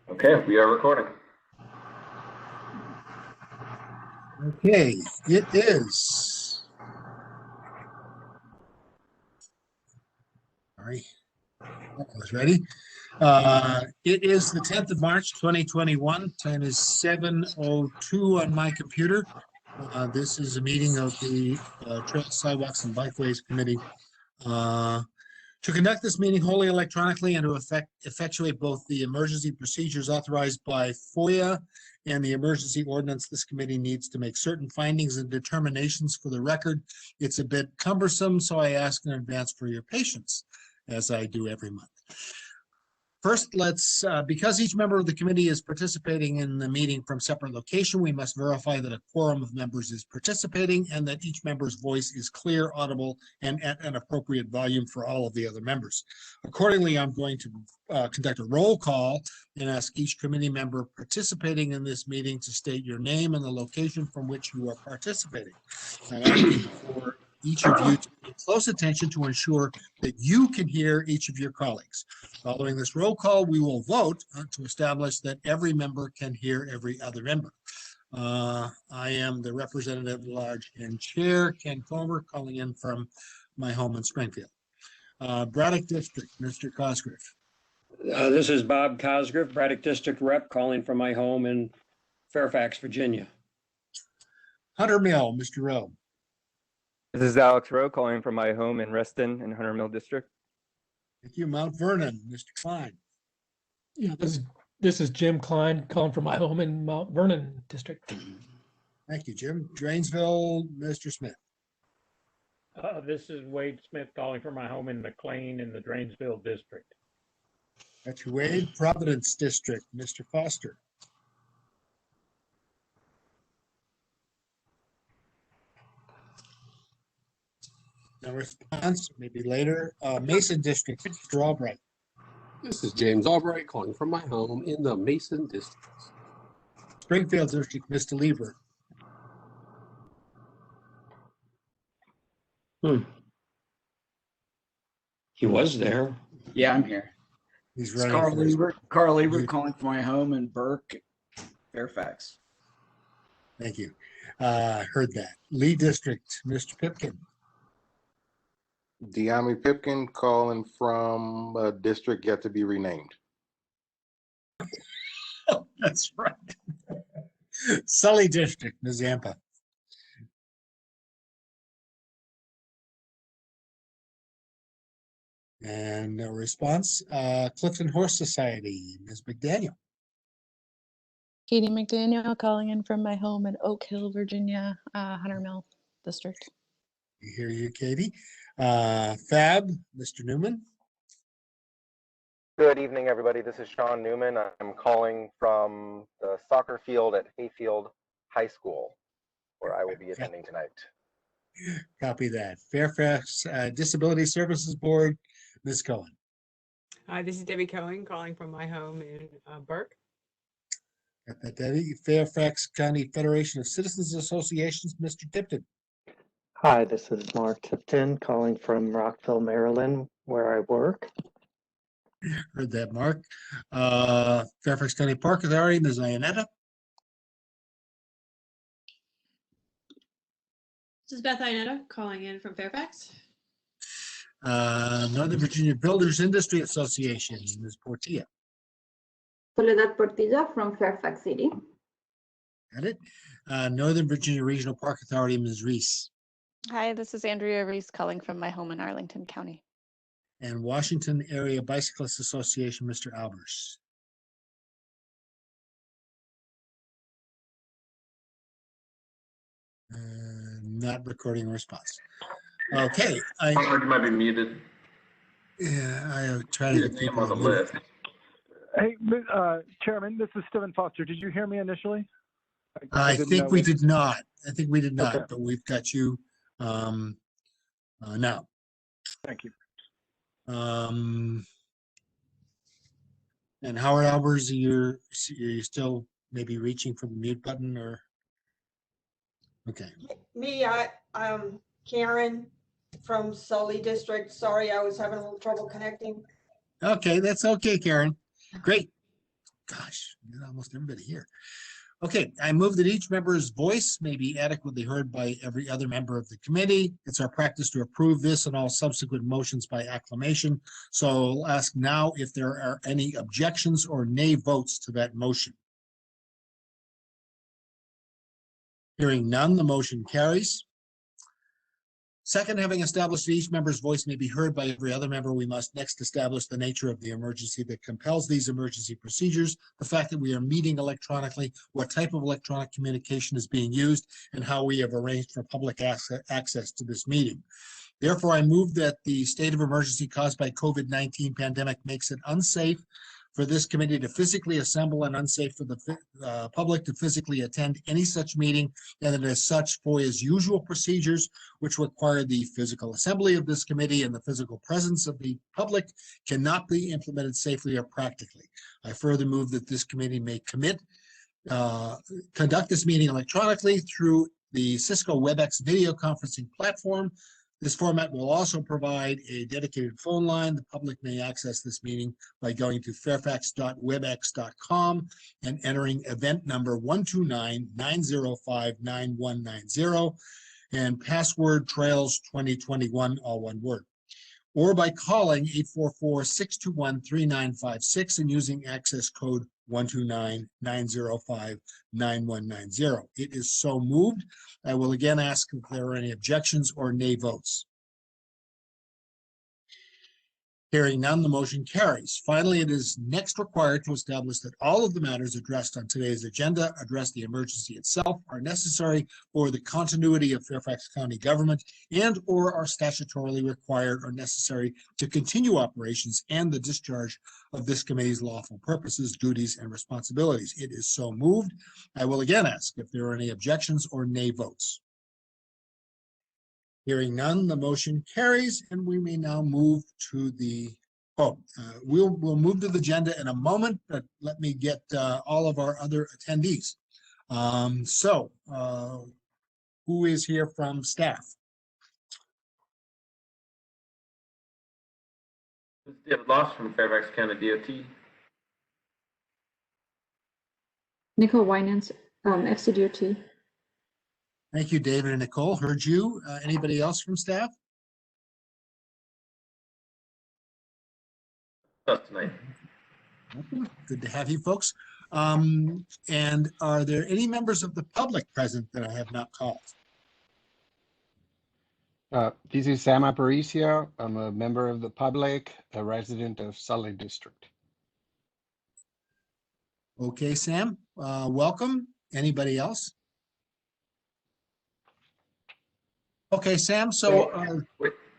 Okay, we are recording. Okay, it is. Sorry, I was ready. It is the 10th of March, 2021. Time is 7:02 on my computer. This is a meeting of the Trails, Sidewalks, and Bikeways Committee. To conduct this meeting wholly electronically and to effectuate both the emergency procedures authorized by FOIA and the emergency ordinance, this committee needs to make certain findings and determinations for the record. It's a bit cumbersome, so I ask in advance for your patience, as I do every month. First, because each member of the committee is participating in the meeting from separate location, we must verify that a quorum of members is participating and that each member's voice is clear, audible, and at an appropriate volume for all of the other members. Accordingly, I'm going to conduct a roll call and ask each committee member participating in this meeting to state your name and the location from which you are participating. I'm asking for each of you to pay close attention to ensure that you can hear each of your colleagues. Following this roll call, we will vote to establish that every member can hear every other member. I am the representative at large and chair, Ken Comer, calling in from my home in Springfield. Braddock District, Mr. Cosgrove. This is Bob Cosgrove, Braddock District Rep, calling from my home in Fairfax, Virginia. Hunter Mill, Mr. Rowe. This is Alex Rowe calling from my home in Reston in Hunter Mill District. Thank you. Mount Vernon, Mr. Klein. Yeah, this is Jim Klein calling from my home in Mount Vernon District. Thank you, Jim. Drainsville, Mr. Smith. This is Wade Smith calling from my home in McLean in the Drainsville District. That's you, Wade. Providence District, Mr. Foster. No response, maybe later. Mason District, Mr. Albright. This is James Albright calling from my home in the Mason District. Springfield District, Mr. Lieber. He was there. Yeah, I'm here. He's It's running. Carl Lieber calling from my home in Burke, Fairfax. Thank you. Heard that. Lee District, Mr. Pipkin. Deami Pipkin calling from a district yet to be renamed. Oh, that's right. Sully District, Ms. Zampa. And no response. Clifton Horse Society, Ms. McDaniel. Katie McDaniel calling in from my home in Oak Hill, Virginia, Hunter Mill District. We hear you, Katie. Fab, Mr. Newman. Good evening, everybody. This is Sean Newman. I'm calling from the soccer field at Hayfield High School, where I will be attending tonight. Copy that. Fairfax Disability Services Board, Ms. Cohen. Hi, this is Debbie Cohen calling from my home in Burke. Got that, Debbie. Fairfax County Federation of Citizens Associations, Mr. Tipton. Hi, this is Mark Tipton calling from Rockville, Maryland, where I work. Heard that, Mark. Fairfax County Park Authority, Ms. Ionetta. This is Beth Ionetta calling in from Fairfax. Northern Virginia Builders Industry Association, Ms. Portilla. Soledad Portilla from Fairfax City. Got it. Northern Virginia Regional Park Authority, Ms. Reese. Hi, this is Andrea Reese calling from my home in Arlington County. And Washington Area Bicyclists Association, Mr. Albers. Not recording a response. Okay. You might be muted. Yeah, I try to get people on the list. Hey, Chairman, this is Stephen Foster. Did you hear me initially? I think we did not. I think we did not, Okay. but we've got you now. Thank you. And Howard Albers, are you still maybe reaching for the mute button or? Okay. Me, I'm Karen from Sully District. Sorry, I was having a little trouble connecting. Okay, that's okay, Karen. Great. Gosh, almost everybody here. Okay, I move that each member's voice may be adequately heard by every other member of the committee. It's our practice to approve this and all subsequent motions by acclamation. So I'll ask now if there are any objections or nay votes to that motion. Hearing none, the motion carries. Second, having established that each member's voice may be heard by every other member, we must next establish the nature of the emergency that compels these emergency procedures, the fact that we are meeting electronically, what type of electronic communication is being used, and how we have arranged for public access to this meeting. Therefore, I move that the state of emergency caused by COVID-19 pandemic makes it unsafe for this committee to physically assemble and unsafe for the public to physically attend any such meeting, and that as such, FOIA's usual procedures, which require the physical assembly of this committee and the physical presence of the public, cannot be implemented safely or practically. I further move that this committee may conduct this meeting electronically through the Cisco WebEx video conferencing platform. This format will also provide a dedicated phone line. The public may access this meeting by going to fairfax.webex.com and entering event number 129-905-9190 and password trails 2021, all one word, or by calling 844-621-3956 and using access code 129-905-9190. It is so moved. I will again ask if there are any objections or nay votes. Hearing none, the motion carries. Finally, it is next required to establish that all of the matters addressed on today's agenda address the emergency itself, are necessary for the continuity of Fairfax County government, and or are statutorily required or necessary to continue operations and the discharge of this committee's lawful purposes, duties, and responsibilities. It is so moved. I will again ask if there are any objections or nay votes. Hearing none, the motion carries, and we may now move to the, we'll move to the agenda in a moment, but let me get all of our other attendees. Who is here from staff? This is David Loss from Fairfax County DOT. Nicole Winans, FCDOT. Thank you, David and Nicole. Heard you. Anybody else from staff? Us tonight. Good to have you folks. And are there any members of the public present that I have not called? This is Sam Aparicio. I'm a member of the public, a resident of Sully District. Okay, Sam, welcome. Anybody else? Okay, Sam, so...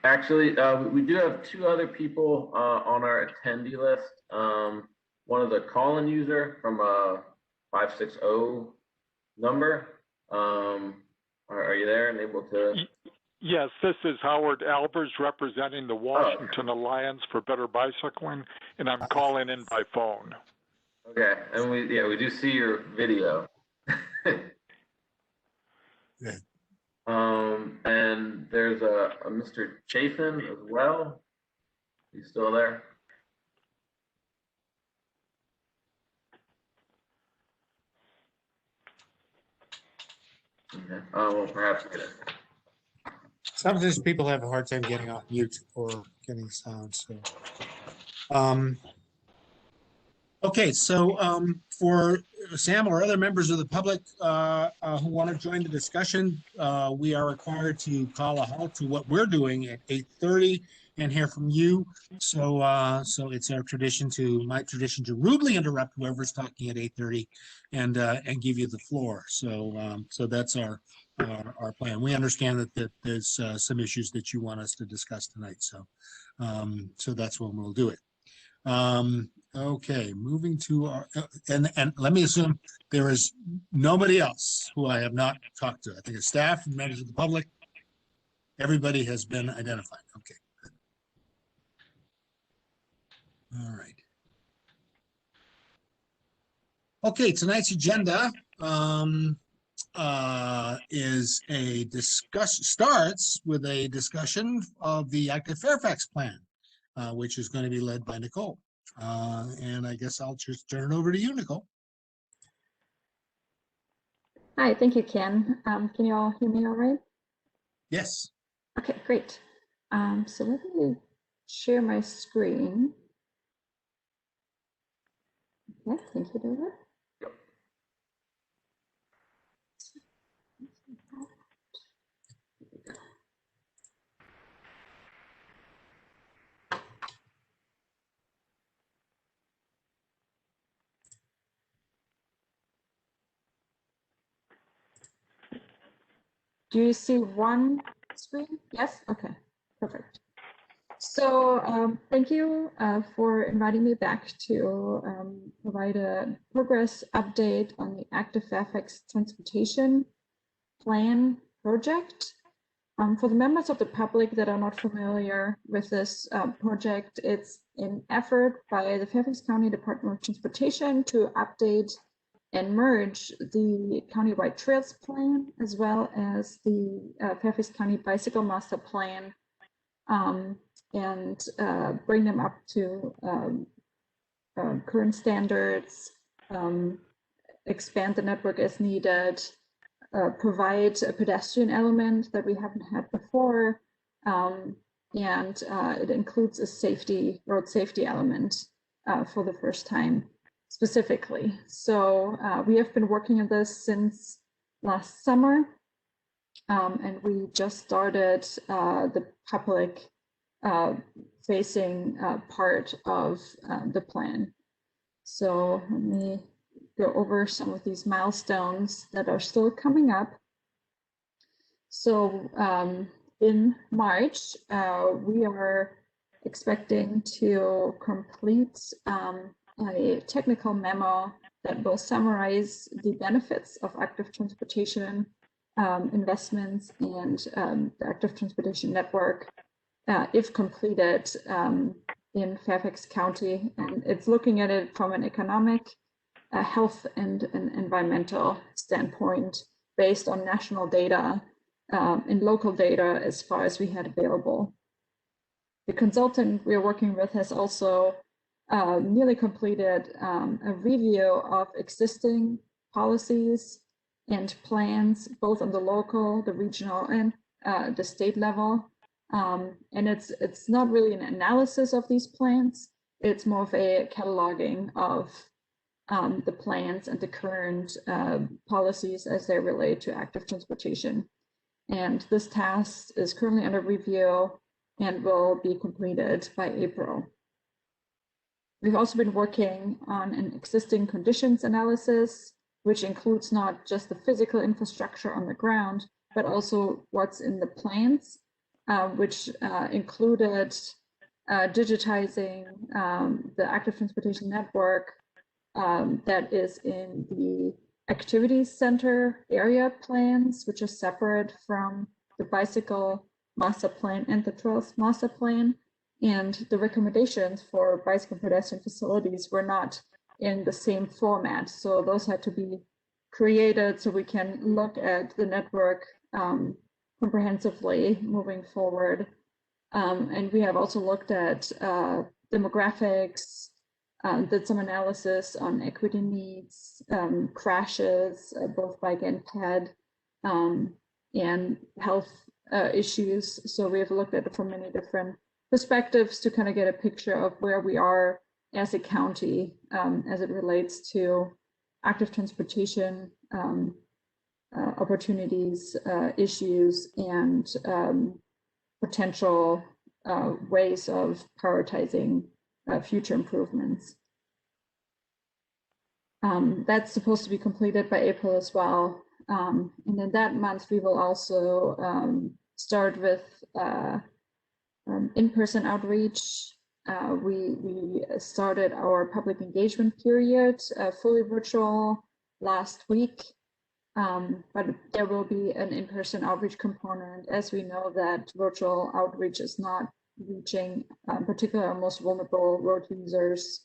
Actually, we do have two other people on our attendee list. One of the call-in user from a 560 number. Are you there and able to? Yes, this is Howard Albers representing the Washington Alliance for Better Bicycling, and I'm calling in by phone. Okay, and we do see your video. Good. And there's a Mr. Chafin as well. He's still there. Okay. Well, perhaps get it. Sometimes people have a hard time getting off mute or getting sound. So, okay, so for Sam or other members of the public who want to join the discussion, we are required to call a halt to what we're doing at 8:30 and hear from you. So, so it's our tradition my tradition to rudely interrupt whoever's talking at 8:30 and give you the floor. So, so that's our plan. We understand that there's some issues that you want us to discuss tonight. So, so that's when we'll do it. Okay, moving to our, and let me assume there is nobody else who I have not talked to. I think it's staff and members of the public. Everybody has been identified. Okay, good. All right. Okay, tonight's agenda is starts with a discussion of the Active Fairfax plan, which is going to be led by Nicole. And I guess I'll just turn it over to you, Nicole. Hi, thank you, Ken. Can you all hear me all right? Yes. Okay, great. So let me share my screen. Okay, thank you, David. Do you see one screen? Yes? Okay, perfect. So thank you for inviting me back to provide a progress update on the Active Fairfax Transportation Plan project. For the members of the public that are not familiar with this project, it's an effort by the Fairfax County Department of Transportation to update and merge the countywide trails plan as well as the Fairfax County Bicycle Master Plan, and bring them up to current standards, expand the network as needed, provide a pedestrian element that we haven't had before, and it includes a road safety element for the first time specifically. So we have been working on this since last summer, and we just started the public facing part of the plan. So let me go over some of these milestones that are still coming up. So in March, we are expecting to complete a technical memo that will summarize the benefits of active transportation investments and the active transportation network if completed in Fairfax County. And it's looking at it from an economic, health, and an environmental standpoint based on national data and local data as far as we had available. The consultant we're working with has also nearly completed a review of existing policies and plans, both on the local, the regional, and the state level. And it's not really an analysis of these plans, it's more of a cataloging of the plans and the current policies as they relate to active transportation. And this task is currently under review and will be completed by April. We've also been working on an existing conditions analysis, which includes not just the physical infrastructure on the ground, but also what's in the plans, which included digitizing the active transportation network that is in the activities center area plans, which are separate from the bicycle master plan and the trails master plan. And the recommendations for bicycle pedestrian facilities were not in the same format. So those had to be created so we can look at the network comprehensively moving forward. And we have also looked at demographics, did some analysis on equity needs, crashes, both bike and ped, and health issues. So we have looked at it from many different perspectives to kind of get a picture of where we are as a county as it relates to active transportation opportunities, issues, and potential ways of prioritizing future improvements. That's supposed to be completed by April as well. And in that month, we will also start with in-person outreach. We started our public engagement period fully virtual last week, but there will be an in-person outreach component, as we know that virtual outreach is not reaching particularly our most vulnerable road users.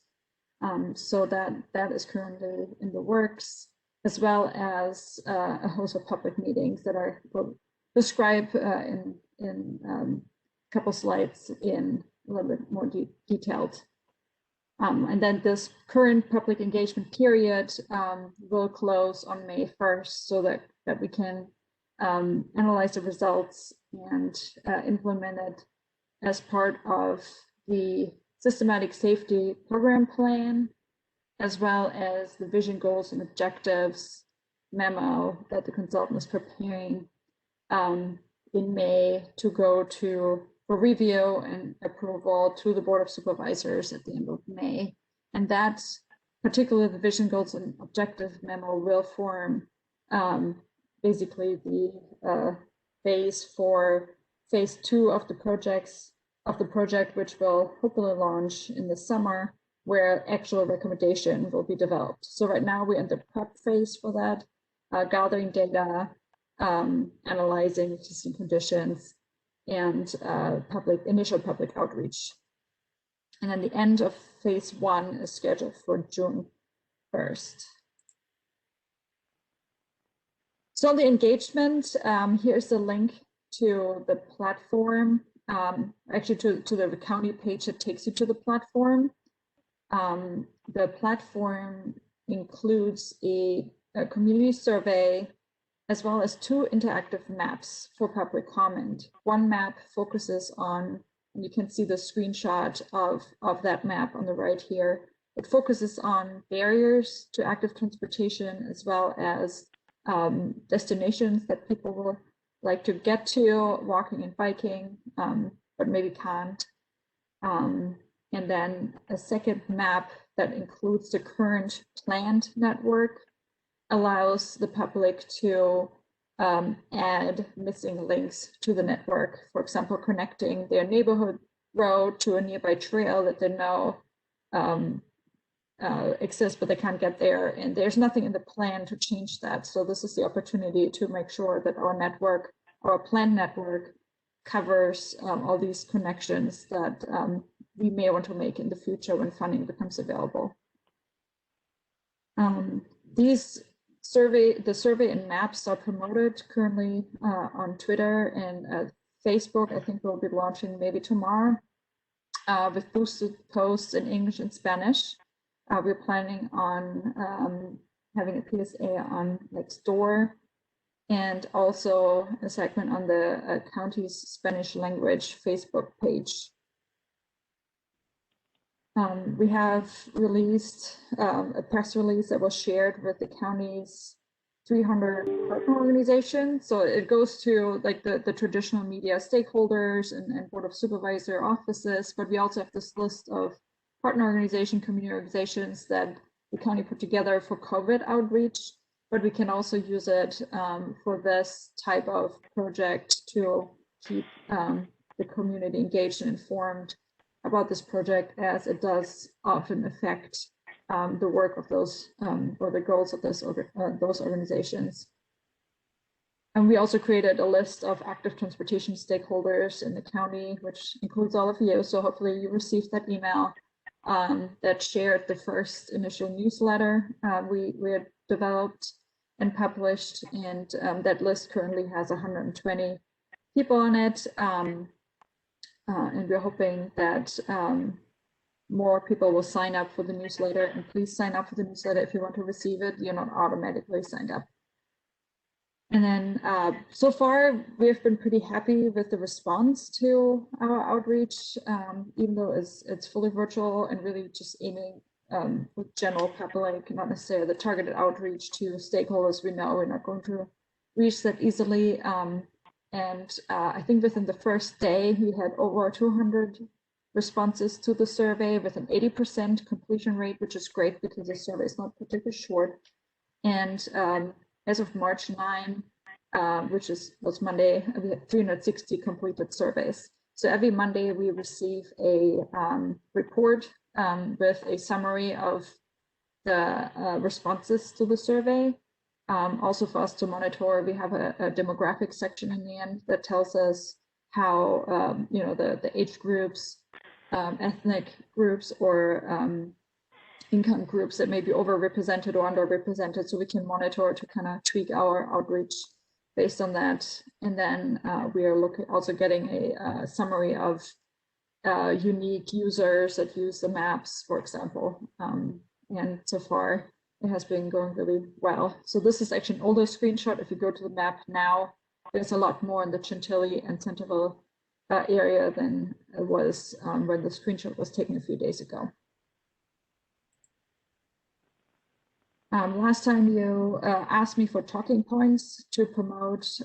So that is currently in the works, as well as a host of public meetings that I will describe in a couple slides in a little bit more detailed. And then this current public engagement period will close on May 1st so that we can analyze the results and implement it as part of the systematic safety program plan, as well as the vision, goals, and objectives memo that the consultant is preparing in May to go for review and approval to the Board of Supervisors at the end of May. And that, particularly the vision, goals, and objective memo, will form basically the base for phase 2 of the project, which will hopefully launch in the summer, where actual recommendation will be developed. So right now we're in the prep phase for that, gathering data, analyzing existing conditions, and initial public outreach. And then the end of phase 1 is scheduled for June 1st. So on the engagement, here's the link to the platform, actually to the county page that takes you to the platform. The platform includes a community survey, as well as 2 interactive maps for public comment. One map focuses on, and you can see the screenshot of that map on the right here. It focuses on barriers to active transportation, as well as destinations that people will like to get to, walking and biking, but maybe can't. And then a second map that includes the current planned network allows the public to add missing links to the network. For example, connecting their neighborhood road to a nearby trail that they know exists, but they can't get there. And there's nothing in the plan to change that. So this is the opportunity to make sure that our network, our planned network, covers all these connections that we may want to make in the future when funding becomes available. The survey and maps are promoted currently on Twitter and Facebook. I think we'll be launching maybe tomorrow with boosted posts in English and Spanish. We're planning on having a PSA on Nextdoor, and also a segment on the county's Spanish language Facebook page. We have released a press release that was shared with the county's 300 partner organizations. So it goes to like the traditional media stakeholders and Board of Supervisor offices, but we also have this list of partner organization, community organizations that the county put together for COVID outreach, but we can also use it for this type of project to keep the community engaged and informed about this project, as it does often affect the work of those or the goals of those organizations. And we also created a list of active transportation stakeholders in the county, which includes all of you. So hopefully you received that email that shared the first initial newsletter we had developed and published. And that list currently has 120 people on it. And we're hoping that more people will sign up for the newsletter. And please sign up for the newsletter if you want to receive it. You're not automatically signed up. And then so far, we've been pretty happy with the response to our outreach, even though it's fully virtual and really just aiming with general public, not necessarily the targeted outreach to stakeholders we know we're not going to reach that easily. And I think within the first day, we had over 200 responses to the survey with an 80% completion rate, which is great because the survey is not particularly short. And as of March 9, which was Monday, we had 360 completed surveys. So every Monday we receive a report with a summary of the responses to the survey. Also for us to monitor, we have a demographic section in the end that tells us how the age groups, ethnic groups, or income groups that may be overrepresented or underrepresented, so we can monitor to kind of tweak our outreach based on that. And then we are also getting a summary of unique users that use the maps, for example. And so far, it has been going really well. So this is actually an older screenshot. If you go to the map now, there's a lot more in the Chantilly and Centerville area than it was when the screenshot was taken a few days ago. Last time you asked me for talking points to promote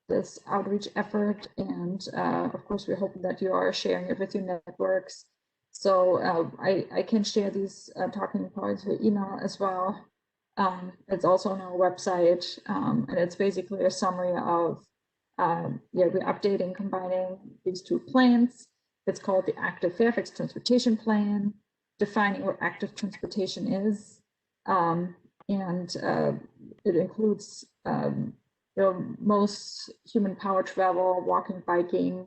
this outreach effort, and of course we're hoping that you are sharing it with your networks. So I can share these talking points via email as well. It's also on our website, and it's basically a summary of we're updating, combining these two plans. It's called the Active Fairfax Transportation Plan, defining what active transportation is. And it includes most human power travel, walking, biking,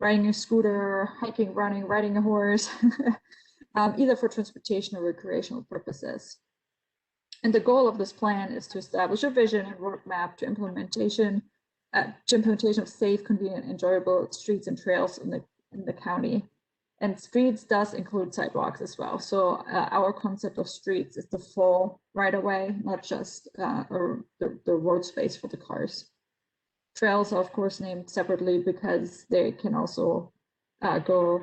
riding a scooter, hiking, running, riding a horse, either for transportation or recreational purposes. And the goal of this plan is to establish a vision and roadmap to implementation of safe, convenient, enjoyable streets and trails in the county. And streets does include sidewalks as well. So our concept of streets is the full right-of-way, not just the road space for the cars. Trails are of course named separately because they can also go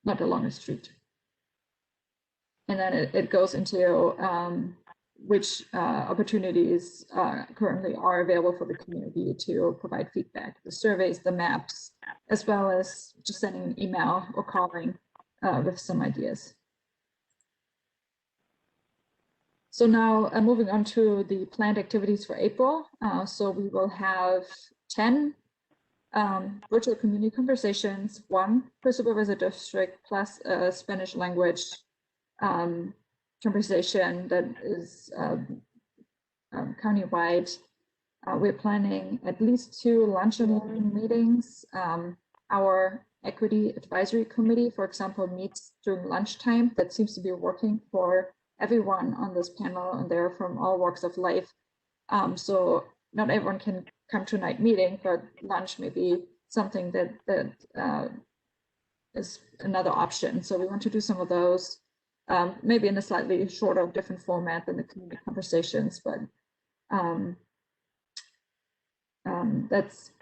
not along a street. And then it goes into which opportunities currently are available for the community to provide feedback, the surveys, the maps, as well as just sending an email or calling with some ideas. So now moving on to the planned activities for April. So we will have 10 virtual community conversations, 1 per supervisor district, plus a Spanish language conversation that is countywide. We're planning at least 2 lunch and learning meetings. Our equity advisory committee, for example, meets during lunchtime. That seems to be working for everyone on this panel, and they're from all walks of life. So not everyone can come to a night meeting, but lunch may be something that is another option. So we want to do some of those. Maybe in a slightly shorter, different format than the community conversations, but that's,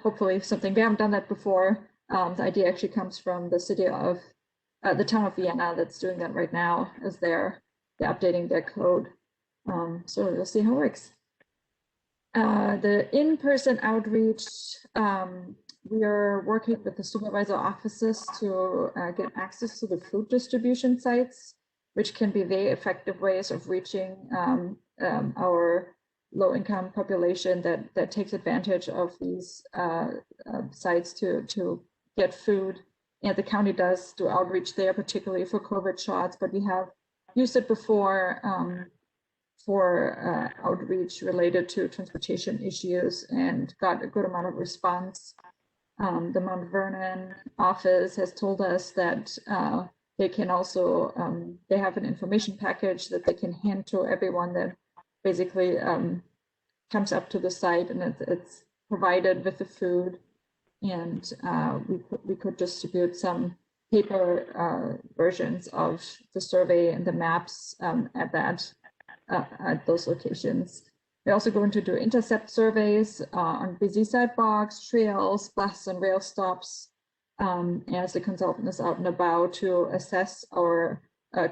hopefully something. We haven't done that before. The idea actually comes from the city of, the town of Vienna that's doing that right now as they're updating their code. So we'll see how it works. The in-person outreach, we are working with the supervisor offices to get access to the food distribution sites, which can be very effective ways of reaching our low-income population that takes advantage of these sites to get food. And the county does do outreach there, particularly for COVID shots, but we have used it before for outreach related to transportation issues and got a good amount of response. The Mount Vernon office has told us that they can also, they have an information package that they can hand to everyone that basically comes up to the site, and it's provided with the food. And we could distribute some paper versions of the survey and the maps at those locations. We're also going to do intercept surveys on busy sidewalks, trails, bus and rail stops, as the consultant is out and about to assess our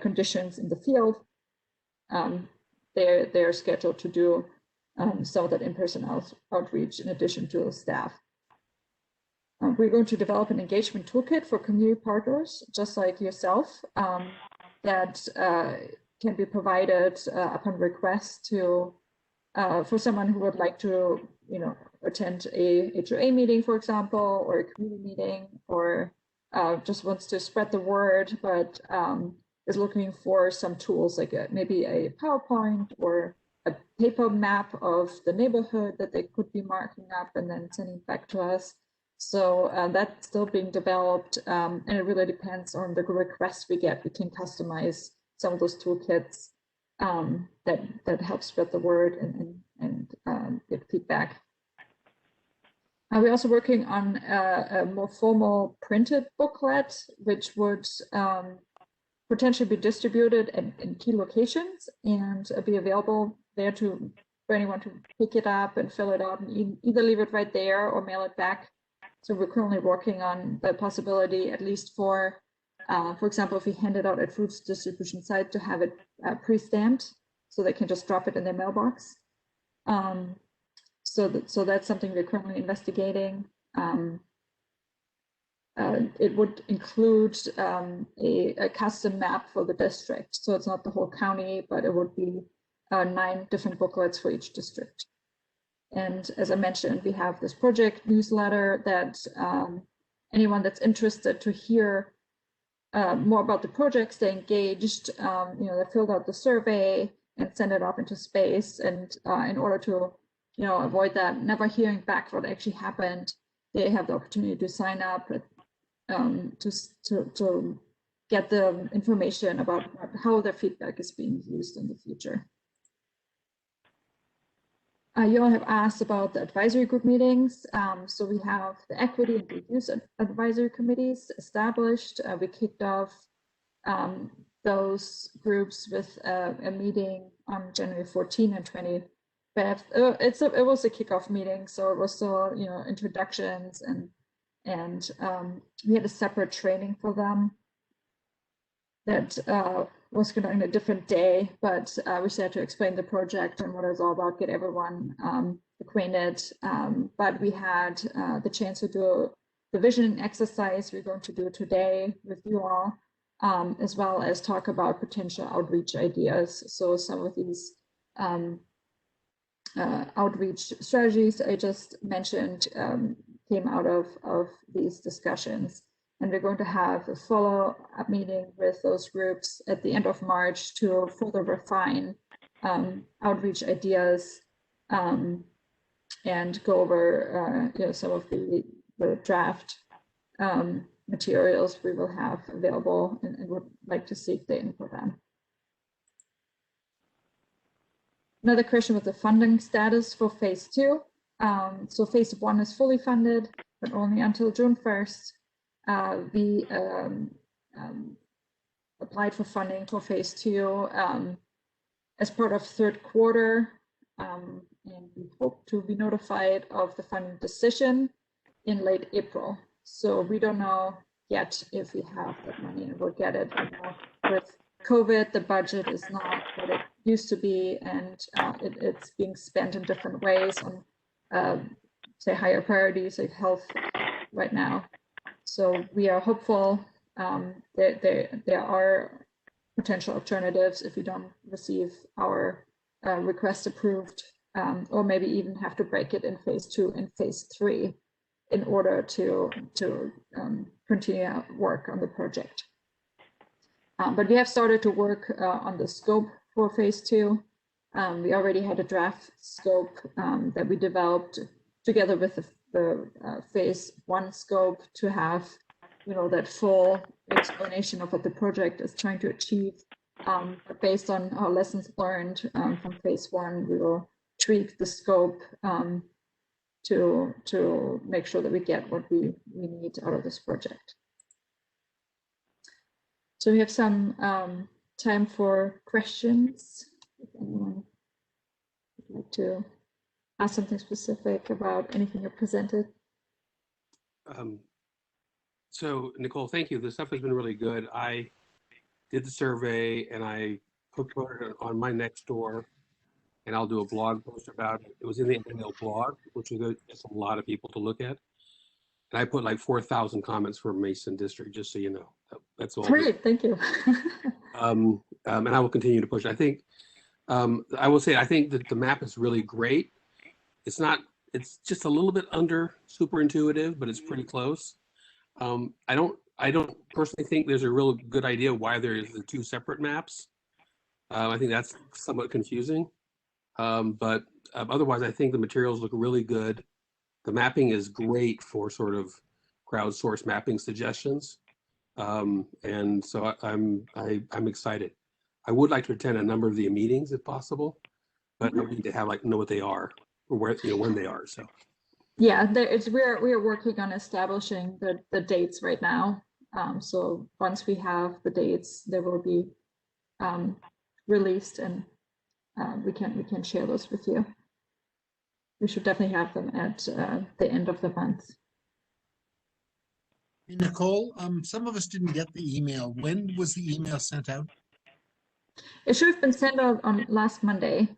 conditions in the field. They're scheduled to do some of that in-person outreach in addition to staff. We're going to develop an engagement toolkit for community partners, just like yourself, that can be provided upon request to for someone who would like to, attend a HOA meeting, for example, or a community meeting, or just wants to spread the word, but is looking for some tools like maybe a PowerPoint or a paper map of the neighborhood that they could be marking up and then sending back to us. So that's still being developed, and it really depends on the requests we get. We can customize some of those toolkits that help spread the word and get feedback. We're also working on a more formal printed booklet, which would potentially be distributed in key locations and be available there for anyone to pick it up and fill it out and either leave it right there or mail it back. So we're currently working on the possibility, at least for example, if we hand it out at food distribution site, to have it pre-stamped so they can just drop it in their mailbox. So that's something we're currently investigating. It would include a custom map for the district. So it's not the whole county, but it would be 9 different booklets for each district. And as I mentioned, we have this project newsletter that anyone that's interested to hear more about the project, stay engaged, they filled out the survey and send it off into space. And in order to, avoid that never hearing back what actually happened, they have the opportunity to sign up to get the information about how their feedback is being used in the future. You all have asked about the advisory group meetings. So we have the equity and reuse advisory committees established. We kicked off those groups with a meeting on January 14 and 25th. It was a kickoff meeting, so it was still introductions and we had a separate training for them that was conducted on a different day, but we still had to explain the project and what it's all about, get everyone acquainted. But we had the chance to do the vision exercise we're going to do today with you all, as well as talk about potential outreach ideas. So some of these outreach strategies I just mentioned came out of these discussions. And we're going to have a follow-up meeting with those groups at the end of March to further refine outreach ideas and go over some of the draft materials we will have available and would like to seek the input on. Another question with the funding status for phase 2. So phase 1 is fully funded, but only until June 1st. We applied for funding for phase 2 as part of third quarter, and we hope to be notified of the funding decision in late April. So we don't know yet if we have that money and we'll get it. With COVID, the budget is not what it used to be, and it's being spent in different ways on, say, higher priorities like health right now. So we are hopeful that there are potential alternatives if we don't receive our request approved, or maybe even have to break it in phase 2 and phase 3 in order to continue work on the project. But we have started to work on the scope for phase 2. We already had a draft scope that we developed together with the phase 1 scope to have, that full explanation of what the project is trying to achieve. But based on our lessons learned from phase 1, we will tweak the scope to make sure that we get what we need out of this project. So we have some time for questions. If anyone would like to ask something specific about anything you presented. So Nicole, thank you. This stuff has been really good. I did the survey and I put it on my next door, and I'll do a blog post about it. It was in the annual blog, which is a lot of people to look at. And I put like 4,000 comments for Mason District, just so you know. That's all. Great, thank you. And I will continue to push. I think, I will say, I think that the map is really great. It's just a little bit under super intuitive, but it's pretty close. I don't personally think there's a real good idea why there is the 2 separate maps. I think that's somewhat confusing. But otherwise, I think the materials look really good. The mapping is great for sort of crowdsourced mapping suggestions. And so I'm excited. I would like to attend a number of the meetings if possible, but I need to have know what they are or where, when they are. So Yeah, we are working on establishing the dates right now. So once we have the dates, they will be released, and we can share those with you. We should definitely have them at the end of the month. Hey, Nicole, some of us didn't get the email. When was the email sent out? It should have been sent out on last Monday,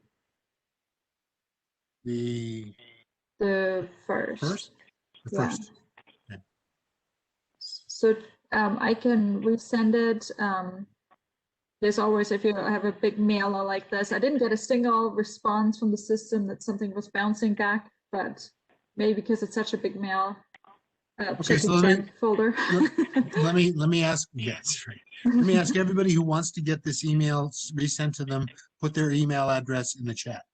The first. first? The Yeah. first. Okay. So I can resend it. There's always, if you have a big mailer like this, I didn't get a single response from the system that something was bouncing back, but maybe because it's such a big mail, Okay, check so the junk folder. let me ask. Yes, right. Let me ask everybody who wants to get this email resent to them, put their email address in the chat.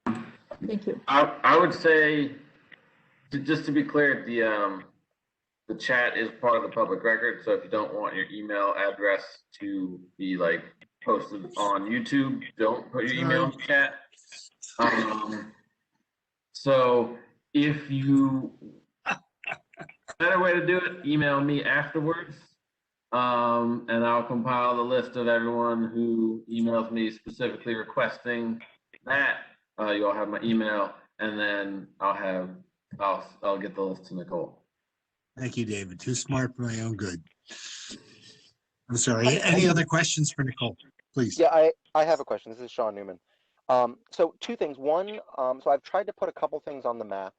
Thank you. I would say, just to be clear, the chat is part of the public record. So if you don't want your email address to be like posted on YouTube, don't put your email in the chat. So if you, better way to do it, email me afterwards. And I'll compile the list of everyone who emails me specifically requesting that. You'll have my email, and then I'll get the list to Nicole. Thank you, David. Too smart for my own good. I'm sorry. Any other questions for Nicole, please? Yeah, I have a question. This is Sean Newman. So two things. One, so I've tried to put a couple things on the map,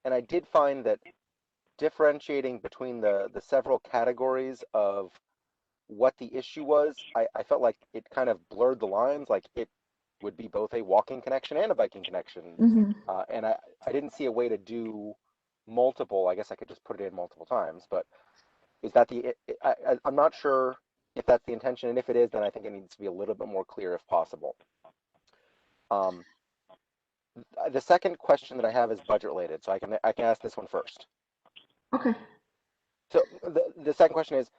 and I did find that differentiating between the several categories of what the issue was, I felt like it kind of blurred the lines, like it would be both a walking connection and a biking connection. And I didn't see a way to do multiple. I guess I could just put it in multiple times, but is that I'm not sure if that's the intention, and if it is, then I think it needs to be a little bit more clear if possible. The second question that I have is budget related, so I can ask this one first. Okay. So the second question is,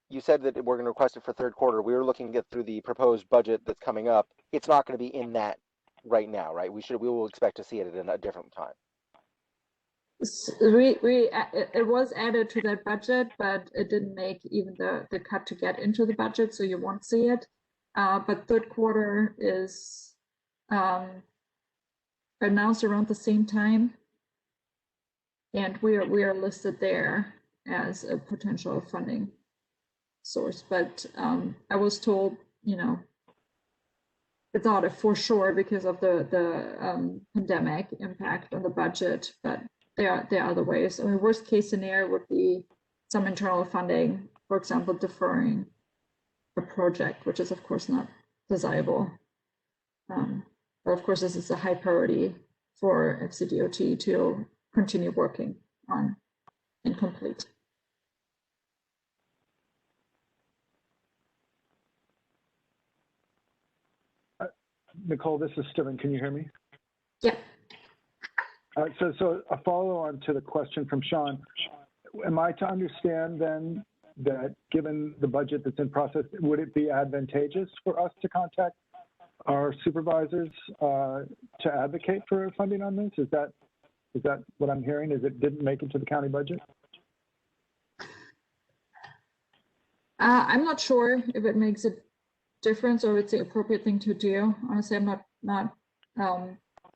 you said that we're going to request it for third quarter. We were looking to get through the proposed budget that's coming up. It's not going to be in that right now, right? We will expect to see it at a different time. It was added to that budget, but it didn't make even the cut to get into the budget, so you won't see it. But third quarter is announced around the same time, and we are listed there as a potential funding source. But I was told, it's not a for sure because of the pandemic impact on the budget, but there are other ways. I mean, worst case scenario would be some internal funding, for example, deferring a project, which is of course not desirable. But of course, this is a high priority for FCDOT to continue working on and complete. Nicole, this is Steven. Can you hear me? Yeah. So a follow-on to the question from Sean. Am I to understand then that given the budget that's in process, would it be advantageous for us to contact our supervisors to advocate for funding on this? Is that what I'm hearing? Is it didn't make it to the county budget? I'm not sure if it makes a difference or it's the appropriate thing to do. Honestly, I'm not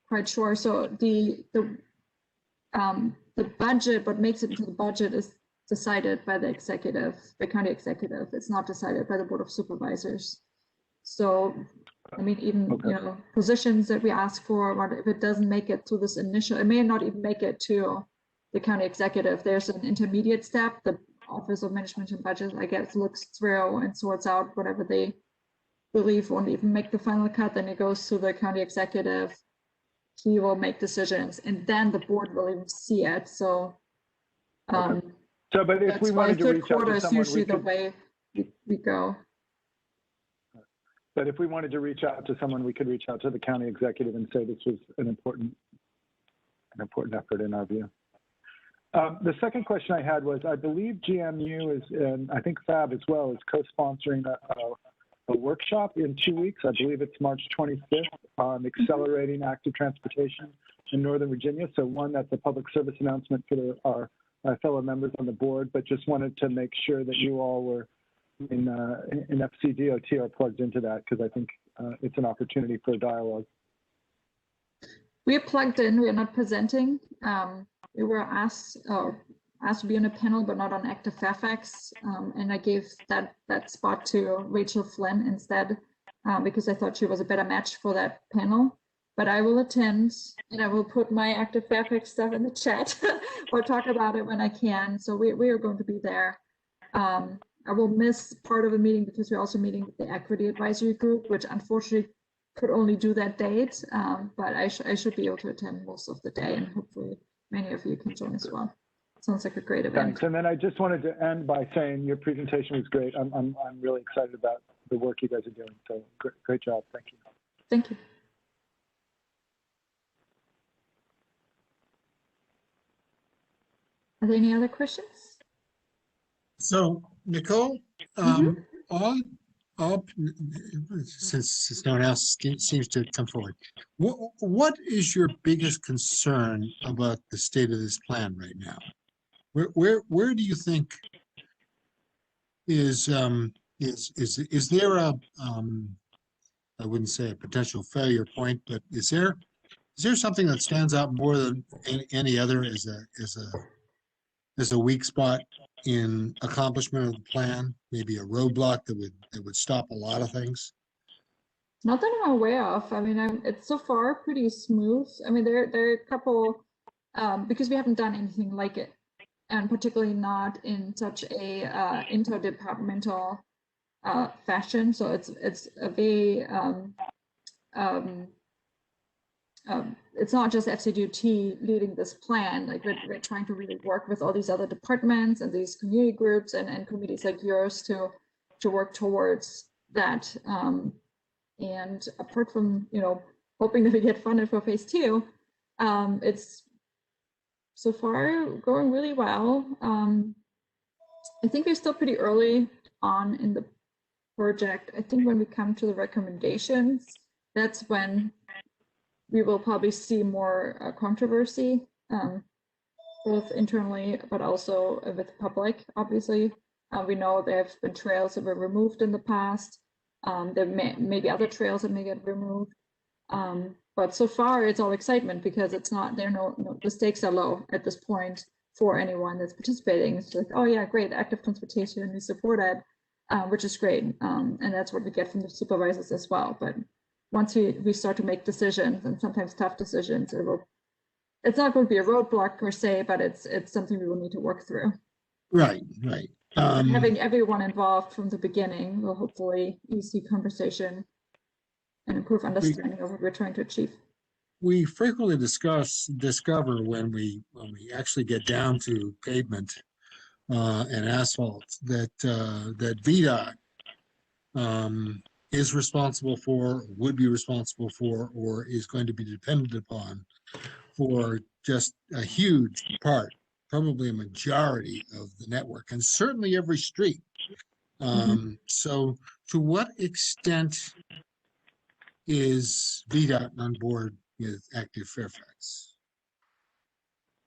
quite sure. So the budget, what makes it into the budget, is decided by the executive, the county executive. It's not decided by the Board of Supervisors. So, I mean, even positions that we ask for, what if it doesn't make it to this initial, it may not even make it to the county executive. There's an intermediate step. The Office of Management and Budget, I guess, looks through and sorts out whatever they believe won't even make the final cut. Then it goes to the county executive. He will make decisions, and then the board will even see it. So, but if we wanted to reach out to someone, usually the way we go. But if we wanted to reach out to someone, we could reach out to the county executive and say this was an important effort in our view. The second question I had was, I believe GMU is, and I think FAB as well, is co-sponsoring a workshop in 2 weeks. I believe it's March 25th on accelerating active transportation in Northern Virginia. So one, that's a public service announcement for our fellow members on the board, but just wanted to make sure that you all were in FCDOT are plugged into that, because I think it's an opportunity for a dialogue. We are plugged in. We are not presenting. We were asked to be on a panel, but not on Active Fairfax, and I gave that spot to Rachel Flynn instead, because I thought she was a better match for that panel. But I will attend, and I will put my Active Fairfax stuff in the chat or talk about it when I can. So we are going to be there. I will miss part of the meeting because we're also meeting with the Equity Advisory Group, which unfortunately could only do that date, but I should be able to attend most of the day, and hopefully many of you can join as well. Sounds like a great event. Thanks. And then I just wanted to end by saying your presentation was great. I'm really excited about the work you guys are doing. So great job. Thank you. Thank you. Are there any other questions? So, Nicole, since no one else seems to come forward, what is your biggest concern about the state of this plan right now? Where do you think is there a I wouldn't say a potential failure point, but is there something that stands out more than any other as a weak spot in accomplishment of the plan? Maybe a roadblock that would stop a lot of things? Not that I'm aware of. I mean, it's so far pretty smooth. I mean, there are a couple, because we haven't done anything like it, and particularly not in such a interdepartmental fashion. So it's a very it's not just FCDOT leading this plan. Like we're trying to really work with all these other departments and these community groups and committees like yours to work towards that. And apart from hoping that we get funded for phase 2, it's so far going really well. I think we're still pretty early on in the project. I think when we come to the recommendations, that's when we will probably see more controversy, both internally, but also with the public, obviously. We know there have been trails that were removed in the past. There may be other trails that may get removed. But so far it's all excitement because it's not, the stakes are low at this point for anyone that's participating. It's like, oh yeah, great, active transportation, we support it, which is great. And that's what we get from the supervisors as well. But once we start to make decisions, and sometimes tough decisions, it's not going to be a roadblock per se, but it's something we will need to work through. Right. Having everyone involved from the beginning will hopefully ease the conversation and improve understanding of what we're trying to achieve. We frequently discover when we actually get down to pavement and asphalt that VDOT is responsible for, would be responsible for, or is going to be dependent upon for just a huge part, probably a majority of the network, and certainly every street. So to what extent is VDOT on board with Active Fairfax?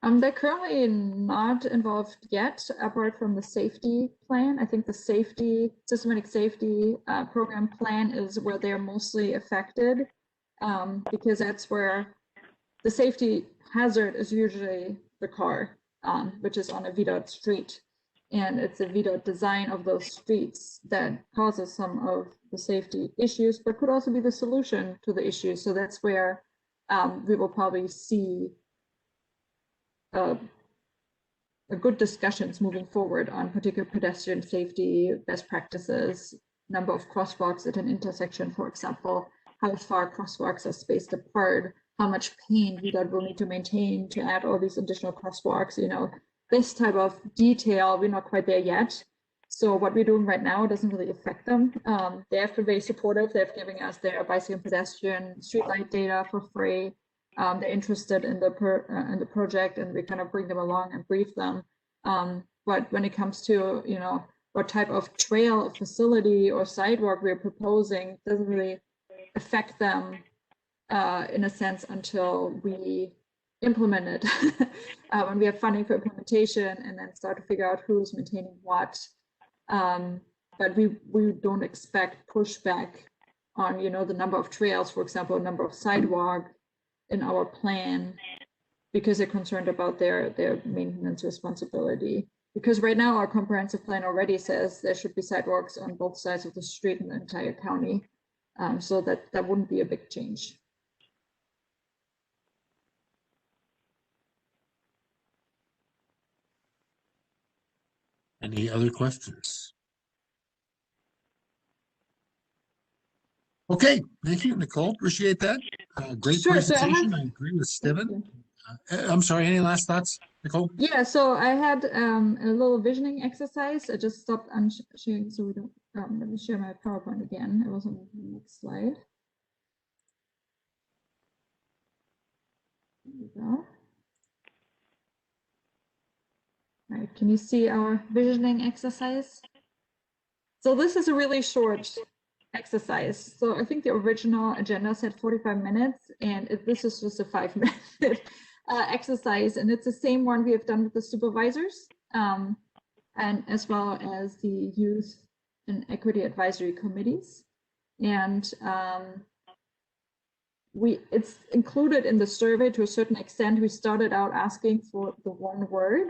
They're currently not involved yet, apart from the safety plan. I think the systematic safety program plan is where they're mostly affected, because that's where the safety hazard is usually the car, which is on a VDOT street. And it's a VDOT design of those streets that causes some of the safety issues, but could also be the solution to the issues. So that's where we will probably see a good discussions moving forward on particular pedestrian safety, best practices, number of crosswalks at an intersection, for example, how far crosswalks are spaced apart, how much paint VDOT will need to maintain to add all these additional crosswalks, this type of detail. We're not quite there yet. So what we're doing right now doesn't really affect them. They have been very supportive. They've given us their bicycle and pedestrian streetlight data for free. They're interested in the project, and we kind of bring them along and brief them. But when it comes to what type of trail or facility or sidewalk we're proposing doesn't really affect them in a sense until we implement it. When we have funding for implementation and then start to figure out who's maintaining what. But we don't expect pushback on, the number of trails, for example, number of sidewalk in our plan, because they're concerned about their maintenance responsibility. Because right now our comprehensive plan already says there should be sidewalks on both sides of the street in the entire county. So that wouldn't be a big change. Any other questions? Okay, thank you, Nicole. Appreciate that. Great presentation. I agree with Steven. I'm sorry, any last thoughts, Nicole? Yeah, so I had a little visioning exercise. I just stopped sharing so we don't, let me share my PowerPoint again. It was on the next slide. There we go. All right, can you see our visioning exercise? So this is a really short exercise. So I think the original agenda said 45 minutes, and this is just a 5-minute exercise, and it's the same one we have done with the supervisors, and as well as the youth and equity advisory committees. And it's included in the survey to a certain extent. We started out asking for the one word,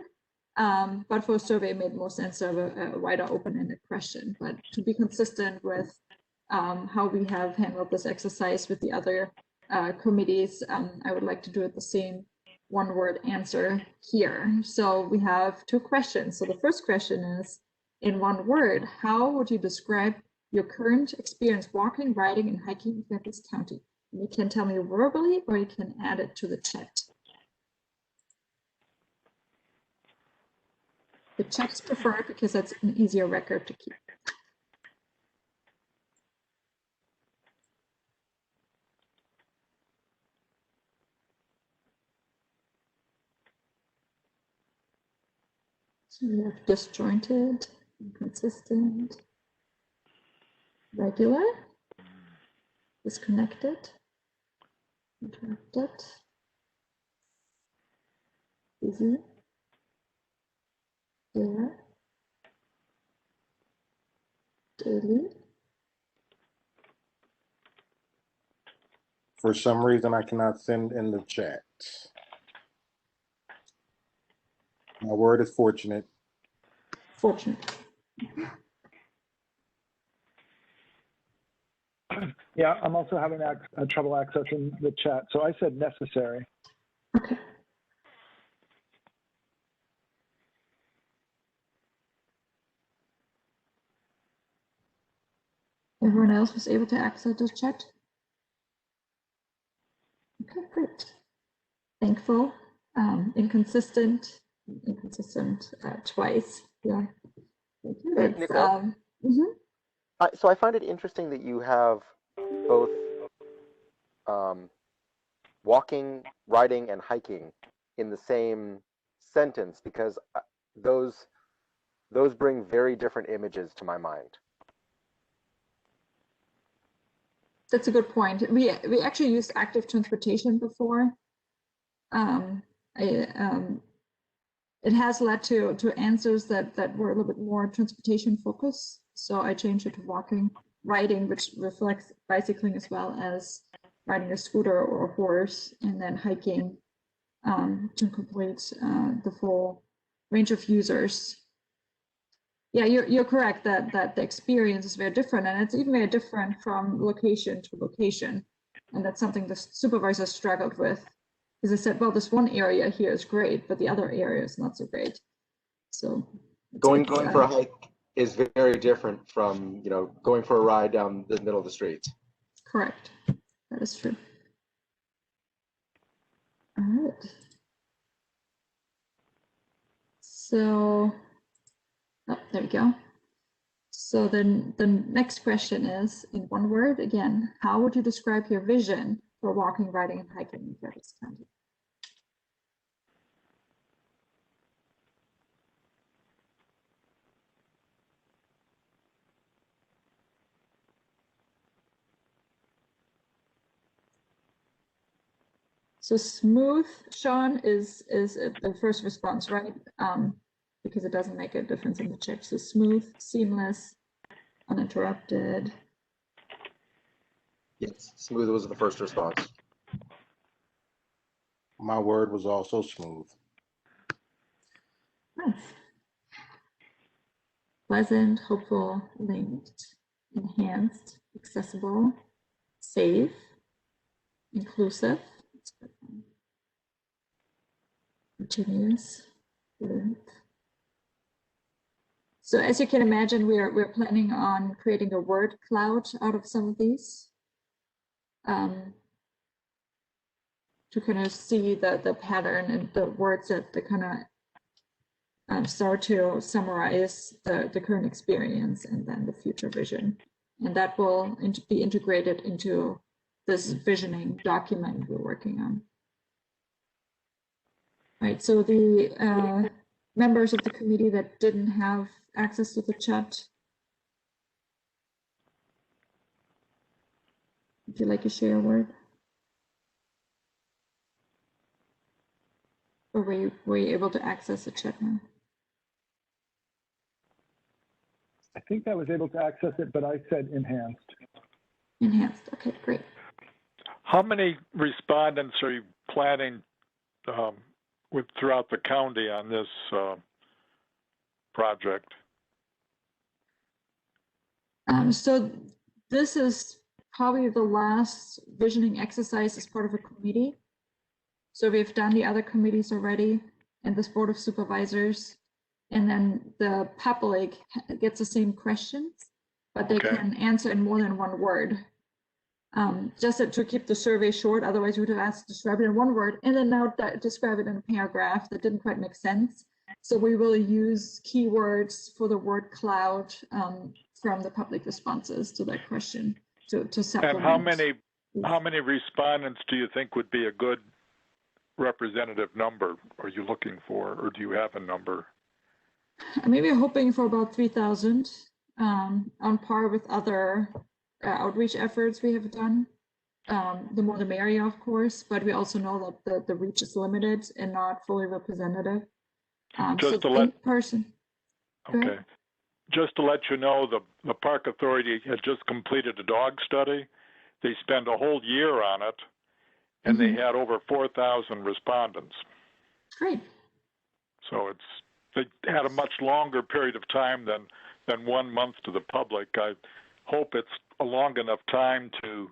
but for a survey it made more sense to have a wider open-ended question. But to be consistent with how we have handled this exercise with the other committees, I would like to do it the same one-word answer here. So we have 2 questions. So the first question is, in one word, how would you describe your current experience walking, riding, and hiking in Fairfax County? You can tell me verbally, or you can add it to the chat. The chat's preferred because that's an easier record to keep. So we have disjointed, inconsistent, regular, disconnected, interrupted, busy, there, daily. For some reason, I cannot send in the chat. My word is fortunate. Fortunate. Yeah, I'm also having trouble accessing the chat. So I said necessary. Okay. Everyone else was able to access the chat? Okay, great. Thankful, inconsistent twice. Yeah. Thank you. Hey, Nicole. So I find it interesting that you have both walking, riding, and hiking in the same sentence, because those bring very different images to my mind. That's a good point. We actually used active transportation before. It has led to answers that were a little bit more transportation focused. So I changed it to walking, riding, which reflects bicycling as well as riding a scooter or a horse, and then hiking to complete the full range of users. Yeah, you're correct that the experience is very different, and it's even very different from location to location. And that's something the supervisors struggled with, because they said, well, this one area here is great, but the other area is not so great. So going for a hike is very different from going for a ride down the middle of the street. Correct. That is true. All right. So, there we go. So then the next question is, in one word, again, how would you describe your vision for walking, riding, and hiking in Fairfax County? So smooth, Sean, is the first response, right? Because it doesn't make a difference in the check. So smooth, seamless, uninterrupted. Yes, smooth was the first response. My word was also smooth. Nice. Pleasant, hopeful, linked, enhanced, accessible, safe, inclusive, continuous, fluent. So as you can imagine, we're planning on creating a word cloud out of some of these, to kind of see the pattern and the words that kind of start to summarize the current experience and then the future vision. And that will be integrated into this visioning document we're working on. Right, so the members of the committee that didn't have access to the chat, would you like to share a word? Or were you able to access the chat now? I think I was able to access it, but I said enhanced. Enhanced, okay, great. How many respondents are you planning with throughout the county on this project? So this is probably the last visioning exercise as part of a committee. So we've done the other committees already and this board of supervisors, and then the public gets the same questions, but they can answer in more than one word. Just to keep the survey short, otherwise we would have asked to describe it in one word and then now describe it in a paragraph that didn't quite make sense. So we will use keywords for the word cloud from the public responses to that question to supplement. And how many respondents do you think would be a good representative number are you looking for, or do you have a number? Maybe hoping for about 3,000, on par with other outreach efforts we have done. The more the merrier, of course, but we also know that the reach is limited and not fully representative. Just so to let person. Okay. Just to let you know, the Park Authority had just completed a dog study. They spent a whole year on it, and they had over 4,000 respondents. Great. So they had a much longer period of time than 1 month to the public. I hope it's a long enough time to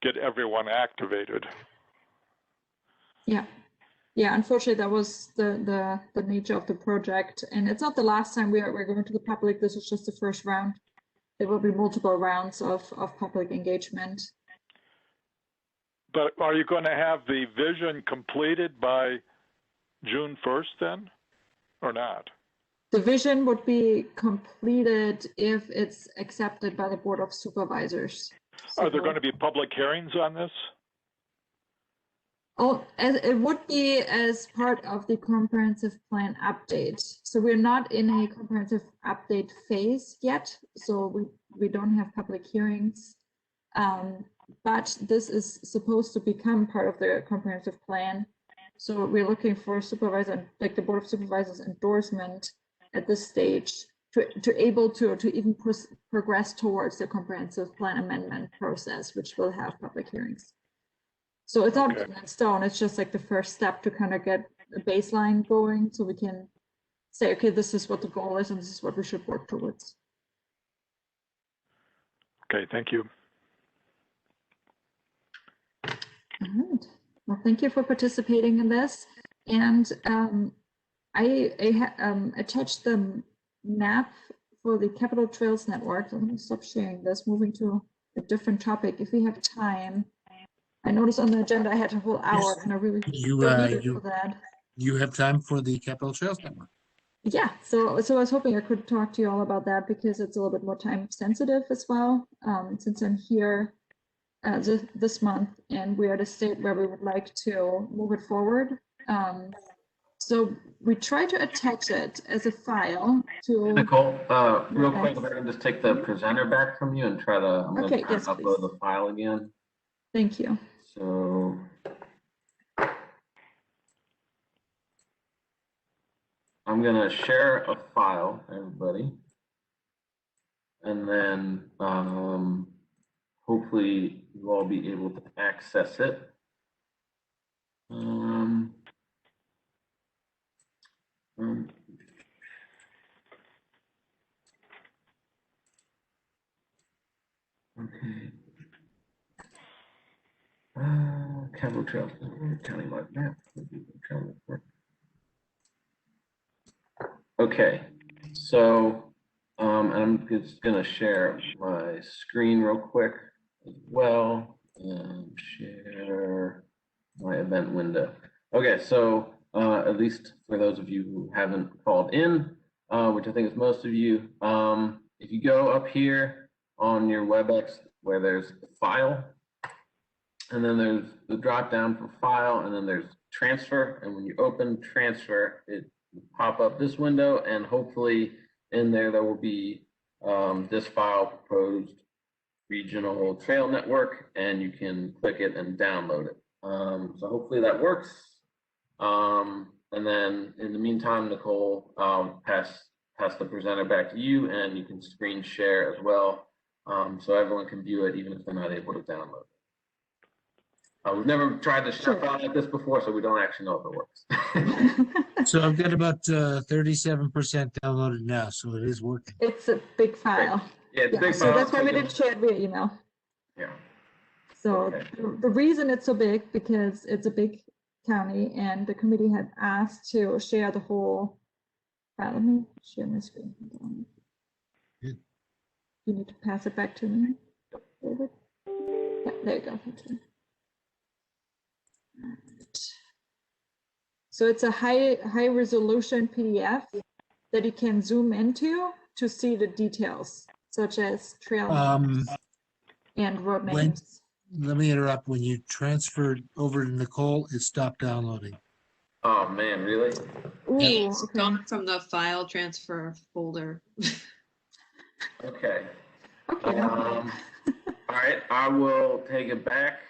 get everyone activated. Yeah. Yeah, unfortunately, that was the nature of the project. And it's not the last time we're going to the public. This is just the first round. There will be multiple rounds of public engagement. But are you going to have the vision completed by June 1st then, or not? The vision would be completed if it's accepted by the Board of Supervisors. Are there going to be public hearings on this? Oh, it would be as part of the comprehensive plan update. So we're not in a comprehensive update phase yet. So we don't have public hearings. But this is supposed to become part of the comprehensive plan. So we're looking for supervisor, like the Board of Supervisors endorsement at this stage to able to even progress towards the comprehensive plan amendment process, which will have public hearings. So it's not written in stone, it's just like the first step to kind of get a baseline going so we can say, okay, this is what the goal is and this is what we should work towards. Okay, thank you. All right. Well, thank you for participating in this. And I attached the map for the Capitol Trails Network. I'm going to stop sharing this, moving to a different topic. If we have time, I noticed on the agenda I had a whole hour, and I really for that. You have time for the Capitol Trails Network. Yeah, so I was hoping I could talk to you all about that because it's a little bit more time sensitive as well. Since I'm here this month, and we're at a state where we would like to move it forward. So we try to attach it as a file to Nicole, real quick, if I can just take the presenter back from you and try to upload the file again. Thank you. So I'm gonna share a file, everybody. And then hopefully you'll all be able to access it. Okay. Capital Trails, countywide map. Okay, so I'm just gonna share my screen real quick as well and share my event window. Okay, so at least for those of you who haven't called in, which I think is most of you, if you go up here on your WebEx where there's file, and then there's the drop down for file, and then there's transfer, and when you open transfer, it will pop up this window, and hopefully in there will be this file, proposed regional trail network, and you can click it and download it. So hopefully that works. And then in the meantime, Nicole, pass the presenter back to you, and you can screen share as well, so everyone can view it even if they're not able to download it. We've never tried to share a file like this before, so we don't actually know if it works. So I've got about 37% downloaded now, so it is working. It's a big file. Yeah, it's a big so file. that's why we didn't share it via email. Yeah. So Okay. the reason it's so big, because it's a big county and the committee had asked to share the whole file. Let me share my screen. Good. You need to pass it back to me, David. Yeah, there you go. Thank you. So it's a high resolution PDF that you can zoom into to see the details, such as trail names and road names. Let me interrupt. When you transferred over to Nicole, it stopped downloading. Oh man, really? Ooh, It's okay. gone from the file transfer folder. Okay. Okay. All right, I will take it back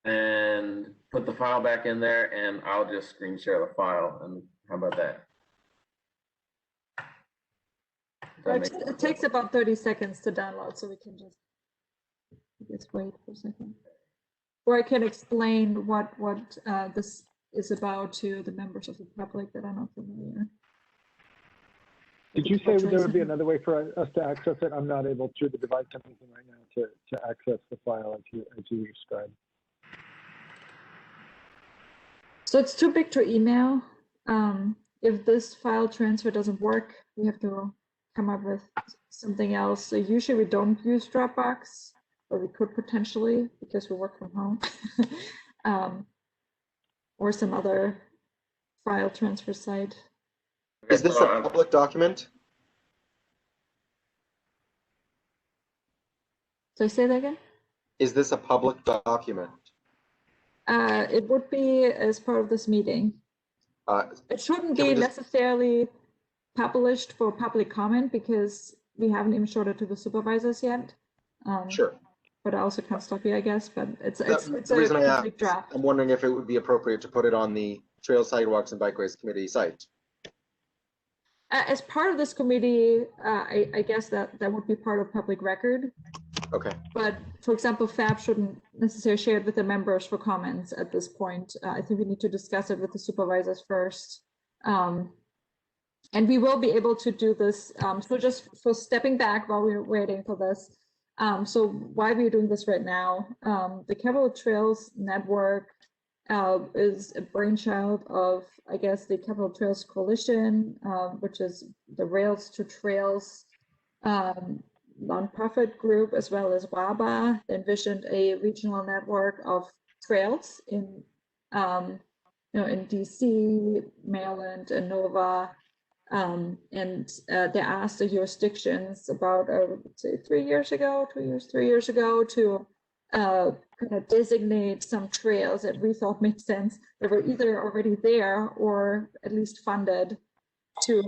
and put the file back in there, and I'll just screen share the file. And how about that? It takes about 30 seconds to download, so we can just wait for a second. Or I can explain what this is about to the members of the public that are not familiar. Did you say there would be another way for us to access it? I'm not able through the device I'm using right now to access the file as you described. So it's too big to email. If this file transfer doesn't work, we have to come up with something else. So usually we don't use Dropbox, or we could potentially because we work from home, or some other file transfer site. Is this a public document? So I say that again? Is this a public document? It would be as part of this meeting. It shouldn't be necessarily published for public comment because we haven't even showed it to the supervisors yet. Sure. But I also can't stop you, I guess. But it's the a reason I public asked, draft. I'm wondering if it would be appropriate to put it on the Trail, Sidewalks, and Bikeways Committee site. As part of this committee, I guess that would be part of public record. Okay. But for example, FAB shouldn't necessarily share it with the members for comments at this point. I think we need to discuss it with the supervisors first. And we will be able to do this. So just for stepping back while we're waiting for this. So why we're doing this right now, the Capital Trails Network is a brainchild of, I guess, the Capital Trails Coalition, which is the Rails to Trails nonprofit group, as well as WABA. They envisioned a regional network of trails in, in DC, Maryland, and Nova. And they asked the jurisdictions about, say, 3 years ago, 3 years ago, to kind of designate some trails that we thought made sense that were either already there or at least funded to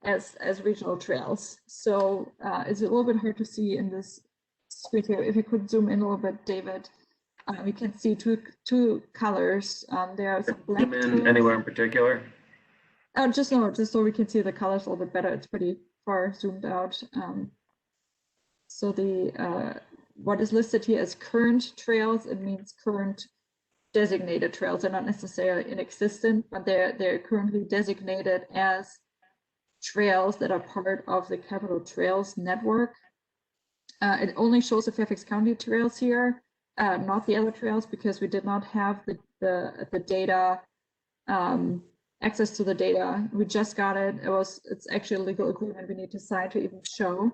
as regional trails. So it's a little bit hard to see in this screen here. If you could zoom in a little bit, David, we can see two colors. There are some black zoom in anywhere in particular? Just so we can see the colors a little bit better. It's pretty far zoomed out. So the what is listed here as current trails, it means current designated trails. They're not necessarily inexistent, but they're currently designated as trails that are part of the Capital Trails network. It only shows the Fairfax County trails here, not the other trails, because we did not have the data, access to the data. We just got it. It's actually a legal agreement we need to sign to even show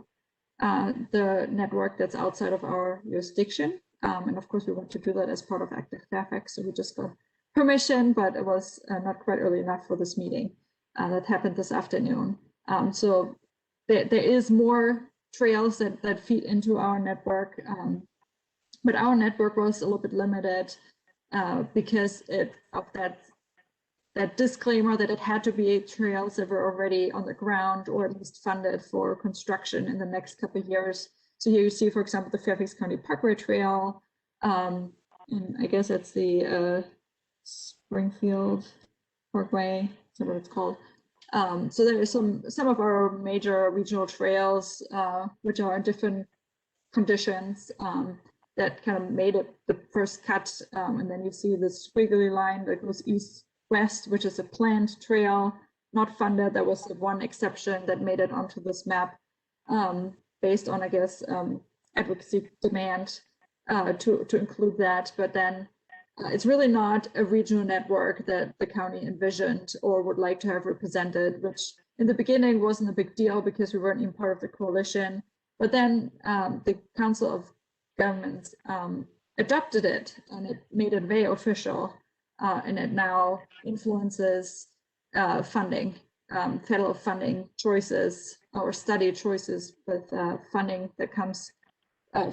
the network that's outside of our jurisdiction. And of course, we want to do that as part of Active Fairfax. So we just got permission, but it was not quite early enough for this meeting. That happened this afternoon. So there is more trails that feed into our network, but our network was a little bit limited because of that disclaimer that it had to be trails that were already on the ground or at least funded for construction in the next couple of years. So here you see, for example, the Fairfax County Parkway Trail, and I guess it's the Springfield Parkway, is what it's called. So there are some of our major regional trails, which are in different conditions, that kind of made it the first cut. And then you see this squiggly line that goes east-west, which is a planned trail, not funded. There was one exception that made it onto this map, based on, I guess, advocacy demand to include that. But then it's really not a regional network that the county envisioned or would like to have represented, which in the beginning wasn't a big deal because we weren't even part of the coalition. But then the Council of Governments adopted it, and it made it very official, and it now influences funding, federal funding choices or study choices with funding that comes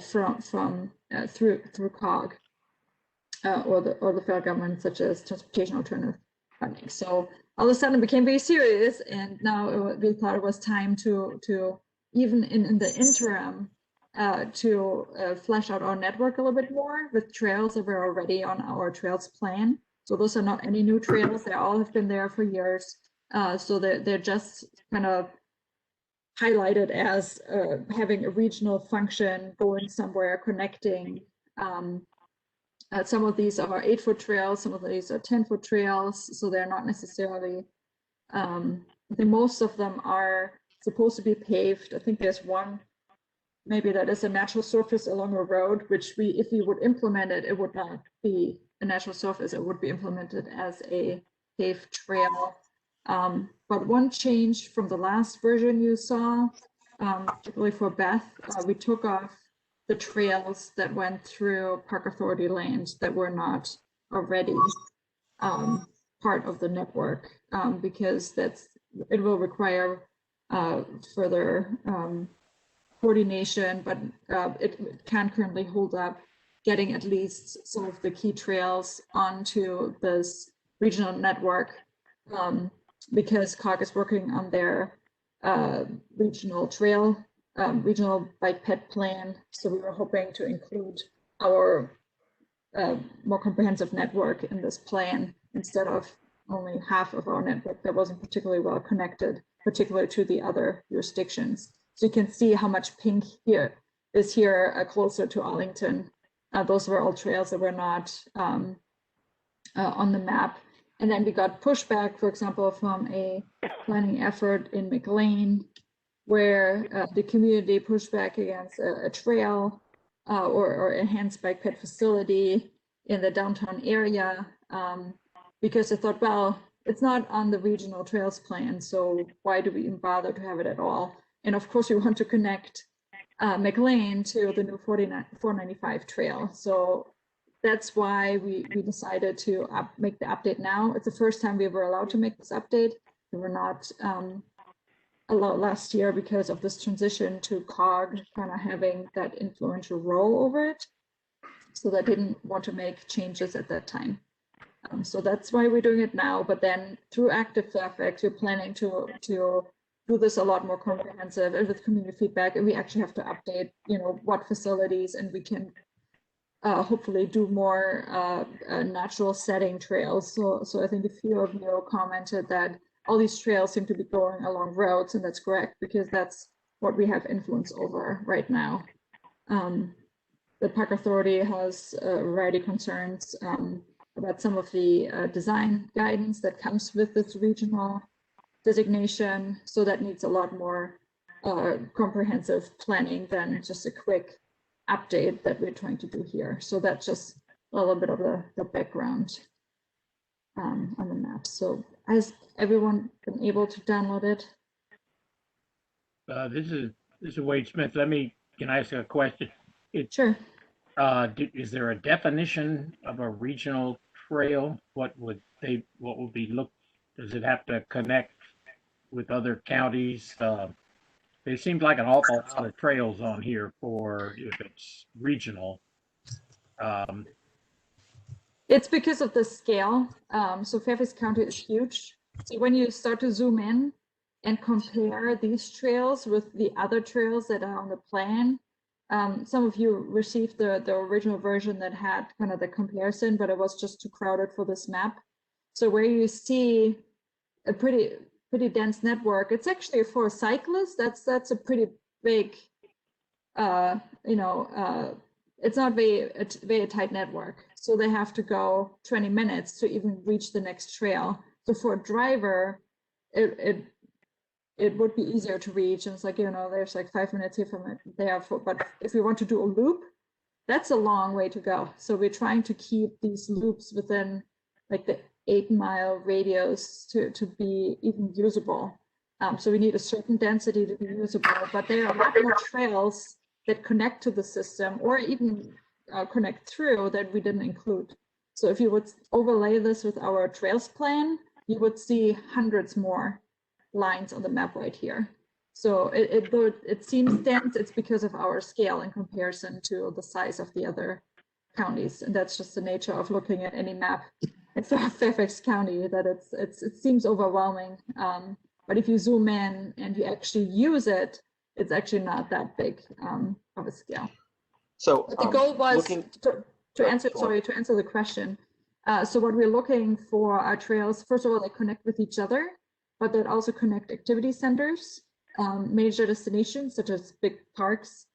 through COG. Or the federal government, such as transportation alternative funding. So all of a sudden it became very serious, and now we thought it was time to even in the interim to flesh out our network a little bit more with trails that were already on our trails plan. So those are not any new trails; they all have been there for years. So they're just kind of highlighted as having a regional function, going somewhere, connecting. Some of these are 8-foot trails, some of these are 10-foot trails, so they're not necessarily, I think most of them are supposed to be paved. I think there's one, maybe that is a natural surface along a road, which if we would implement it, it would not be a natural surface, it would be implemented as a paved trail. But one change from the last version you saw, particularly for Beth, we took off the trails that went through Park Authority land that were not already part of the network, because it will require further coordination, but it can currently hold up getting at least some of the key trails onto this regional network, because COG is working on their regional trail regional bike ped plan. So we were hoping to include our more comprehensive network in this plan instead of only half of our network that wasn't particularly well connected, particularly to the other jurisdictions. So you can see how much pink here is closer to Arlington. Those were all trails that were not on the map. And then we got pushback, for example, from a planning effort in McLean, where the community pushed back against a trail or enhanced bike ped facility in the downtown area, because they thought, well, it's not on the regional trails plan, so why do we even bother to have it at all? And of course, we want to connect McLean to the new 495 trail. So that's why we decided to make the update now. It's the first time we were allowed to make this update. We were not allowed last year because of this transition to COG kind of having that influential role over it. So they didn't want to make changes at that time. So that's why we're doing it now. But then through Active Fairfax, we're planning to do this a lot more comprehensive and with community feedback. And we actually have to update, what facilities, and we can hopefully do more natural setting trails. So I think a few of you commented that all these trails seem to be going along roads, and that's correct because that's what we have influence over right now. The Park Authority has a variety of concerns about some of the design guidance that comes with this regional designation. So that needs a lot more comprehensive planning than just a quick update that we're trying to do here. So that's just a little bit of the background on the map. So has everyone been able to download it? This is Wade Smith. Can I ask a question? Sure. Is there a definition of a regional trail? What would be does it have to connect with other counties? There seems like an awful lot of trails on here for if it's regional. It's because of the scale. So Fairfax County is huge. So when you start to zoom in and compare these trails with the other trails that are on the plan, some of you received the original version that had kind of the comparison, but it was just too crowded for this map. So where you see a pretty dense network, it's actually for cyclists. That's a pretty big, it's not very tight network. So they have to go 20 minutes to even reach the next trail. So for a driver, it would be easier to reach. And it's like, there's like 5 minutes here from it there. But if you want to do a loop, that's a long way to go. So we're trying to keep these loops within like the 8-mile radius to be even usable. So we need a certain density to be usable, but there are a lot more trails that connect to the system or even connect through that we didn't include. So if you would overlay this with our trails plan, you would see hundreds more lines on the map right here. So it seems dense, it's because of our scale in comparison to the size of the other counties. And that's just the nature of looking at any map in Fairfax County, that it seems overwhelming. But if you zoom in and you actually use it, it's actually not that big of a scale. So but the goal was to answer the question. So what we're looking for are trails. First of all, they connect with each other, but that also connect activity centers, major destinations such as big parks,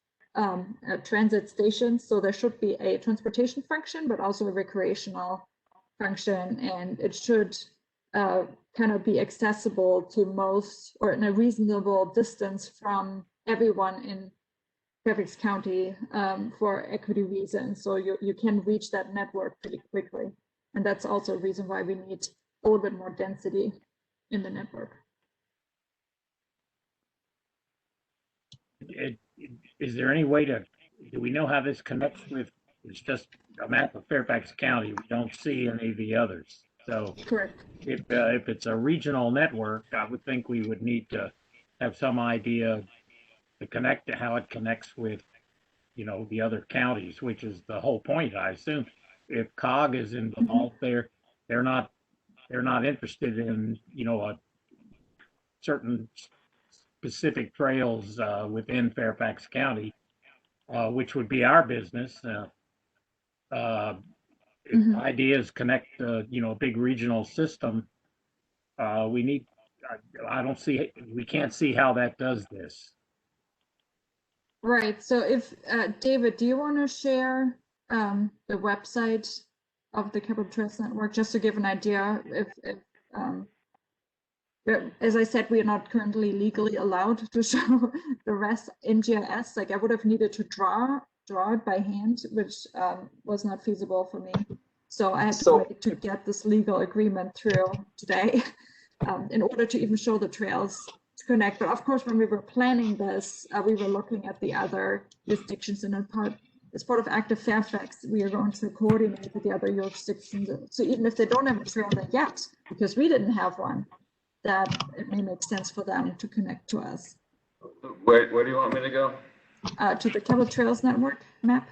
transit stations. So there should be a transportation function, but also a recreational function, and it should kind of be accessible to most, or in a reasonable distance from everyone in Fairfax County for equity reasons. So you can reach that network pretty quickly. And that's also a reason why we need a little bit more density in the network. Is there any way do we know how this connects with, it's just a map of Fairfax County. We don't see any of the others. So correct. If it's a regional network, I would think we would need to have some idea to connect to how it connects with, the other counties, which is the whole point, I assume. If COG is involved there, they're not interested in, a certain specific trails within Fairfax County, which would be our business. If the idea is connect, a big regional system, we can't see how that does this. Right. So if David, do you want to share the website of the Capital Trails Network just to give an idea? As I said, we are not currently legally allowed to show the rest in GIS. Like I would have needed to draw it by hand, which was not feasible for me. So I had to wait to get this legal agreement through today in order to even show the trails to connect. But of course, when we were planning this, we were looking at the other jurisdictions, and as part of Active Fairfax, we are going to coordinate with the other jurisdictions. So even if they don't have a trail there yet, because we didn't have one, that it may make sense for them to connect to us. Where do you want me to go? To the Capital Trails Network map.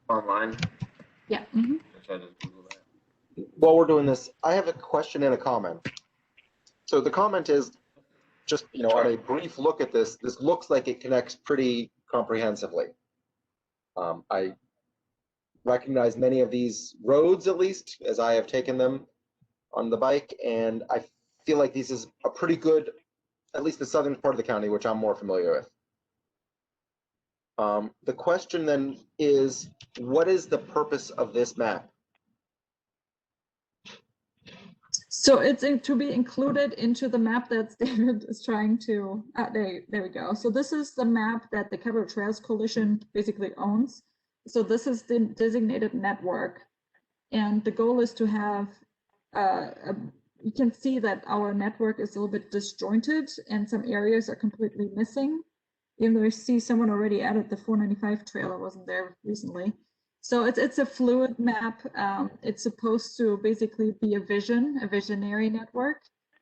Online? Yeah. While we're doing this, I have a question and a comment. So the comment is just, on a brief look at this looks like it connects pretty comprehensively. I recognize many of these roads, at least as I have taken them on the bike, and I feel like this is a pretty good, at least the southern part of the county, which I'm more familiar with. The question then is, what is the purpose of this map? So it's to be included into the map that David is trying to, there we go. So this is the map that the Capital Trails Coalition basically owns. So this is the designated network. And the goal is to have, you can see that our network is a little bit disjointed and some areas are completely missing. Even though I see someone already added the 495 trail, I wasn't there recently. So it's a fluid map. It's supposed to basically be a visionary network,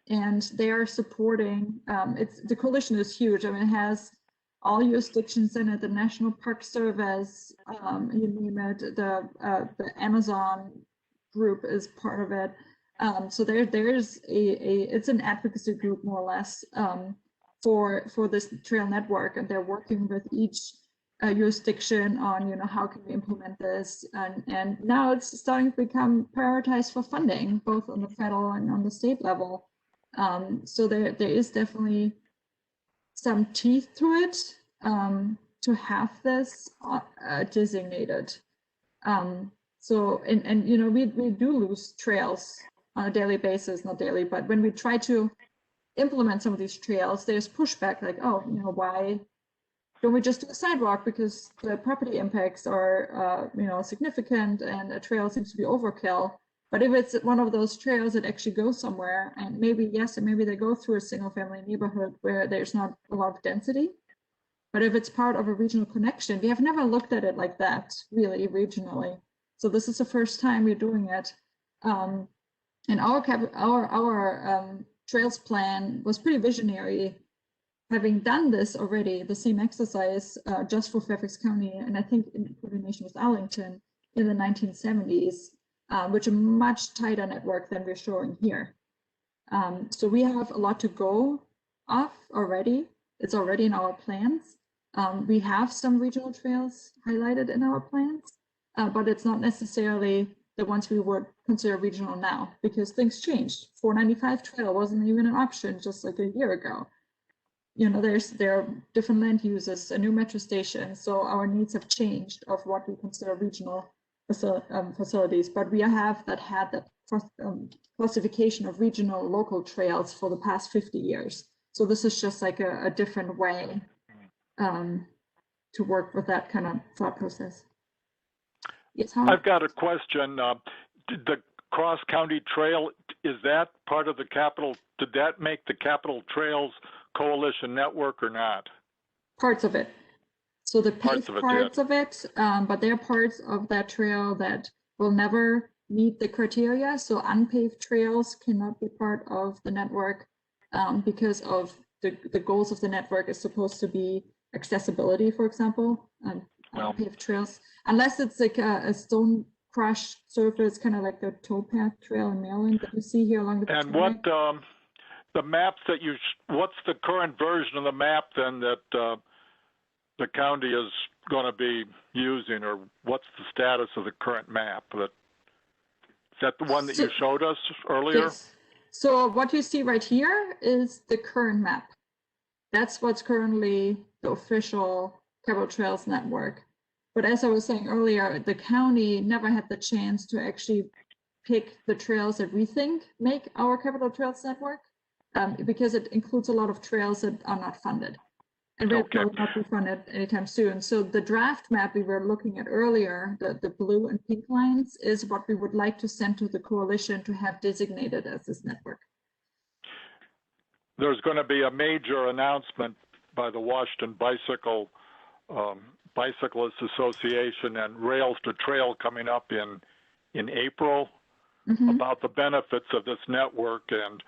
and they are supporting. The coalition is huge. I mean, it has all jurisdictions in it: the National Park Service, you name it. The Amazon group is part of it. So there's it's an advocacy group more or less for this trail network, and they're working with each jurisdiction on, how can we implement this, and now it's starting to become prioritized for funding, both on the federal and on the state level. So there is definitely some teeth to it to have this designated. So we do lose trails on a daily basis, not daily, but when we try to implement some of these trails, there's pushback like, oh, why don't we just do a sidewalk, because the property impacts are significant and a trail seems to be overkill. But if it's one of those trails that actually goes somewhere, and maybe they go through a single family neighborhood where there's not a lot of density, but if it's part of a regional connection, we have never looked at it like that really regionally. So this is the first time we're doing it. And our trails plan was pretty visionary, having done this already, the same exercise just for Fairfax County, and I think in coordination with Arlington in the 1970s, which a much tighter network than we're showing here. So we have a lot to go off already. It's already in our plans. We have some regional trails highlighted in our plans, but it's not necessarily the ones we would consider regional now, because things changed. 495 trail wasn't even an option just like a year ago. There are different land uses, a new metro station, so our needs have changed of what we consider regional facilities. But we had that classification of regional local trails for the past 50 years. So this is just like a different way to work with that kind of thought process. Yes, I've got a question. The cross-county trail, is that part of the capital? Did that make the Capital Trails Coalition network or not? Parts of it. So the paved parts of it, but there are parts of that trail that will never meet the criteria. So unpaved trails cannot be part of the network because of the goals of the network is supposed to be accessibility, for example, unpaved trails, unless it's like a stone crushed surface, kind of like the towpath trail in Maryland that you see here along the And trail. what the maps that what's the current version of the map then that the county is going to be using, or what's the status of the current map? Is that the one that you showed us earlier? Yes. So what you see right here is the current map. That's what's currently the official Capital Trails network. But as I was saying earlier, the county never had the chance to actually pick the trails that we think make our Capital Trails network, because it includes a lot of trails that are not funded and will not be funded anytime soon. So the draft map we were looking at earlier, the blue and pink lines, is what we would like to send to the coalition to have designated as this network. There's going to be a major announcement by the Washington Bicyclists Association and Rails to Trail coming up in April about the benefits of this network, and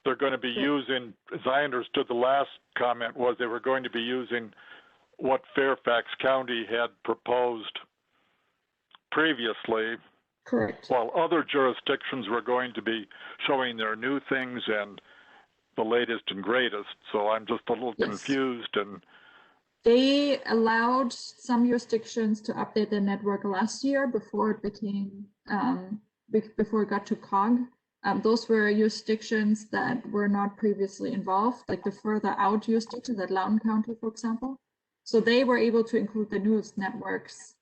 they're going to be using, as I understood the last comment was, they were going to be using what Fairfax County had proposed previously. Correct. While other jurisdictions were going to be showing their new things and the latest and greatest. So I'm just a little confused. And they allowed some jurisdictions to update their network last year before it became before it got to COG. Those were jurisdictions that were not previously involved, like the further out jurisdictions, like Loudoun County, for example. So they were able to include the newest networks.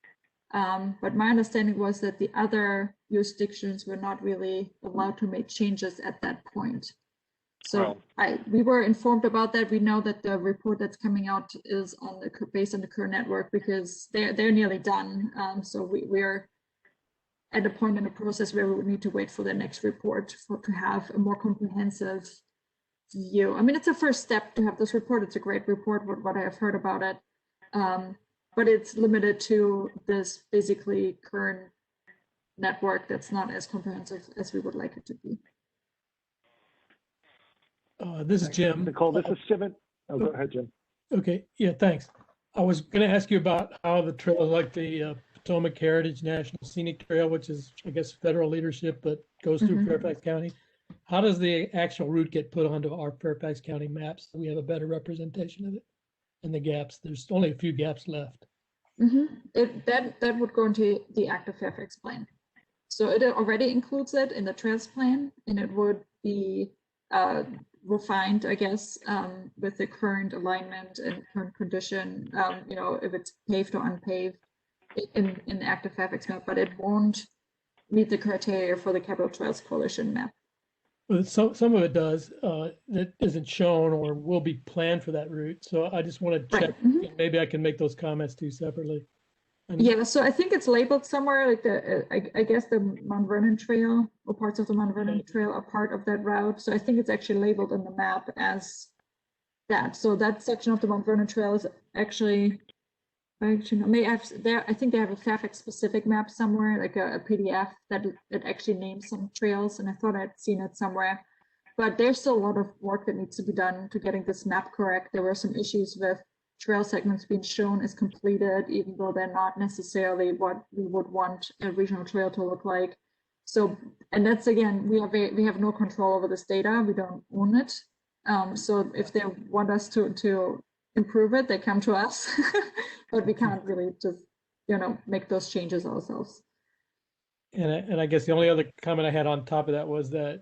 But my understanding was that the other jurisdictions were not really allowed to make changes at that point. So we were informed about that. We know that the report that's coming out is on the based on the current network because they're nearly done. So we're at a point in the process where we would need to wait for the next report to have a more comprehensive view. I mean, it's a first step to have this report. It's a great report, what I have heard about it. But it's limited to this basically current network that's not as comprehensive as we would like it to be. This is Jim. Nicole, this is Steven. Oh, go ahead, Jim. Okay, yeah, thanks. I was going to ask you about how the trail, like the Potomac Heritage National Scenic Trail, which is, I guess, federal leadership, but goes through Fairfax County. How does the actual route get put onto our Fairfax County maps so we have a better representation of it and the gaps? There's only a few gaps left. That would go into the active Fairfax plan. So it already includes it in the trails plan, and it would be refined, I guess, with the current alignment and current condition, you know, if it's paved or unpaved in the active Fairfax map, but it won't meet the criteria for the Capital Trails Coalition map. Well, some of it does that isn't shown or will be planned for that route. So I just want to check. Maybe I can make those comments too separately. Yeah, so I think it's labeled somewhere, like I guess the Mount Vernon Trail or parts of the Mount Vernon Trail are part of that route. So I think it's actually labeled in the map as that. So that section of the Mount Vernon Trail is actually, I think they have a Fairfax specific map somewhere, like a PDF that actually names some trails, and I thought I'd seen it somewhere. But there's still a lot of work that needs to be done to getting this map correct. There were some issues with trail segments being shown as completed, even though they're not necessarily what we would want a regional trail to look like. So, and that's again, we have no control over this data. We don't own it. So if they want us to improve it, they come to us, but we can't really just, you know, make those changes ourselves. And I guess the only other comment I had on top of that was that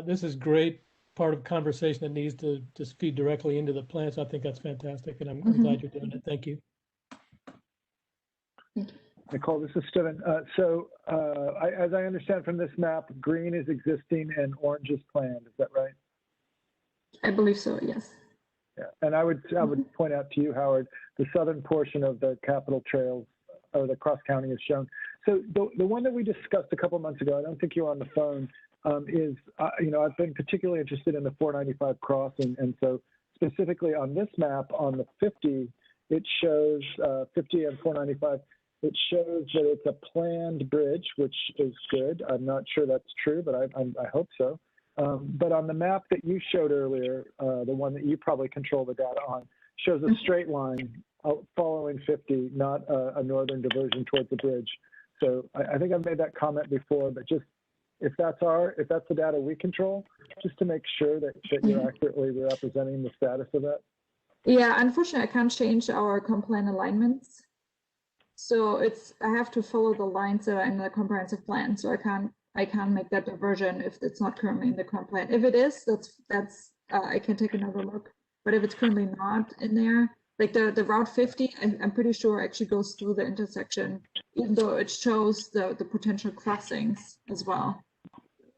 this is great part of conversation that needs to just feed directly into the plan. So I think that's fantastic, and I'm glad you're doing it. Thank you. Nicole, this is Steven. As I understand from this map, green is existing and orange is planned. Is that right? I believe so, yes. Yeah, and I would point out to you, Howard, the southern portion of the Capital Trails or the cross county is shown. So the one that we discussed a couple months ago, I don't think you were on the phone, is, you know, I've been particularly interested in the 495 crossing. And so specifically on this map, on the 50, it shows 50 and 495, it shows that it's a planned bridge, which is good. I'm not sure that's true, but I hope so. But on the map that you showed earlier, the one that you probably control the data on, shows a straight line following 50, not a northern diversion towards the bridge. So I think I've made that comment before, but just if that's the data we control, just to make sure that you're accurately representing the status of that. Yeah, unfortunately, I can't change our comp plan alignments. So I have to follow the lines that are in the comprehensive plan. So I can't make that diversion if it's not currently in the comp plan. If it is, that's I can take another look. But if it's currently not in there, like the Route 50, I'm pretty sure actually goes through the intersection, even though it shows the potential crossings as well.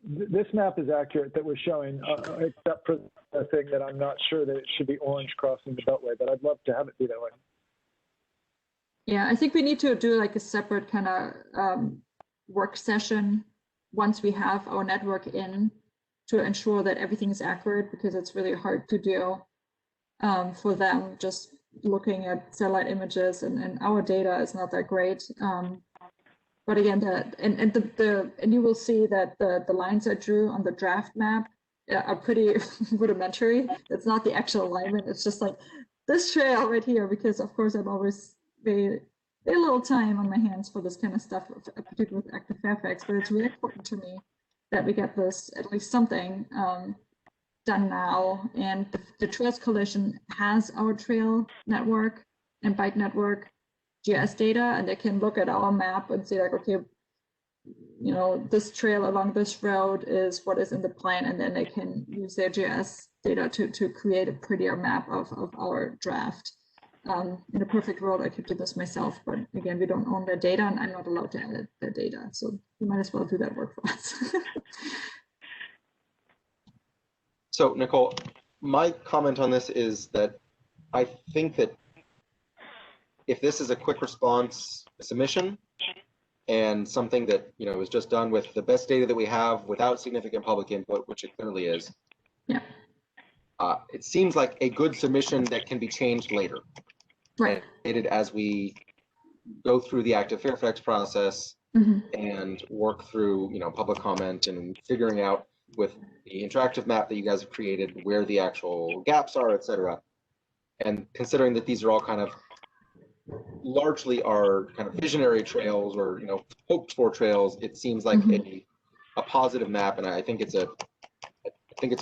This map is accurate that we're showing, except for the thing that I'm not sure that it should be orange crossing the Beltway, but I'd love to have it be that way. Yeah, I think we need to do like a separate kind of work session once we have our network in to ensure that everything is accurate, because it's really hard to do for them just looking at satellite images, and our data is not that great. But again, and you will see that the lines I drew on the draft map are pretty rudimentary. It's not the actual alignment. It's just like this trail right here, because of course I'm always very little time on my hands for this kind of stuff, particularly with Active Fairfax. But it's really important to me that we get this, at least something, done now. And the Trails Coalition has our trail network and bike network GIS data, and they can look at our map and say like, okay, you know, this trail along this road is what is in the plan, and then they can use their GIS data to create a prettier map of our draft. In a perfect world, I could do this myself, but again, we don't own their data, and I'm not allowed to edit their data, so you might as well do that work for us. So, Nicole, my comment on this is that I think that if this is a quick response submission and something that, you know, is just done with the best data that we have without significant public input, which it clearly is, yeah, it seems like a good submission that can be changed later. Right. And as we go through the active Fairfax process and work through, you know, public comment and figuring out with the interactive map that you guys have created where the actual gaps are, et cetera. And considering that these are all kind of largely are kind of visionary trails or, you know, hoped for trails, it seems like a positive map, and I think it's a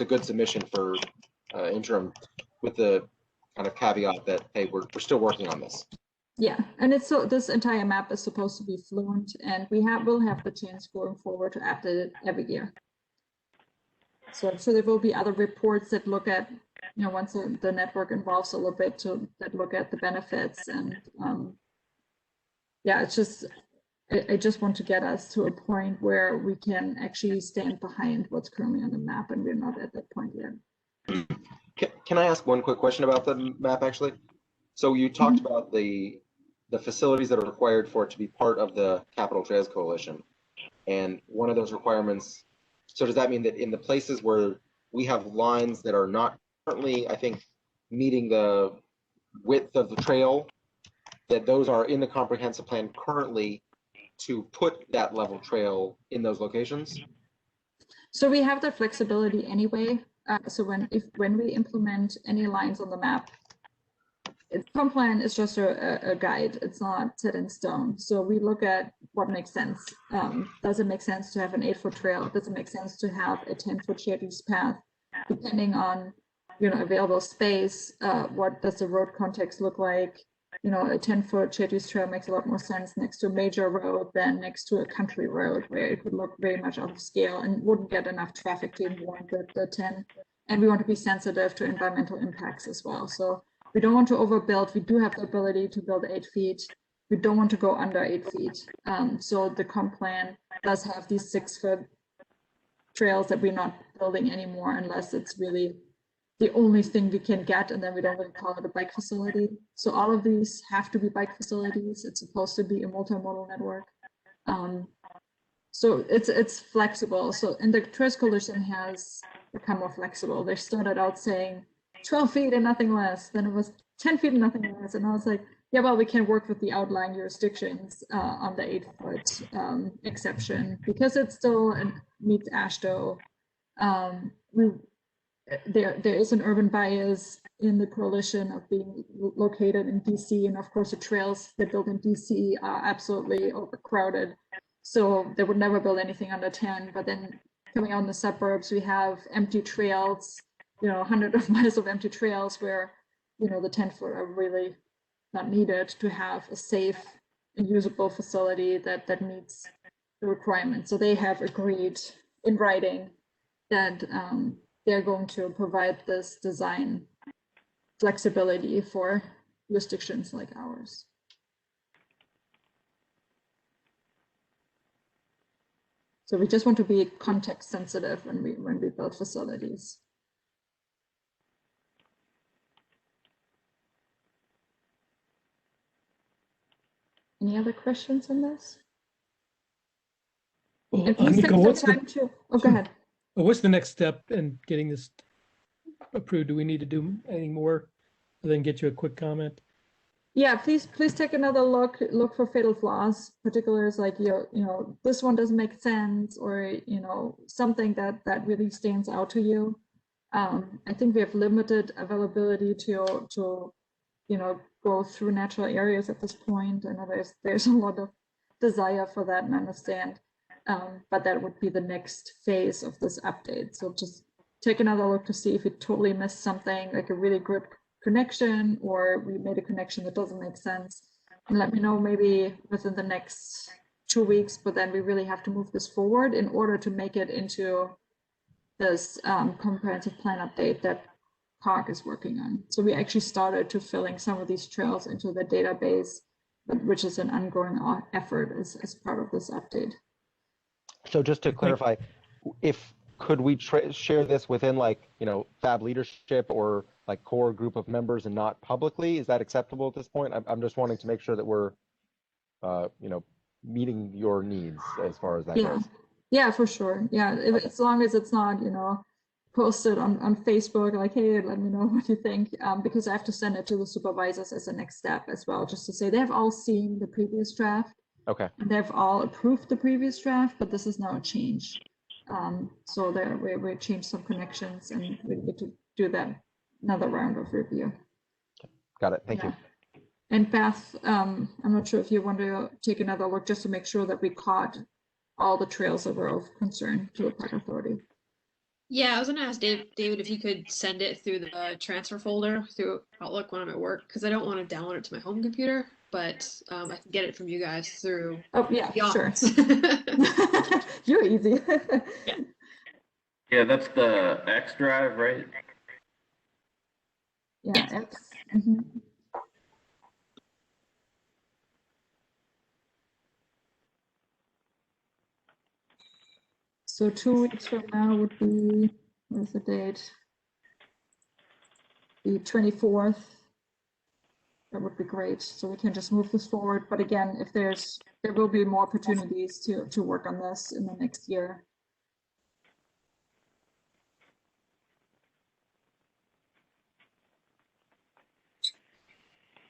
good submission for interim, with the kind of caveat that, hey, we're still working on this. Yeah, and it's so this entire map is supposed to be fluent, and will have the chance going forward to update it every year. So there will be other reports that look at, you know, once the network evolves a little bit, that look at the benefits, and yeah, it's just I just want to get us to a point where we can actually stand behind what's currently on the map, and we're not at that point yet. Can I ask one quick question about the map, actually? So you talked about the facilities that are required for it to be part of the Capital Trails Coalition, and one of those requirements. So does that mean that in the places where we have lines that are not currently, I think, meeting the width of the trail, that those are in the comprehensive plan currently to put that level trail in those locations? So we have the flexibility anyway. So when we implement any lines on the map, comp plan is just a guide. It's not set in stone. So we look at what makes sense. Does it make sense to have an 8-foot trail? Does it make sense to have a 10-foot shared use path? Depending on, you know, available space, what does the road context look like? You know, a 10-foot shared use trail makes a lot more sense next to a major road than next to a country road, where it would look very much out of scale and wouldn't get enough traffic to warrant the 10. And we want to be sensitive to environmental impacts as well. So we don't want to overbuild. We do have the ability to build 8 feet. We don't want to go under 8 feet. So the comp plan does have these 6-foot trails that we're not building anymore unless it's really the only thing we can get, and then we don't really call it a bike facility. So all of these have to be bike facilities. It's supposed to be a multimodal network. So it's flexible. So, and the Trails Coalition has become more flexible. They started out saying 12 feet and nothing less. Then it was 10 feet and nothing less. And I was like, yeah, well, we can work with the outlying jurisdictions on the 8-foot exception, because it still meets AASHTO. There is an urban bias in the coalition of being located in DC, and of course the trails that built in DC are absolutely overcrowded. So they would never build anything under 10. But then coming out in the suburbs, we have empty trails, you know, hundreds of miles of empty trails where, you know, the 10-foot are really not needed to have a safe and usable facility that meets the requirements. So they have agreed in writing that they're going to provide this design flexibility for jurisdictions like ours. So we just want to be context sensitive when we build facilities. Any other questions on this? Well, And please take Nicole, some time to, oh, go ahead. What's the next step in getting this approved? Do we need to do anything more than get you a quick comment? Yeah, please take another look for fatal flaws, particulars like, you know, this one doesn't make sense, or, you know, something that really stands out to you. I think we have limited availability to you know, go through natural areas at this point. I know there's a lot of desire for that, and I understand, but that would be the next phase of this update. So just take another look to see if we totally missed something, like a really good connection, or we made a connection that doesn't make sense, and let me know maybe within the next 2 weeks, but then we really have to move this forward in order to make it into this comprehensive plan update that Park is working on. So we actually started to filling some of these trails into the database, which is an ongoing effort as part of this update. So just to clarify, could we share this within like, FAB leadership or like core group of members and not publicly? Is that acceptable at this point? I'm just wanting to make sure that we're, meeting your needs as far as that goes. Yeah, for sure. Yeah, as long as it's not, posted on Facebook, like, hey, let me know what you think, because I have to send it to the supervisors as a next step as well, just to say they've all seen the previous draft. Okay. And they've all approved the previous draft, but this is now a change. So there we changed some connections and we need to do that another round of review. Got it. Thank you. And Beth, I'm not sure if you want to take another look just to make sure that we caught all the trails that were of concern to the Park Authority. Yeah, I was gonna ask David if he could send it through the transfer folder through Outlook when I'm at work, because I don't want to download it to my home computer, but I can get it from you guys through. Oh yeah, sure. You're easy. Yeah, that's the X drive, right? Yeah, X. Mm-hmm. So 2 weeks from now would be, what's the date? The 24th. That would be great. So we can just move this forward. But again, if there will be more opportunities to work on this in the next year.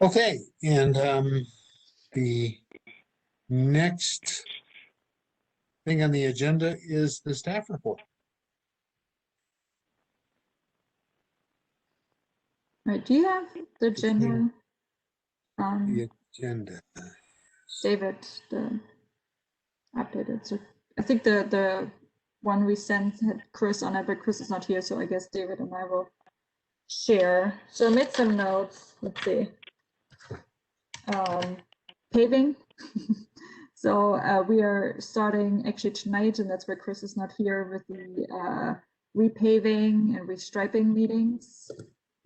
Okay, and the next thing on the agenda is the staff report. Right, do you have the agenda? The agenda. David, the updated. So I think the one we sent had Chris on it, but Chris is not here, so I guess David and I will share. So I made some notes. Let's see. Paving. So we are starting actually tonight, and that's where Chris is not here, with the repaving and restriping meetings.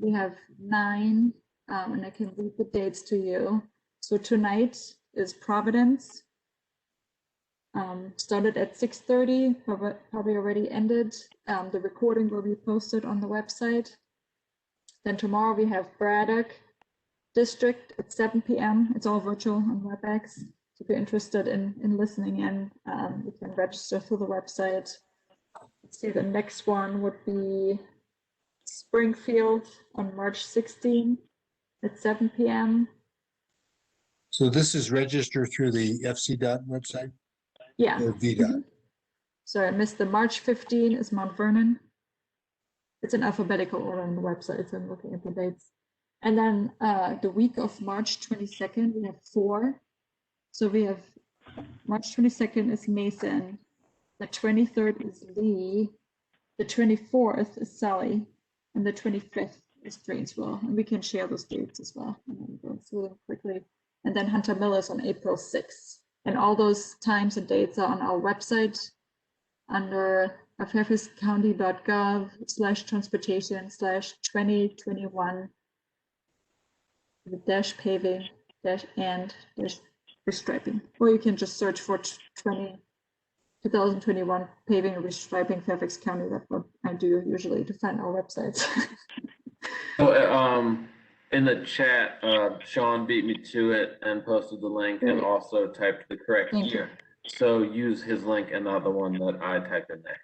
We have 9, and I can read the dates to you. So tonight is Providence. Started at 6:30, probably already ended. The recording will be posted on the website. Then tomorrow we have Braddock District at 7 p.m. It's all virtual on WebEx. So if you're interested in listening in, you can register through the website. Let's see, the next one would be Springfield on March 16 at 7 p.m. So this is registered through the FC.dot website? Yeah. Or VDOT? Sorry, I missed the March 15 is Mount Vernon. It's in alphabetical order on the website, so I'm looking at the dates. And then the week of March 22nd, we have 4. So we have March 22nd is Mason, the 23rd is Lee, the 24th is Sally, and the 25th is Drainsville. And we can share those dates as well. And then go through them quickly. And then Hunter Mill is on April 6th. And all those times and dates are on our website under fairfax-county.gov/2021-paving-and-restriping. Or you can just search for 2021 paving and restriping Fairfax County. That's what I do usually to find our websites. So, in the chat, Sean beat me to it and posted the link and also typed the correct year. So use his link and not the one that I typed in there.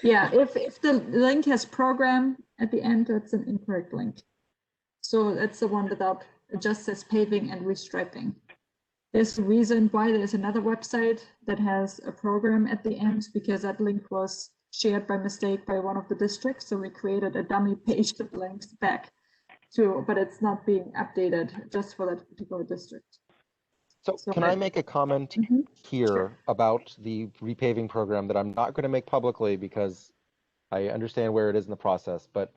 Yeah, if the link has program at the end, that's an incorrect link. So that's the one without, it just says paving and restriping. There's a reason why there's another website that has a program at the end, because that link was shared by mistake by one of the districts. So we created a dummy page that links back to, but it's not being updated just for that particular district. So can I make a comment here about the repaving program that I'm not going to make publicly because I understand where it is in the process, but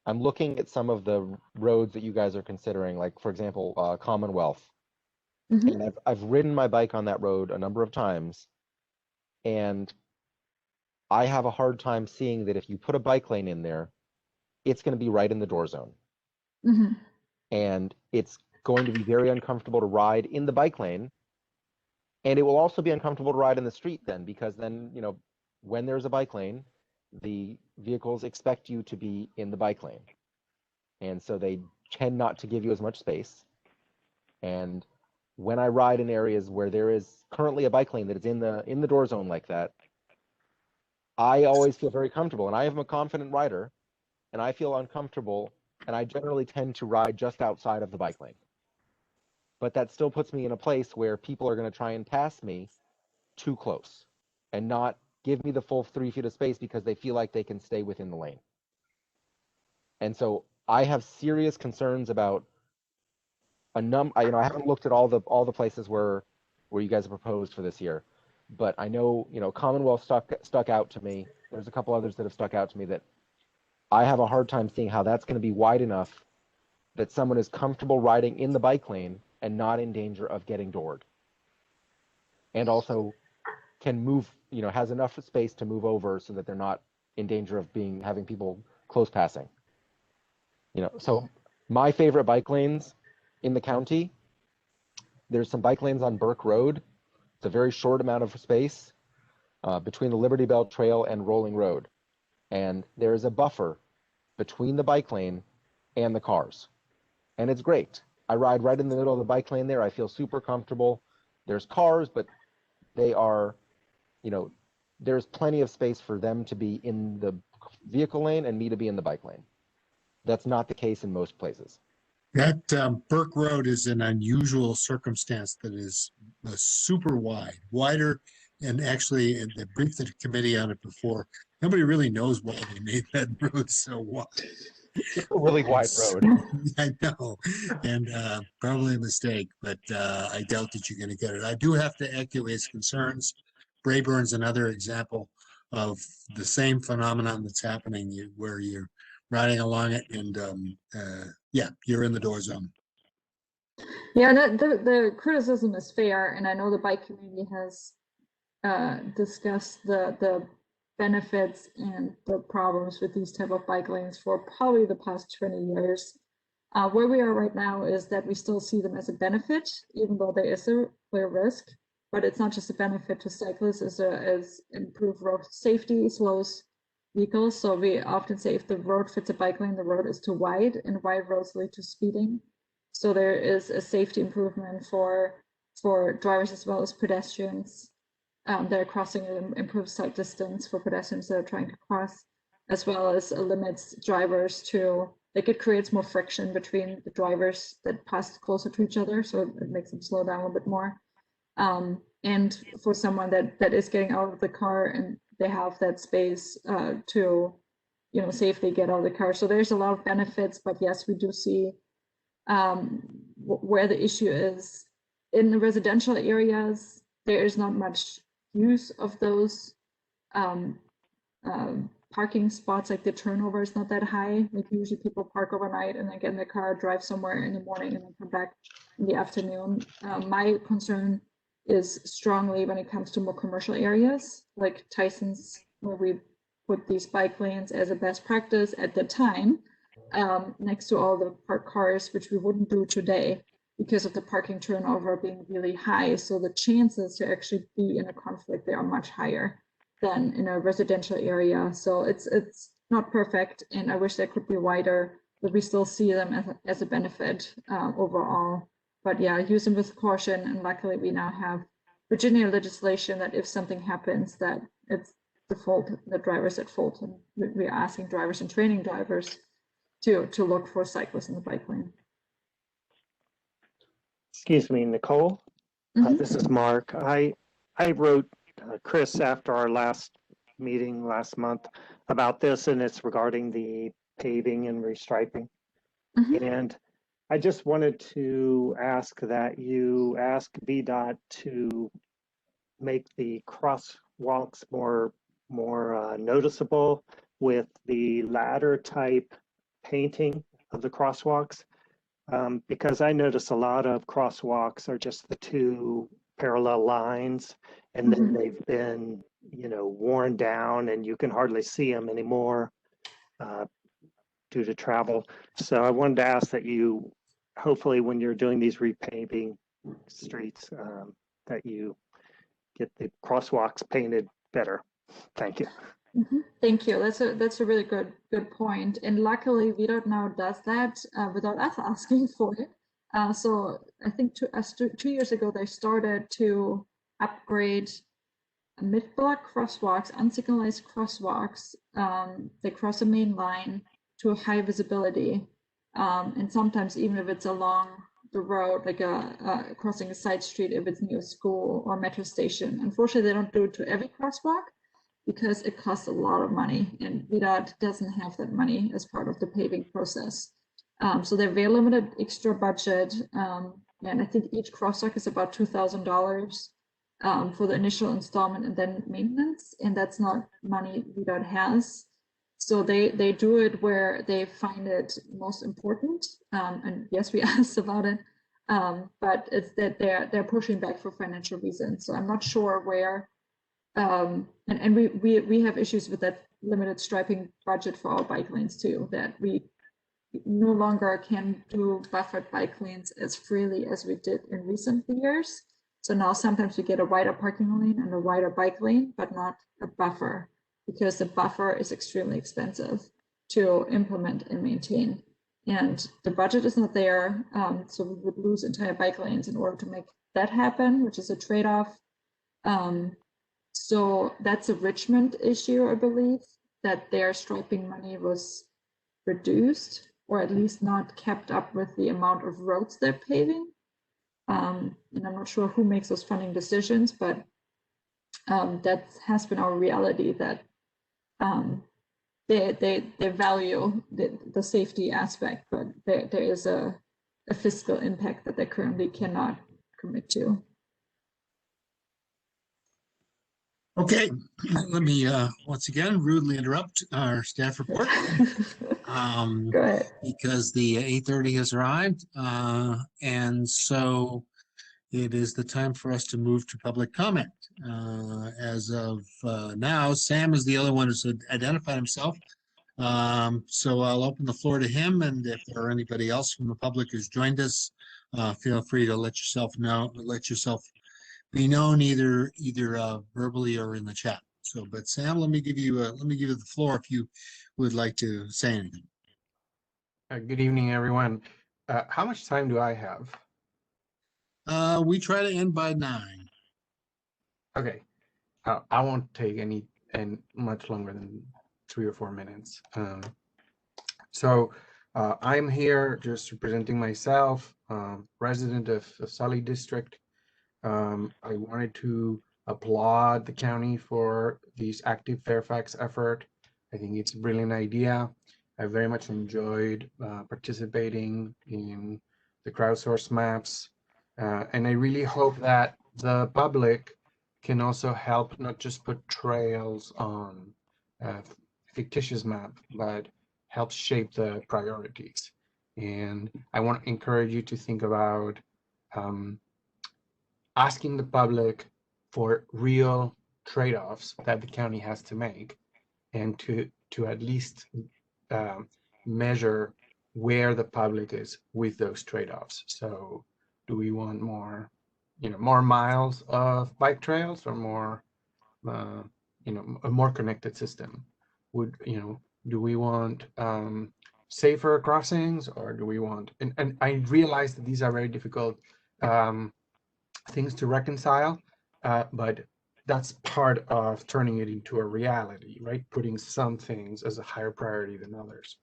I'm looking at some of the roads that you guys are considering, like, for example, Commonwealth. And I've ridden my bike on that road a number of times, and I have a hard time seeing that if you put a bike lane in there, it's going to be right in the door zone. And it's going to be very uncomfortable to ride in the bike lane. And it will also be uncomfortable to ride in the street then, because then, you know, when there's a bike lane, the vehicles expect you to be in the bike lane. And so they tend not to give you as much space. And when I ride in areas where there is currently a bike lane that is in the door zone like that, I always feel very comfortable. And I am a confident rider, and I feel uncomfortable, and I generally tend to ride just outside of the bike lane. But that still puts me in a place where people are going to try and pass me too close and not give me the full 3 feet of space because they feel like they can stay within the lane. And so I have serious concerns about I haven't looked at all the places where you guys have proposed for this year, but I know, you know, Commonwealth stuck out to me. There's a couple others that have stuck out to me that I have a hard time seeing how that's going to be wide enough that someone is comfortable riding in the bike lane and not in danger of getting doored. And also can move, you know, has enough space to move over so that they're not in danger of having people close passing. You know, so my favorite bike lanes in the county, there's some bike lanes on Burke Road. It's a very short amount of space between the Liberty Bell Trail and Rolling Road. And there's a buffer between the bike lane and the cars. And it's great. I ride right in the middle of the bike lane there. I feel super comfortable. There's cars, but they are, you know, there's plenty of space for them to be in the vehicle lane and me to be in the bike lane. That's not the case in most places. That Burke Road is an unusual circumstance that is super wide, wider, and actually, they briefed the committee on it before. Nobody really knows why they made that road so wide. It's a really wide road. I know, and probably a mistake, but I doubt that you're going to get it. I do have to echo his concerns. Brayburn's another example of the same phenomenon that's happening where you're riding along it and yeah, you're in the door zone. Yeah, the criticism is fair, and I know the bike community has discussed the benefits and the problems with these type of bike lanes for probably the past 20 years. Where we are right now is that we still see them as a benefit, even though there is a clear risk. But it's not just a benefit to cyclists, as improved road safety, slows vehicles. So we often say if the road fits a bike lane, the road is too wide, and wide roads lead to speeding. So there is a safety improvement for drivers as well as pedestrians that are crossing, and improved sight distance for pedestrians that are trying to cross, as well as limits drivers to, like, it creates more friction between the drivers that pass closer to each other, so it makes them slow down a little bit more. And for someone that is getting out of the car and they have that space to, you know, safely get out of the car. So there's a lot of benefits, but yes, we do see where the issue is. In the residential areas, there is not much use of those parking spots. Like the turnover is not that high. Like usually people park overnight and then get in the car, drive somewhere in the morning, and then come back in the afternoon. My concern is strongly when it comes to more commercial areas like Tyson's, where we put these bike lanes as a best practice at the time, next to all the parked cars, which we wouldn't do today because of the parking turnover being really high. So the chances to actually be in a conflict there are much higher than in a residential area. So it's not perfect, and I wish they could be wider, but we still see them as a benefit overall. But yeah, use them with caution, and luckily we now have Virginia legislation that if something happens, that it's the fault, the driver's at fault, and we're asking drivers and training drivers to look for cyclists in the bike lane. Excuse me, Nicole. This is Mark. I wrote Chris after our last meeting last month about this, and it's regarding the paving and restriping. And I just wanted to ask that you ask VDOT to make the crosswalks more noticeable with the ladder type painting of the crosswalks. because I notice a lot of crosswalks are just the two parallel lines, and then they've been, worn down, and you can hardly see them anymore due to travel. So I wanted to ask that you, hopefully, when you're doing these repaving streets, that you get the crosswalks painted better. Thank you. Thank you. That's a really good point. And luckily, VDOT now does that without us asking for it. So I think 2 years ago, they started to upgrade mid-block crosswalks, unsignalized crosswalks. They cross a main line to high visibility. And sometimes even if it's along the road, like crossing a side street, if it's near a school or metro station. Unfortunately, they don't do it to every crosswalk because it costs a lot of money, and VDOT doesn't have that money as part of the paving process. So they're very limited extra budget, and I think each crosswalk is about $2,000 for the initial installment and then maintenance, and that's not money VDOT has. So they do it where they find it most important, and yes, we asked about it, but it's that they're pushing back for financial reasons. So I'm not sure where. And we have issues with that limited striping budget for our bike lanes too, that we no longer can do buffered bike lanes as freely as we did in recent years. So now sometimes we get a wider parking lane and a wider bike lane, but not a buffer, because the buffer is extremely expensive to implement and maintain. And the budget is not there, so we would lose entire bike lanes in order to make that happen, which is a trade-off. So that's a Richmond issue, I believe, that their striping money was reduced, or at least not kept up with the amount of roads they're paving. And I'm not sure who makes those funding decisions, but that has been our reality, that they value the safety aspect, but there is a fiscal impact that they currently cannot commit to. Okay, let me once again rudely interrupt our staff report. Go ahead. Because the 8:30 has arrived, and so it is the time for us to move to public comment. As of now, Sam is the only one who's identified himself. So I'll open the floor to him, and if there are anybody else from the public who's joined us, feel free to let yourself be known either verbally or in the chat. So, but Sam, let me give you the floor if you would like to say anything. Good evening, everyone. How much time do I have? We try to end by 9. Okay, I won't take much longer than 3 or 4 minutes. So I'm here just representing myself, resident of Sully District. I wanted to applaud the county for this active Fairfax effort. I think it's a brilliant idea. I very much enjoyed participating in the crowdsourced maps. And I really hope that the public can also help not just put trails on a fictitious map, but help shape the priorities. And I want to encourage you to think about asking the public for real trade-offs that the county has to make, and to at least measure where the public is with those trade-offs. So do we want more miles of bike trails, or more a more connected system? Do we want safer crossings, or do we want, and I realize that these are very difficult things to reconcile, but that's part of turning it into a reality, right? Putting some things as a higher priority than others.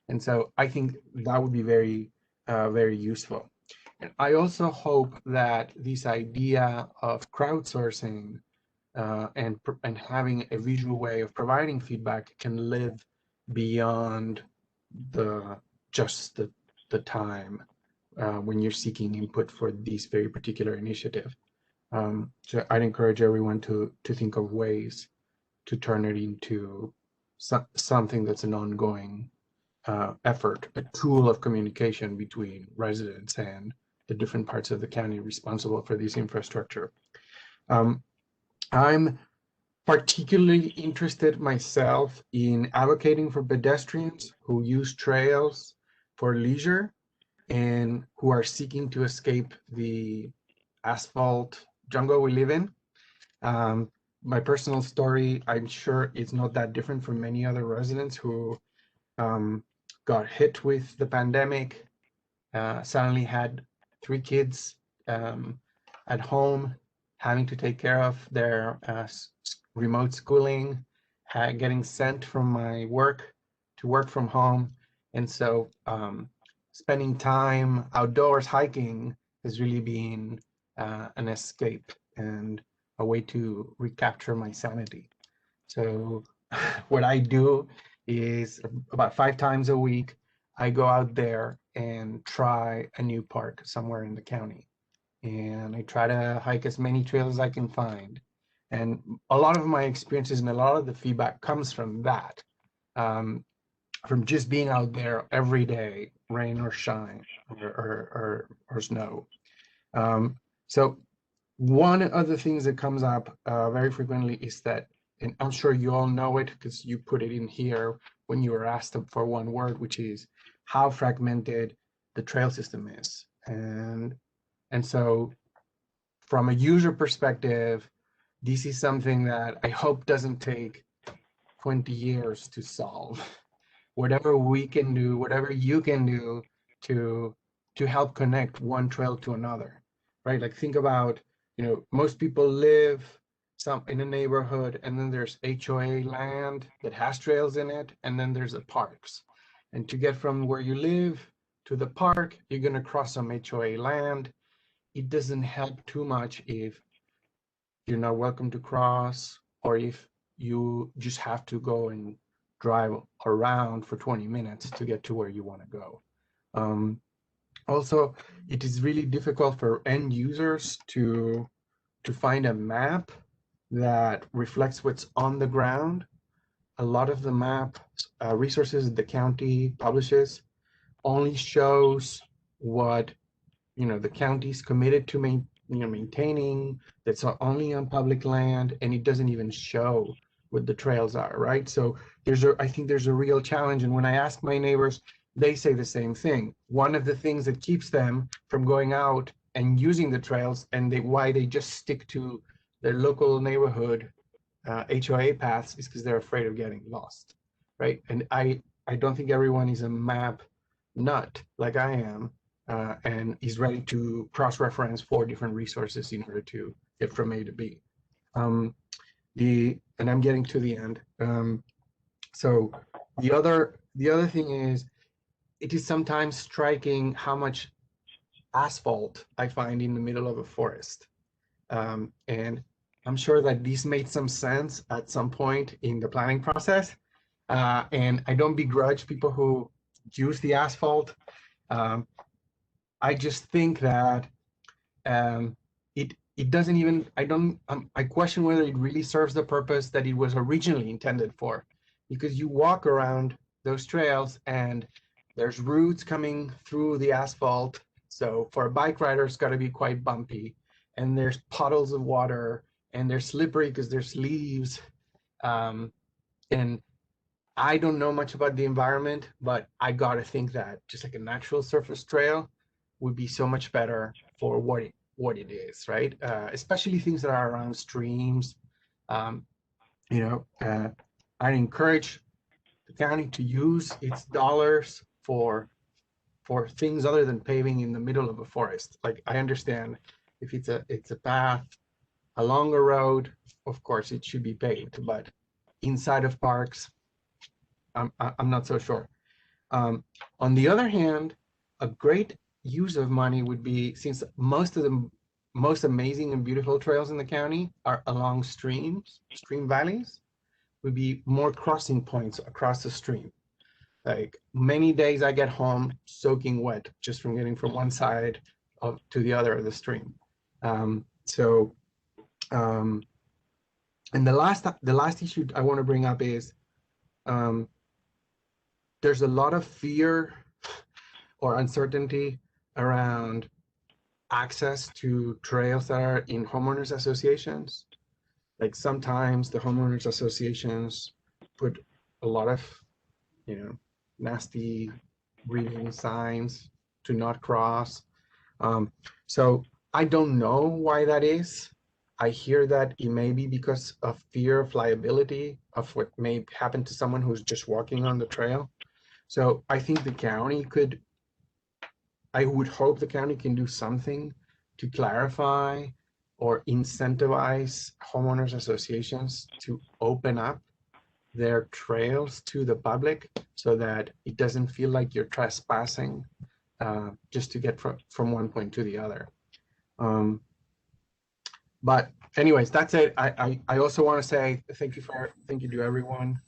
And so I think that would be very, very useful. And I also hope that this idea of crowdsourcing and having a visual way of providing feedback can live beyond just the time when you're seeking input for this very particular initiative. So I'd encourage everyone to think of ways to turn it into something that's an ongoing effort, a tool of communication between residents and the different parts of the county responsible for this infrastructure. I'm particularly interested myself in advocating for pedestrians who use trails for leisure and who are seeking to escape the asphalt jungle we live in. My personal story, I'm sure it's not that different from many other residents who got hit with the pandemic, suddenly had 3 kids at home, having to take care of their remote schooling, getting sent from my work to work from home. And so spending time outdoors hiking has really been an escape and a way to recapture my sanity. So what I do is about 5 times a week, I go out there and try a new park somewhere in the county. And I try to hike as many trails as I can find. And a lot of my experiences and a lot of the feedback comes from that, from just being out there every day, rain or shine or snow. So one of the things that comes up very frequently is that, and I'm sure you all know it because you put it in here when you were asked for one word, which is how fragmented the trail system is. And so from a user perspective, this is something that I hope doesn't take 20 years to solve. Whatever we can do, whatever you can do to help connect one trail to another, right? Like think about, most people live in a neighborhood and then there's HOA land that has trails in it, and then there's the parks. And to get from where you live to the park, you're gonna cross some HOA land. It doesn't help too much if you're not welcome to cross, or if you just have to go and drive around for 20 minutes to get to where you want to go. Also, it is really difficult for end users to find a map that reflects what's on the ground. A lot of the map resources the county publishes only shows what the county's committed to maintaining, that's only on public land, and it doesn't even show what the trails are, right? So I think there's a real challenge, and when I ask my neighbors, they say the same thing. One of the things that keeps them from going out and using the trails, and why they just stick to their local neighborhood HOA paths, is because they're afraid of getting lost, right? And I don't think everyone is a map nut like I am, and is ready to cross-reference 4 different resources in order to get from A to B. And I'm getting to the end. So the other thing is, it is sometimes striking how much asphalt I find in the middle of a forest. And I'm sure that this made some sense at some point in the planning process. And I don't begrudge people who use the asphalt. I just think that it doesn't even, I question whether it really serves the purpose that it was originally intended for, because you walk around those trails and there's roots coming through the asphalt. So for a bike rider, it's got to be quite bumpy, and there's puddles of water, and they're slippery because there's leaves. And I don't know much about the environment, but I gotta think that just like a natural surface trail would be so much better for what it is, right? Especially things that are around streams. I encourage the county to use its dollars for things other than paving in the middle of a forest. Like, I understand if it's a path along a road, of course it should be paved, but inside of parks, I'm not so sure. On the other hand, a great use of money would be, since most of the most amazing and beautiful trails in the county are along stream valleys, would be more crossing points across the stream. Like, many days I get home soaking wet just from getting from one side to the other of the stream. And the last issue I want to bring up is there's a lot of fear or uncertainty around access to trails that are in homeowners associations. Like sometimes the homeowners associations put a lot of, nasty reading signs to not cross. So I don't know why that is. I hear that it may be because of fear of liability of what may happen to someone who's just walking on the trail. So I think I would hope the county can do something to clarify or incentivize homeowners associations to open up their trails to the public so that it doesn't feel like you're trespassing just to get from one point to the other. But anyways, that's it. I also want to say thank you to everyone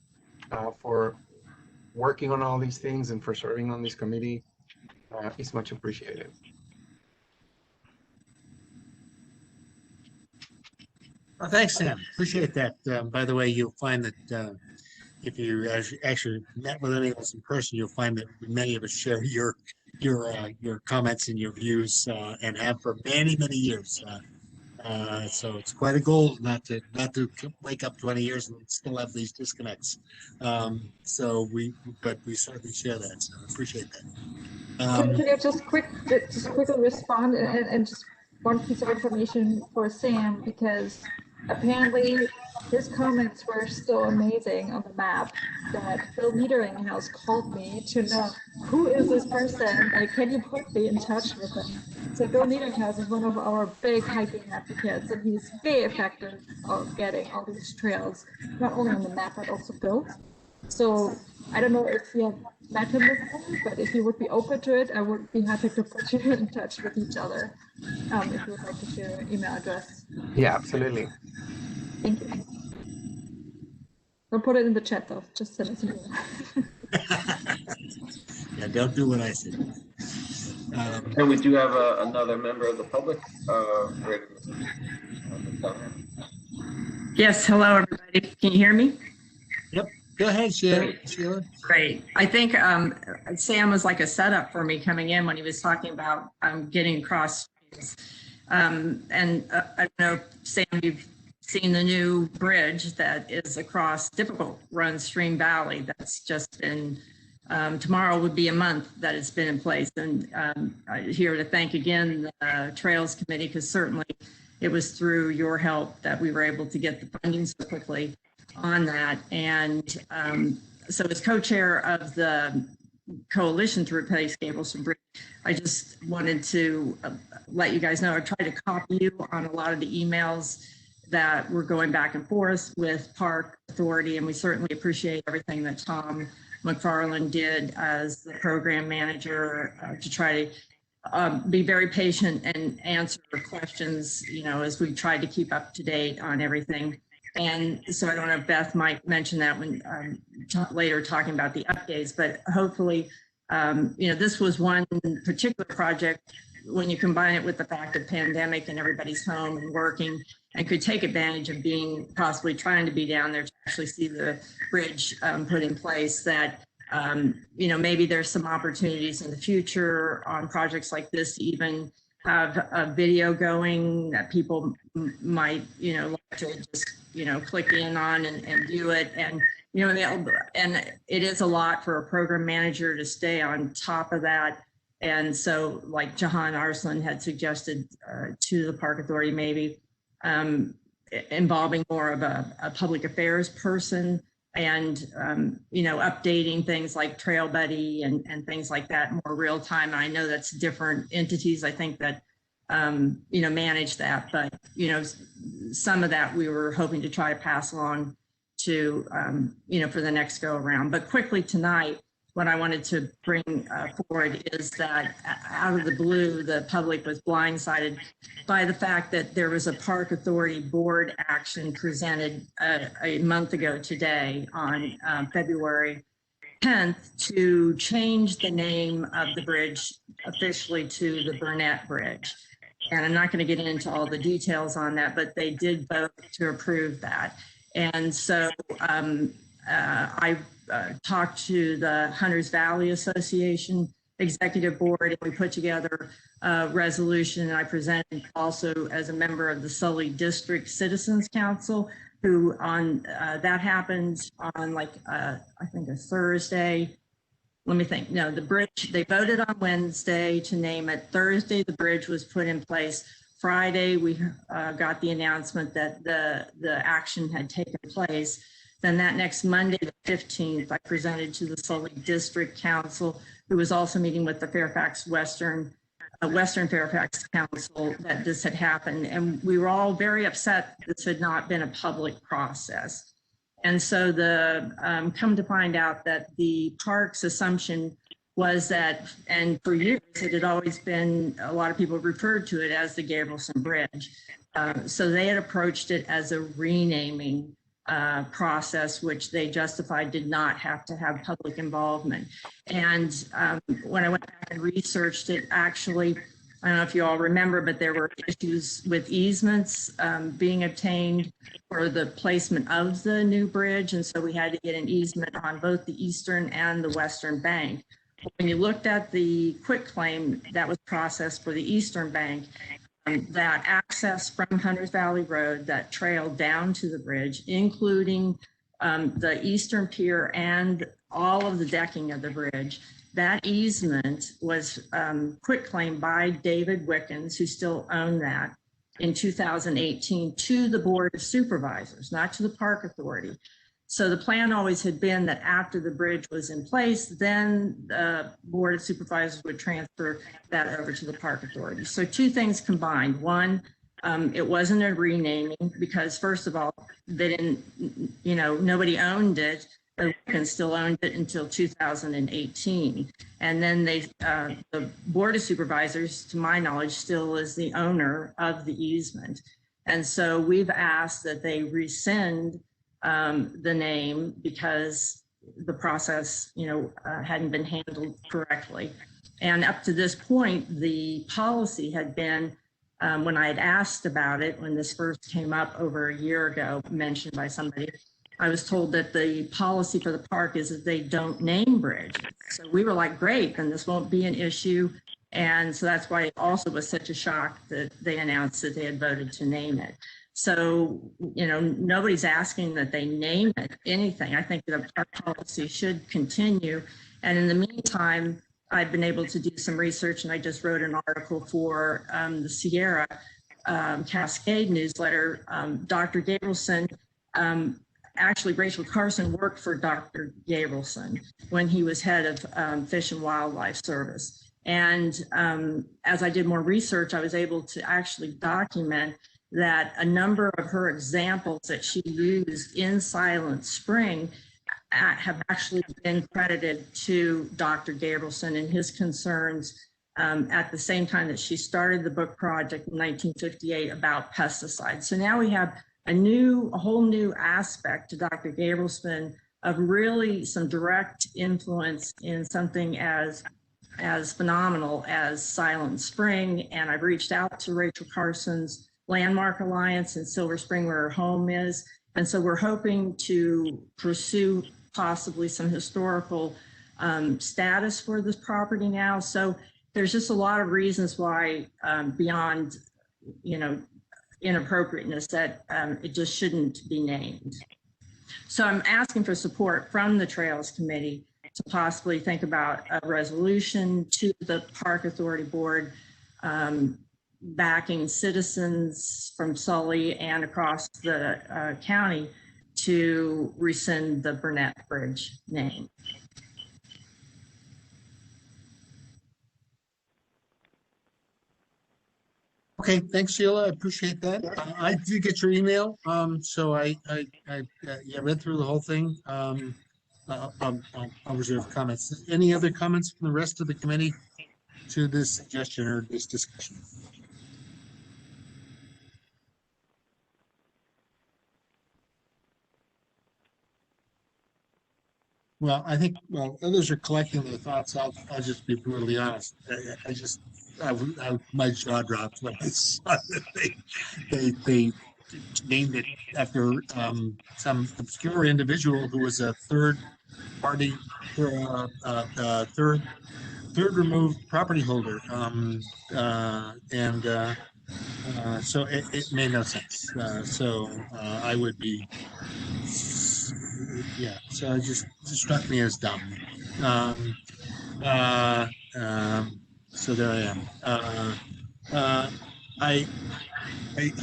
for working on all these things and for serving on this committee. It's much appreciated. Well, thanks, Sam. Appreciate that. By the way, you'll find that if you actually met with any of us in person, you'll find that many of us share your comments and your views, and have for many, many years. So it's quite a goal not to wake up 20 years and still have these disconnects. But we certainly share that. So I appreciate that. Can you just quickly respond and just one piece of information for Sam, because apparently his comments were so amazing on the map that Bill Niederinghaus called me to know who is this person, like, can you put me in touch with him? So Bill Niederinghaus is one of our big hiking advocates, and he's very effective of getting all these trails, not only on the map, but also built. So I don't know if you have met him before, but if you would be open to it, I would be happy to put you in touch with each other, if you would like to share your email address. Yeah, absolutely. Thank you. Don't put it in the chat though, just send us an email. Yeah, don't do what I said. And we do have another member of the public. Yes, hello everybody. Can you hear me? Yep. Go ahead, Sheila. Great. I think Sam was like a setup for me coming in when he was talking about getting across. I don't know, Sam, you've seen the new bridge that is across difficult run Stream Valley. That's just been, tomorrow would be a month that it's been in place. And I'm here to thank again the Trails Committee, because certainly it was through your help that we were able to get the funding so quickly on that. And so as co-chair of the coalition to replace Gableston Bridge, I just wanted to let you guys know I tried to copy you on a lot of the emails that were going back and forth with Park Authority, and we certainly appreciate everything that Tom McFarland did as the program manager to try to be very patient and answer questions, as we tried to keep up to date on everything. And so I don't know if Beth might mention that when later talking about the updates, but hopefully, this was one particular project when you combine it with the fact of pandemic and everybody's home and working, and could take advantage of being possibly trying to be down there to actually see the bridge put in place, that maybe there's some opportunities in the future on projects like this to even have a video going that people might like to just click in on and view it. And and it is a lot for a program manager to stay on top of that. And so, like Jahan Arslan had suggested to the Park Authority, maybe involving more of a public affairs person, and updating things like Trail Buddy and things like that more real time. I know that's different entities, I think, that manage that, but some of that we were hoping to try to pass along to for the next go around. But quickly tonight, what I wanted to bring forward is that out of the blue, the public was blindsided by the fact that there was a Park Authority board action presented a month ago today on February 10th to change the name of the bridge officially to the Burnett Bridge. And I'm not going to get into all the details on that, but they did vote to approve that. And so I talked to the Hunters Valley Association Executive Board, and we put together a resolution. And I presented also as a member of the Sully District Citizens Council, who on that happened on like I think a Thursday. Let me think. No, the bridge, they voted on Wednesday to name it. Thursday, the bridge was put in place. Friday, we got the announcement that the action had taken place. Then that next Monday, the 15th, I presented to the Sully District Council, who was also meeting with the Fairfax Western Fairfax Council, that this had happened. And we were all very upset this had not been a public process. And so come to find out that the park's assumption was that, and for years it had always been, a lot of people referred to it as the Gabrielson Bridge. So they had approached it as a renaming process, which they justified did not have to have public involvement. And when I went back and researched it, actually, I don't know if you all remember, but there were issues with easements being obtained for the placement of the new bridge. And so we had to get an easement on both the eastern and the western bank. When you looked at the quitclaim that was processed for the eastern bank, that access from Hunters Valley Road, that trail down to the bridge, including the eastern pier and all of the decking of the bridge, that easement was quitclaimed by David Wickens, who still owned that, in 2018 to the Board of Supervisors, not to the Park Authority. So the plan always had been that after the bridge was in place, then the Board of Supervisors would transfer that over to the Park Authority. So two things combined. One, it wasn't a renaming because, first of all, they didn't, nobody owned it. The Wickens still owned it until 2018. And then the Board of Supervisors, to my knowledge, still is the owner of the easement. And so we've asked that they rescind the name because the process, hadn't been handled correctly. And up to this point, the policy had been, when I had asked about it, when this first came up over a year ago, mentioned by somebody, I was told that the policy for the park is that they don't name bridges. So we were like, great, then this won't be an issue. And so that's why it also was such a shock that they announced that they had voted to name it. So, nobody's asking that they name it anything. I think that our policy should continue. And in the meantime, I've been able to do some research, and I just wrote an article for the Sierra Cascade newsletter. Dr. Gabrielson, actually Rachel Carson worked for Dr. Gabrielson when he was head of Fish and Wildlife Service. And as I did more research, I was able to actually document that a number of her examples that she used in Silent Spring have actually been credited to Dr. Gabrielson and his concerns at the same time that she started the book project in 1958 about pesticides. So now we have a whole new aspect to Dr. Gabrielson of really some direct influence in something as phenomenal as Silent Spring. And I've reached out to Rachel Carson's Landmark Alliance in Silver Spring, where her home is. And so we're hoping to pursue possibly some historical status for this property now. So there's just a lot of reasons why beyond, inappropriateness that it just shouldn't be named. So I'm asking for support from the Trails Committee to possibly think about a resolution to the Park Authority Board backing citizens from Sully and across the county to rescind the Burnett Bridge name. Okay, thanks, Sheila. I appreciate that. I did get your email, so I read through the whole thing. I'll reserve comments. Any other comments from the rest of the committee to this suggestion or this discussion? Well, I think, others are collecting their thoughts. I'll just be brutally honest. My jaw dropped when I saw that they named it after some obscure individual who was a third party, third removed property holder. So it made no sense. I would be, yeah, so it just struck me as dumb. So there I am.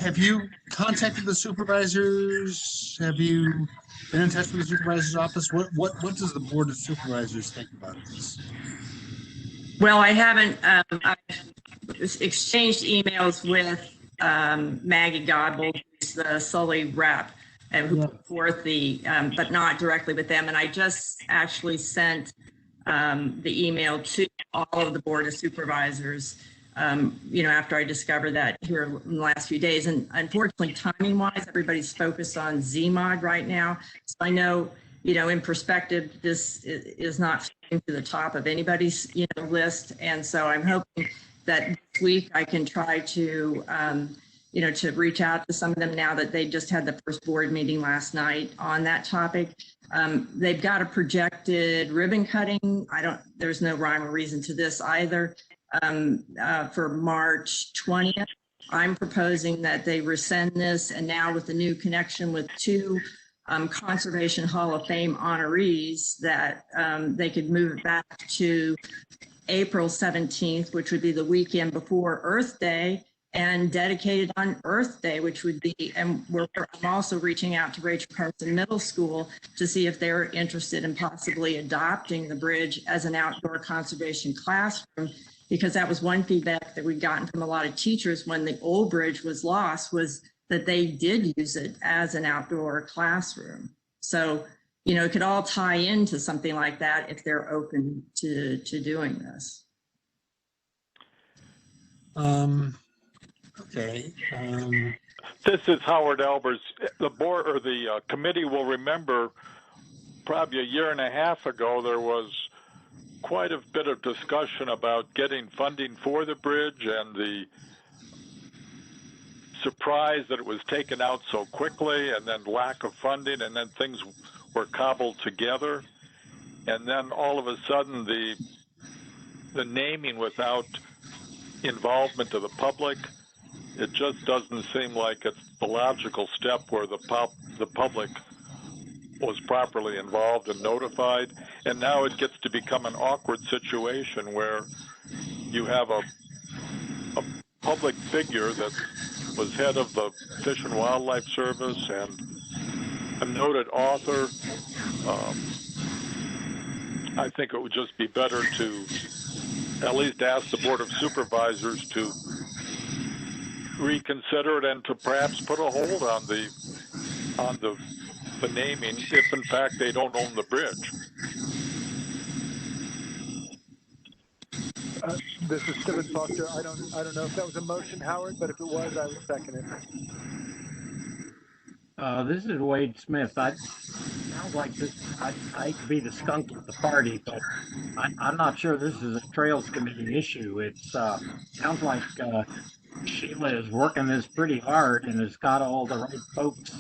Have you contacted the supervisors? Have you been in touch with the supervisor's office? What does the Board of Supervisors think about this? Well, I haven't. I've exchanged emails with Maggie Godbold, who's the Sully rep, and who put forth the, but not directly with them. And I just actually sent the email to all of the Board of Supervisors, after I discovered that here in the last few days. And unfortunately, timing wise, everybody's focused on ZMod right now. So I know, in perspective, this is not to the top of anybody's, list. And so I'm hoping that this week I can try to, to reach out to some of them now that they just had the first board meeting last night on that topic. They've got a projected ribbon cutting. There's no rhyme or reason to this either. For March 20th, I'm proposing that they rescind this, and now with the new connection with two Conservation Hall of Fame honorees, that they could move it back to April 17th, which would be the weekend before Earth Day, and dedicated on Earth Day, which would be, and I'm also reaching out to Rachel Carson Middle School to see if they're interested in possibly adopting the bridge as an outdoor conservation classroom, because that was one feedback that we'd gotten from a lot of teachers when the old bridge was lost, was that they did use it as an outdoor classroom. So, it could all tie into something like that if they're open to doing this. Okay. This is Howard Albers. The board or the committee will remember probably a year and a half ago, there was quite a bit of discussion about getting funding for the bridge and the surprise that it was taken out so quickly, and then lack of funding, and then things were cobbled together. And then all of a sudden the naming without involvement of the public, it just doesn't seem like it's the logical step where the public was properly involved and notified. And now it gets to become an awkward situation where you have a public figure that was head of the Fish and Wildlife Service and a noted author. I think it would just be better to at least ask the Board of Supervisors to reconsider it and to perhaps put a hold on the naming if in fact they don't own the bridge. This is Stephen Foster. I don't know if that was a motion, Howard, but if it was, I would second it. This is Wade Smith. Sounds like this. I hate to be the skunk at the party, but I'm not sure this is a Trails Committee issue. It sounds like Sheila is working this pretty hard and has got all the right folks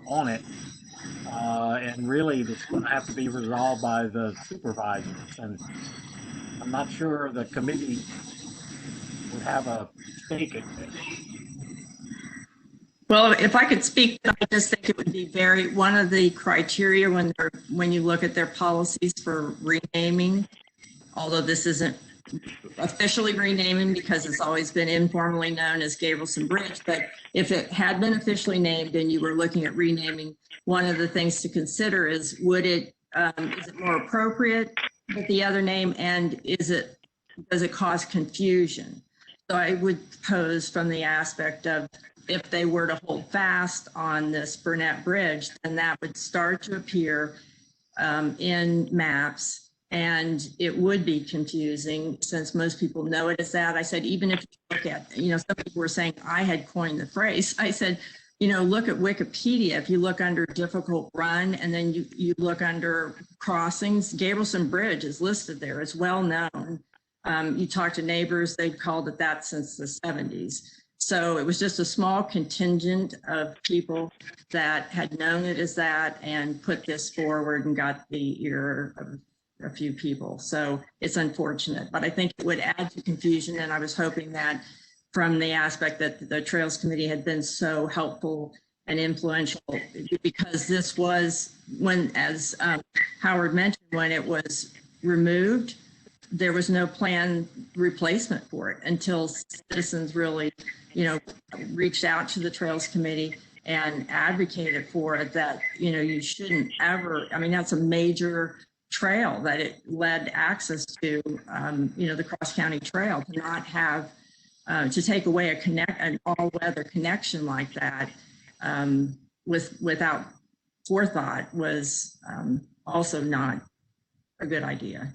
on it. And really, it's going to have to be resolved by the supervisors. And I'm not sure the committee would have a stake in this. Well, if I could speak, I just think it would be one of the criteria when you look at their policies for renaming, although this isn't officially renaming because it's always been informally known as Gabrielson Bridge, but if it had been officially named and you were looking at renaming, one of the things to consider is is it more appropriate with the other name, and does it cause confusion? So I would pose from the aspect of, if they were to hold fast on this Burnett Bridge, then that would start to appear in maps, and it would be confusing since most people know it as that. I said, even if you look at, some people were saying I had coined the phrase. I said, look at Wikipedia. If you look under difficult run and then you look under crossings, Gabrielson Bridge is listed there. It's well known. You talk to neighbors, they've called it that since the 70s. So it was just a small contingent of people that had known it as that and put this forward and got the ear of a few people. So it's unfortunate, but I think it would add to confusion. And I was hoping that from the aspect that the Trails Committee had been so helpful and influential, because this was when, as Howard mentioned, when it was removed, there was no planned replacement for it until citizens really, reached out to the Trails Committee and advocated for it, that, you shouldn't ever, I mean, that's a major trail that it led access to, the cross-county trail. To not have, to take away an all-weather connection like that without forethought was also not a good idea.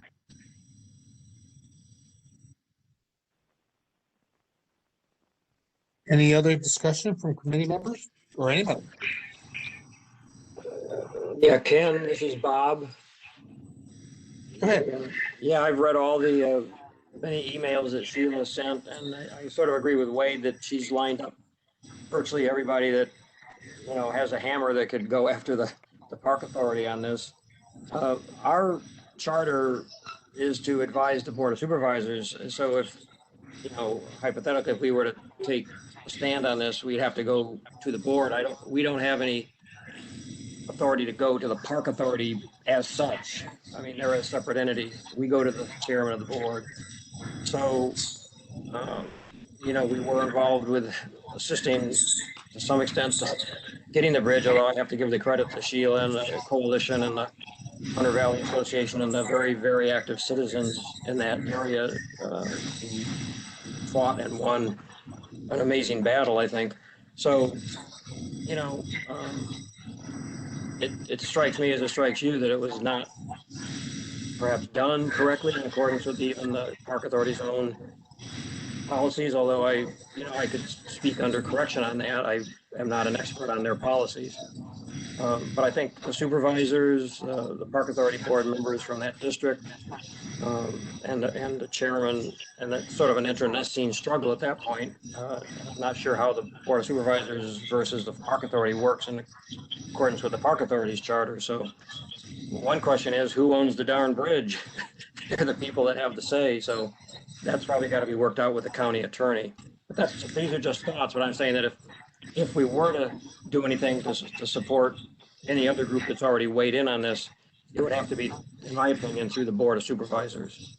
Any other discussion from committee members or anybody? Yeah, Ken, this is Bob. Go ahead. Yeah, I've read all the many emails that Sheila sent, and I sort of agree with Wade that she's lined up virtually everybody that, has a hammer that could go after the park authority on this. Our charter is to advise the Board of Supervisors. So if, hypothetically, if we were to take a stand on this, we'd have to go to the board. We don't have any authority to go to the park authority as such. I mean, they're a separate entity. We go to the chairman of the board. So, we were involved with assisting to some extent getting the bridge, although I have to give the credit to Sheila and the coalition and the Hunter Valley Association and the very, very active citizens in that area who fought and won an amazing battle, I think. So, it strikes me as it strikes you that it was not perhaps done correctly in accordance with even the park authority's own policies, although I could speak under correction on that. I am not an expert on their policies. But I think the supervisors, the park authority board members from that district, and the chairman, and that's sort of an internecine struggle at that point. I'm not sure how the board of supervisors versus the park authority works in accordance with the park authority's charter. So one question is, who owns the darn bridge? They're the people that have the say. So that's probably got to be worked out with the county attorney. But these are just thoughts. But I'm saying that if we were to do anything to support any other group that's already weighed in on this, it would have to be, in my opinion, through the Board of Supervisors.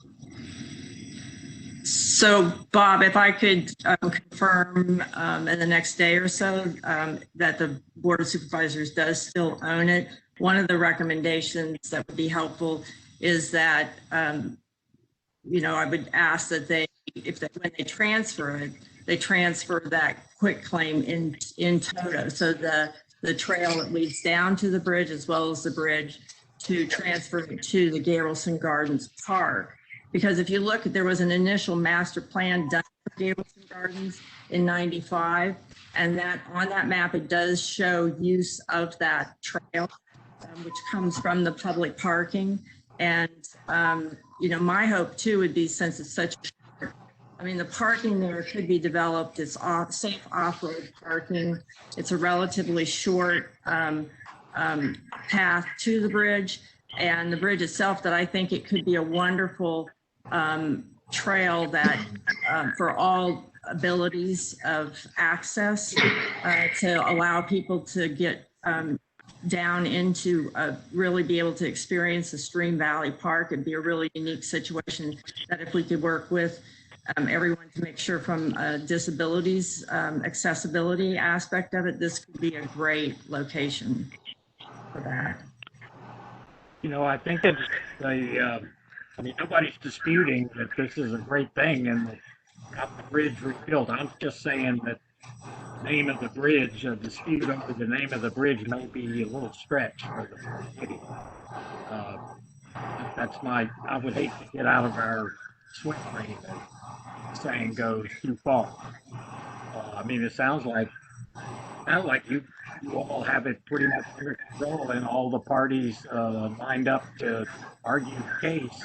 So, Bob, if I could confirm in the next day or so that the Board of Supervisors does still own it, one of the recommendations that would be helpful is that, I would ask that when they transfer it, they transfer that quit claim in toto. So the trail that leads down to the bridge as well as the bridge to transfer it to the Garrelson Gardens Park. Because if you look, there was an initial master plan done for Garrelson Gardens in '95, and that on that map, it does show use of that trail, which comes from the public parking. And, my hope too would be, since it's such, the parking there could be developed. It's safe off-road parking. It's a relatively short path to the bridge, and the bridge itself, that I think it could be a wonderful trail that for all abilities of access to allow people to get down into really be able to experience the Stream Valley Park. It'd be a really unique situation that if we could work with everyone to make sure from disabilities accessibility aspect of it, this could be a great location for that. I think it's nobody's disputing that this is a great thing and that got the bridge rebuilt. I'm just saying that the name of the bridge, a dispute over the name of the bridge may be a little stretch for the city. I would hate to get out of our swing lane, as the saying goes, too far. It sounds like you all have it pretty much under control and all the parties lined up to argue the case.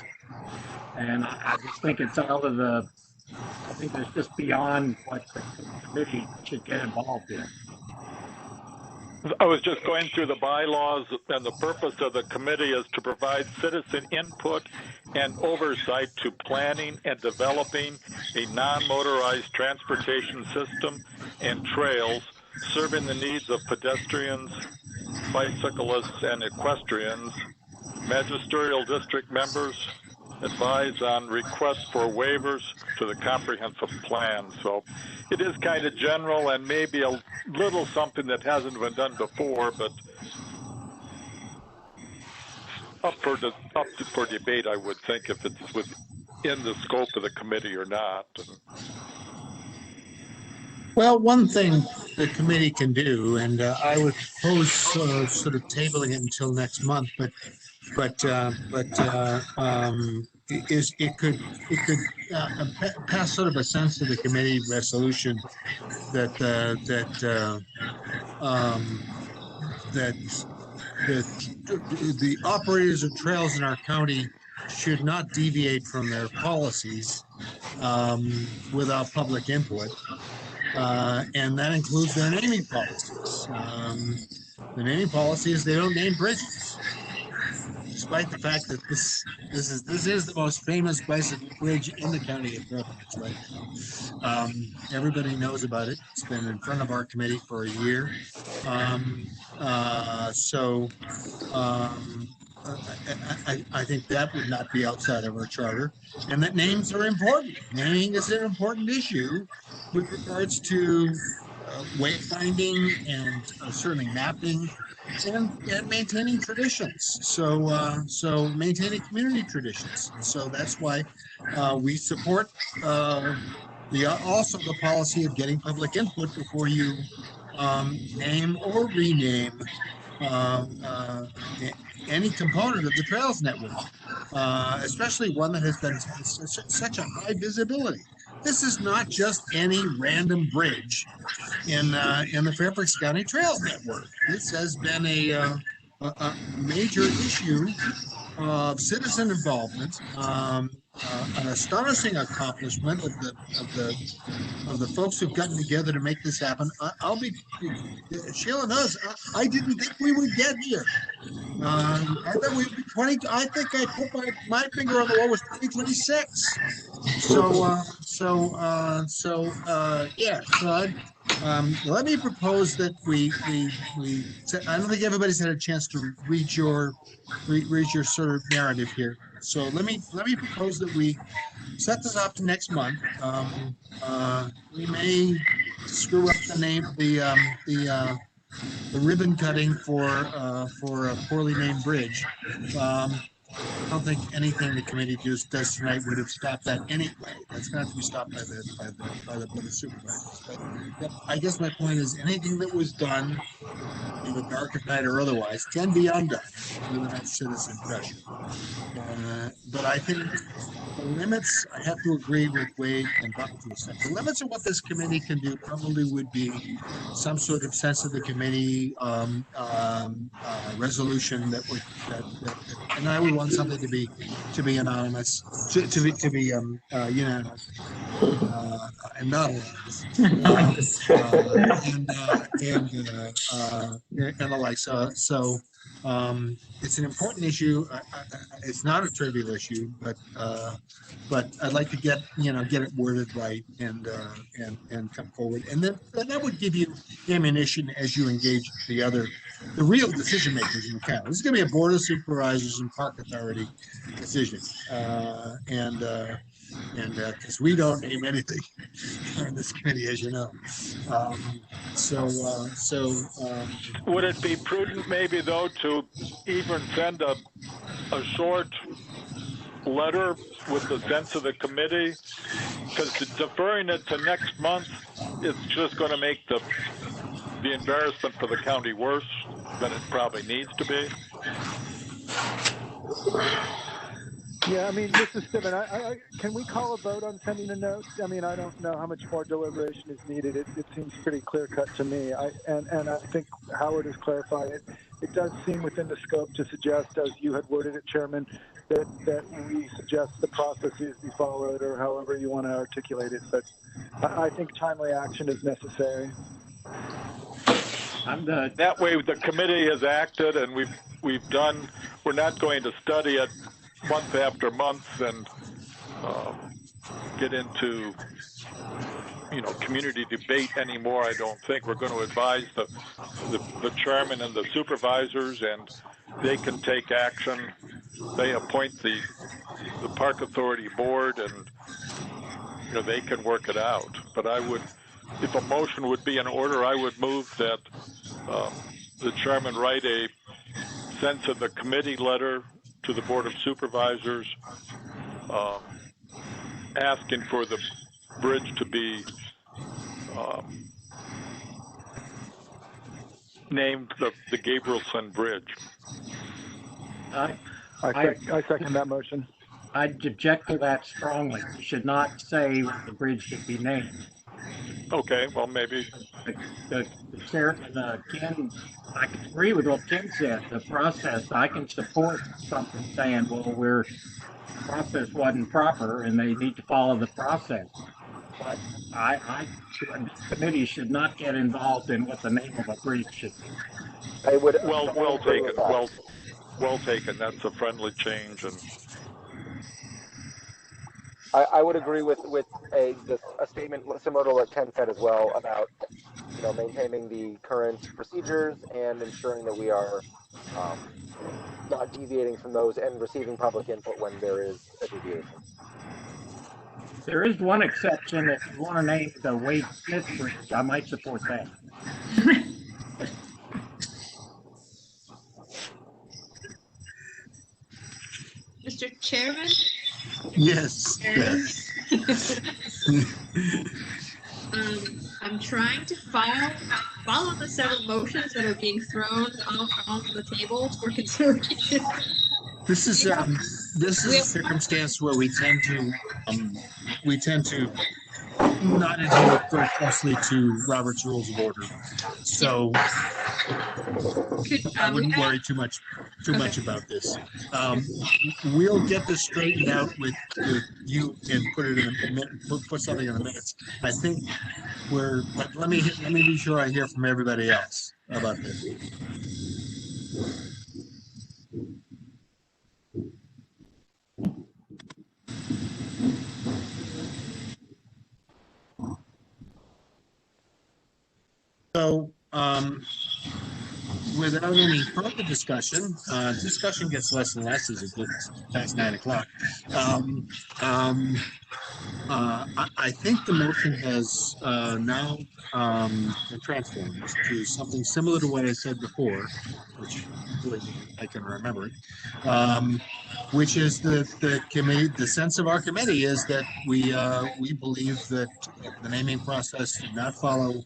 And I just think it's out of the I think it's just beyond what the committee should get involved in. I was just going through the bylaws, and the purpose of the committee is to provide citizen input and oversight to planning and developing a non-motorized transportation system and trails serving the needs of pedestrians, bicyclists, and equestrians. Magisterial district members advise on requests for waivers to the comprehensive plan. So it is kind of general and maybe a little something that hasn't been done before, but up for debate, I would think, if it's within the scope of the committee or not. Well, one thing the committee can do, and I would propose sort of tabling it until next month, is it could pass sort of a sense to the committee resolution that the operators of trails in our county should not deviate from their policies without public input. And that includes their naming policies. The naming policy is they don't name bridges, despite the fact that this is the most famous bicycle bridge in the county of Fairfax right now. Everybody knows about it. It's been in front of our committee for a year. I think that would not be outside of our charter, and that names are important. Naming is an important issue with regards to wayfinding and certainly mapping and maintaining traditions. So maintaining community traditions. So that's why we support also the policy of getting public input before you name or rename any component of the trails network, especially one that has been such a high visibility. This is not just any random bridge in the Fairfax County Trails Network. This has been a major issue of citizen involvement, an astonishing accomplishment of the folks who've gotten together to make this happen. Sheila knows, I didn't think we would get here. I thought we would be 20. I think I put my finger on the wall was 2026. Let me propose that we I don't think everybody's had a chance to read your sort of narrative here. So let me propose that we set this up to next month. We may screw up the name, the ribbon cutting for a poorly named bridge. I don't think anything the committee does tonight would have stopped that anyway. That's going to have to be stopped by the supervisors. But I guess my point is anything that was done in the dark of night or otherwise can be undone with enough citizen pressure. But I think the limits, I have to agree with Wade and Buck to a certain. The limits of what this committee can do probably would be some sort of sense of the committee resolution that and I would want something to be anonymous, to be unanimous, and not anonymous, and the like. So it's an important issue. It's not a trivial issue, but I'd like to get it worded right and come forward, and then that would give you ammunition as you engage the real decision makers in the county. This is going to be a board of supervisors and park authority decision, and because we don't name anything in this committee, as you know. Would it be prudent, maybe though, to even send a short letter with the sense of the committee? Because deferring it to next month, it's just going to make the embarrassment for the county worse than it probably needs to be. Yeah, I mean, Mr. Stiven, can we call a vote on sending a note? I mean, I don't know how much more deliberation is needed. It seems pretty clear cut to me. And I think Howard has clarified it. It does seem within the scope to suggest, as you had worded it, Chairman, that we suggest the processes be followed, or however you want to articulate it. But I think timely action is necessary. That way, the committee has acted, and we've done. We're not going to study it month after month and get into community debate anymore. I don't think. We're going to advise the chairman and the supervisors, and they can take action. They appoint the park authority board, and they can work it out. But I would, if a motion would be in order, I would move that the chairman write a sense of the committee letter to the board of supervisors, asking for the bridge to be named the Gabrielson Bridge. I second that motion. I'd object to that strongly. You should not say the bridge should be named. Okay, well, maybe. The chairman, Ken, I can agree with what Ken said. The process, I can support something saying, well, the process wasn't proper and they need to follow the process. But the committee should not get involved in what the name of a bridge should be. I would. Well taken. Well taken. That's a friendly change, and I would agree with a statement similar to what Ken said as well about maintaining the current procedures and ensuring that we are not deviating from those and receiving public input when there is a deviation. There is one exception. If you want to name the Wade Smith Bridge, I might support that. Mr. Chairman? Yes. I'm trying to follow the several motions that are being thrown on the table for consideration. This is a circumstance where we tend to not adhere very closely to Robert's Rules of Order. So I wouldn't worry too much about this. We'll get this straightened out with you and put it in a minute, put something in the minutes. I think but let me be sure I hear from everybody else about this. So, without any further discussion, discussion gets less and less as it gets past 9 o'clock. I think the motion has now been transformed to something similar to what I said before, which I can remember it, which is the committee. The sense of our committee is that we believe that the naming process did not follow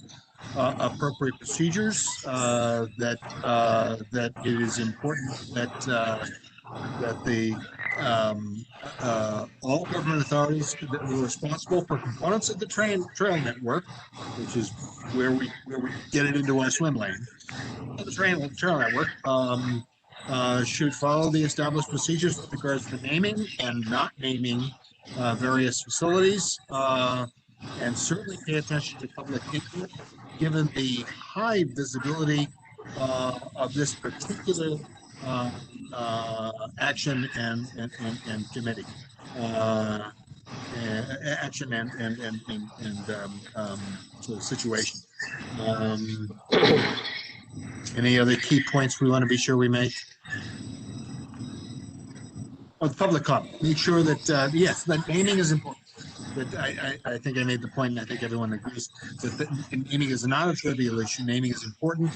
appropriate procedures, that it is important that the all government authorities that were responsible for components of the trail network, which is where we get it into our swim lane, the trail network, should follow the established procedures with regards to naming and not naming various facilities, and certainly pay attention to public input, given the high visibility of this particular action and committee action and sort of situation. Any other key points we want to be sure we make? Oh, the public comment. Make sure that yes, that naming is important. But I think I made the point, and I think everyone agrees that naming is not a trivial issue. Naming is important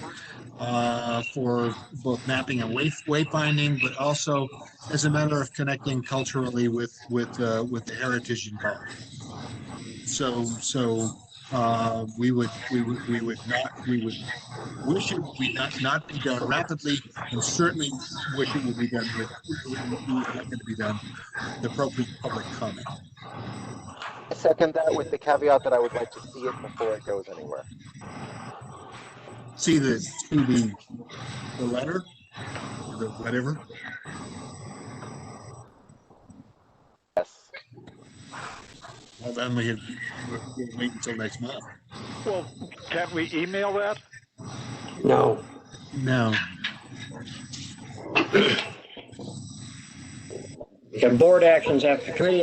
for both mapping and wayfinding, but also as a matter of connecting culturally with the heritage involved. So we would wish it would not be done rapidly, and certainly wish it would be done we would like it to be done with appropriate public comment. I second that with the caveat that I would like to see it before it goes anywhere. See the letter, the whatever. Well, then we'll wait until next month. Well, can't we email that? No. No. Yeah, committee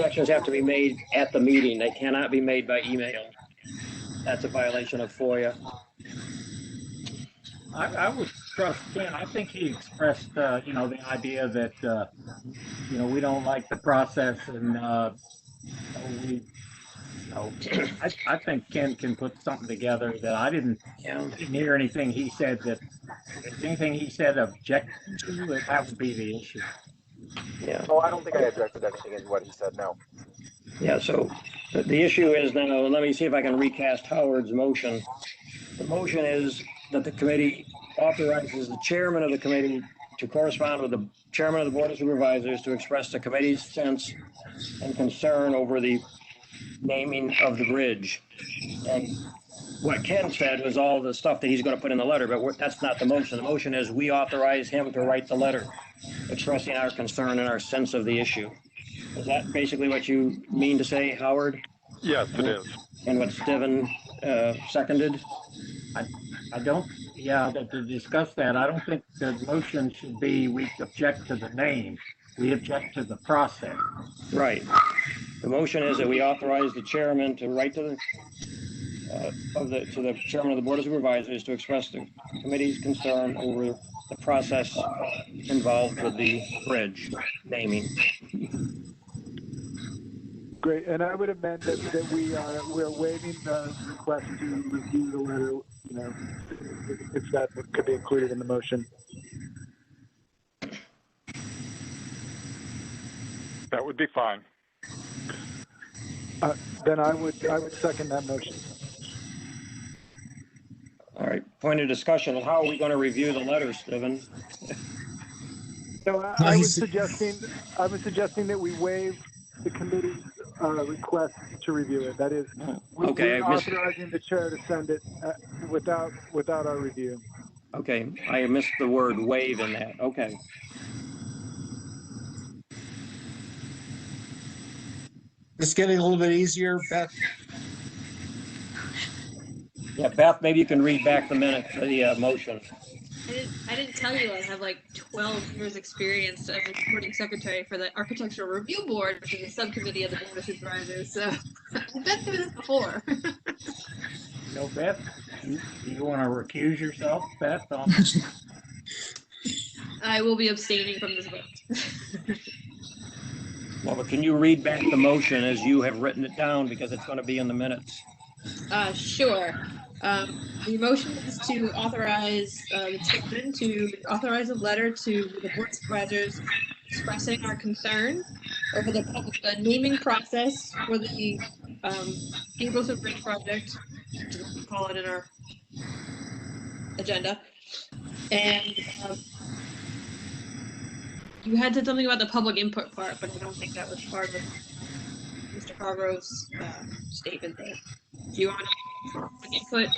actions have to be made at the meeting. They cannot be made by email. That's a violation of FOIA. I would trust Ken. I think he expressed, you know, the idea that, you know, we don't like the process and, I think Ken can put something together that I didn't hear anything he said that, if anything he said object to, that would be the issue. Yeah. Oh, I don't think I objected to anything in what he said, no. Yeah, so the issue is now, let me see if I can recast Howard's motion. The motion is that the committee authorizes the chairman of the committee to correspond with the chairman of the board of supervisors to express the committee's sense and concern over the naming of the bridge. And what Ken said was all the stuff that he's going to put in the letter, but that's not the motion. The motion is we authorize him to write the letter expressing our concern and our sense of the issue. Is that basically what you mean to say, Howard? Yes, it is. And what Steven seconded? I don't, to discuss that, I don't think the motion should be we object to the name. We object to the process. Right. The motion is that we authorize the chairman to write to the chairman of the board of supervisors to express the committee's concern over the process involved with the bridge naming. Great, and I would amend that we're waiving the request to review the letter, you know, if that could be included in the motion. That would be fine. Then I would second that motion. All right, point of discussion. How are we going to review the letter, Steven? So I was suggesting that we waive the committee's request to review it. That is, we're authorizing the chair to send it without our review. Okay, I missed the word waive in that. Okay. It's getting a little bit easier, Beth. Yeah, Beth, maybe you can read back the minute for the motion. I didn't tell you I have like 12 years experience as a recording secretary for the Architectural Review Board, which is a subcommittee of the Board of Supervisors. So I've been through this before. No, Beth, you want to recuse yourself, Beth? I will be abstaining from this vote. Well, but can you read back the motion as you have written it down, because it's going to be in the minutes? Sure. The motion is to authorize the chairman to authorize a letter to the board of supervisors expressing our concern over the naming process for the Gabrielson Bridge project, which is what we call it in our agenda. And you had said something about the public input part, but I don't think that was part of Mr. Carvero's statement there. Do you want public input?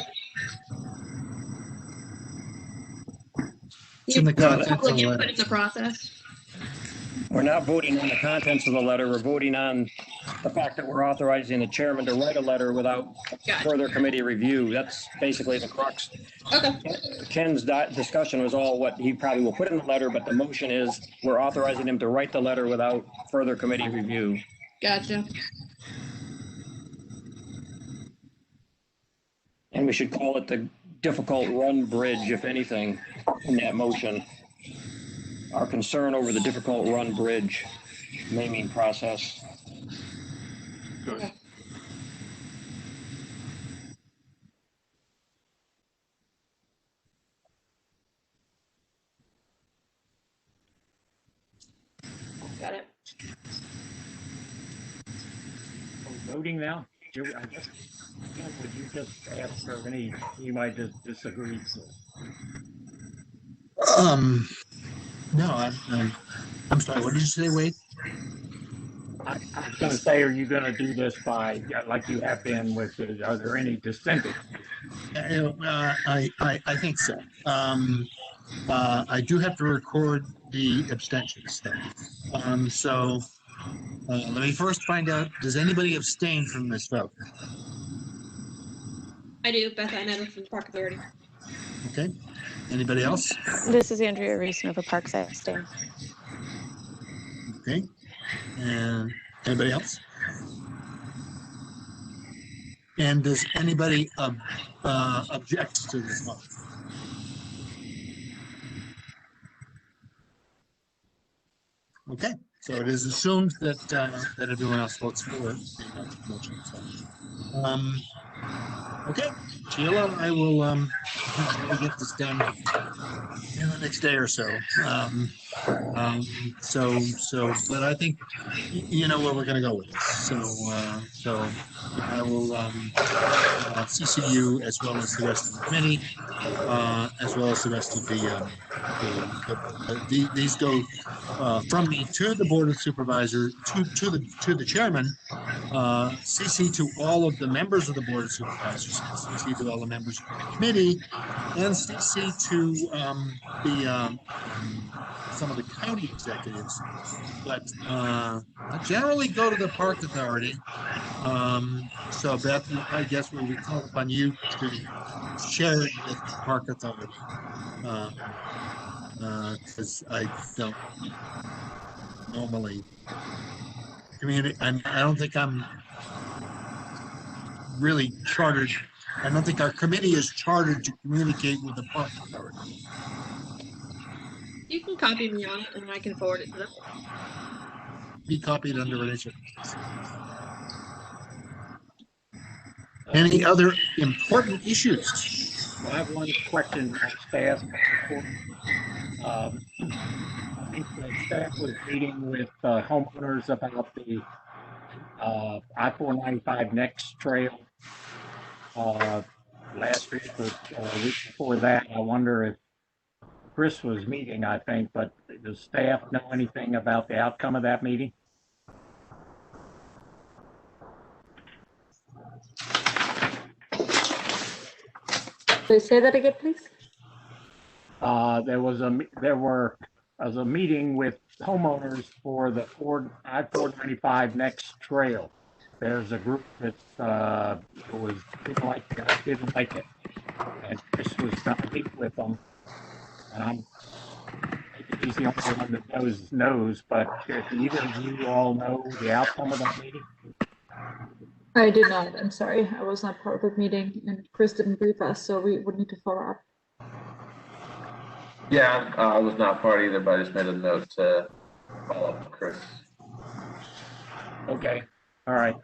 It's in the contents of public the input letter. in the process. We're not voting on the contents of the letter. We're voting on the fact that we're authorizing the chairman to write a letter without further committee review. That's basically the crux. Okay. Ken's discussion was all what he probably will put in the letter, but the motion is we're authorizing him to write the letter without further committee review. Gotcha. And we should call it the difficult run bridge, if anything, in that motion. Our concern over the difficult run bridge naming process. Good. Got it. Are we voting now? I guess, would you just ask for any, you might just disagree. No, I'm sorry. What did you say, Wade? I was going to say, are you going to do this by, like you have been with, are there any dissenters? I think so. I do have to record the abstentions, though. So Let me first find out, does anybody abstain from this vote? I do, Beth Anetta from Park Authority. Okay. Anybody else? This is Andrea Reese, Nova Parks. I abstain. Okay. And anybody else? And does anybody object to this vote? Okay, so it is assumed that that everyone else votes for the motion. So, okay, Sheila, I will try to get this done in the next day or so. But I think you know where we're going to go with this. So I will CC you as well as the rest of the committee, as well as the rest of these go from me to the Board of Supervisors, to the chairman, CC to all of the members of the Board of Supervisors, CC to all the members of the committee, and CC to some of the county executives. But I generally go to the Park Authority. So Beth, I guess we would call upon you to share it with the Park Authority. Because I don't normally communicate. I don't think I'm really chartered. I don't think our committee is chartered to communicate with the Park Authority. You can copy me on it and I can forward it to them. Be copied under any circumstances. Any other important issues? I have one question on staff. I think the staff was meeting with homeowners about the I-495 Next Trail last week or week before that. I wonder if Chris was meeting, I think, but does staff know anything about the outcome of that meeting? Please say that again, please. There was a meeting with homeowners for the I-495 Next Trail. There's a group that didn't like it, and Chris was going to meet with them. And he's the only one that knows. But do either of you all know the outcome of that meeting? I did not. I'm sorry. I was not part of the meeting, and Chris didn't brief us, so we would need to follow up. Yeah, I was not part either, but I just made a note to follow up with Chris. Okay. All right.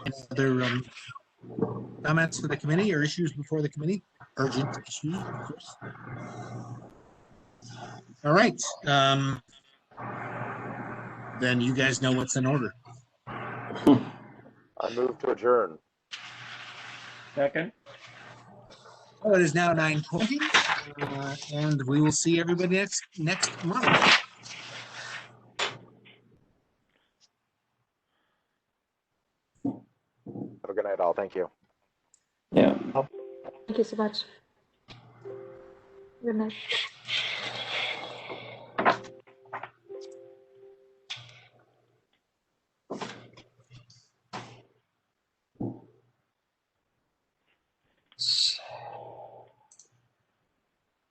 Any other comments for the committee or issues before the committee? Urgent issues, of course. All right. Then you guys know what's in order. I move to adjourn. Second. Well, it is now 9:20, and we will see everybody next month. Have a good night, all. Thank you. Yeah. Thank you so much. Good night.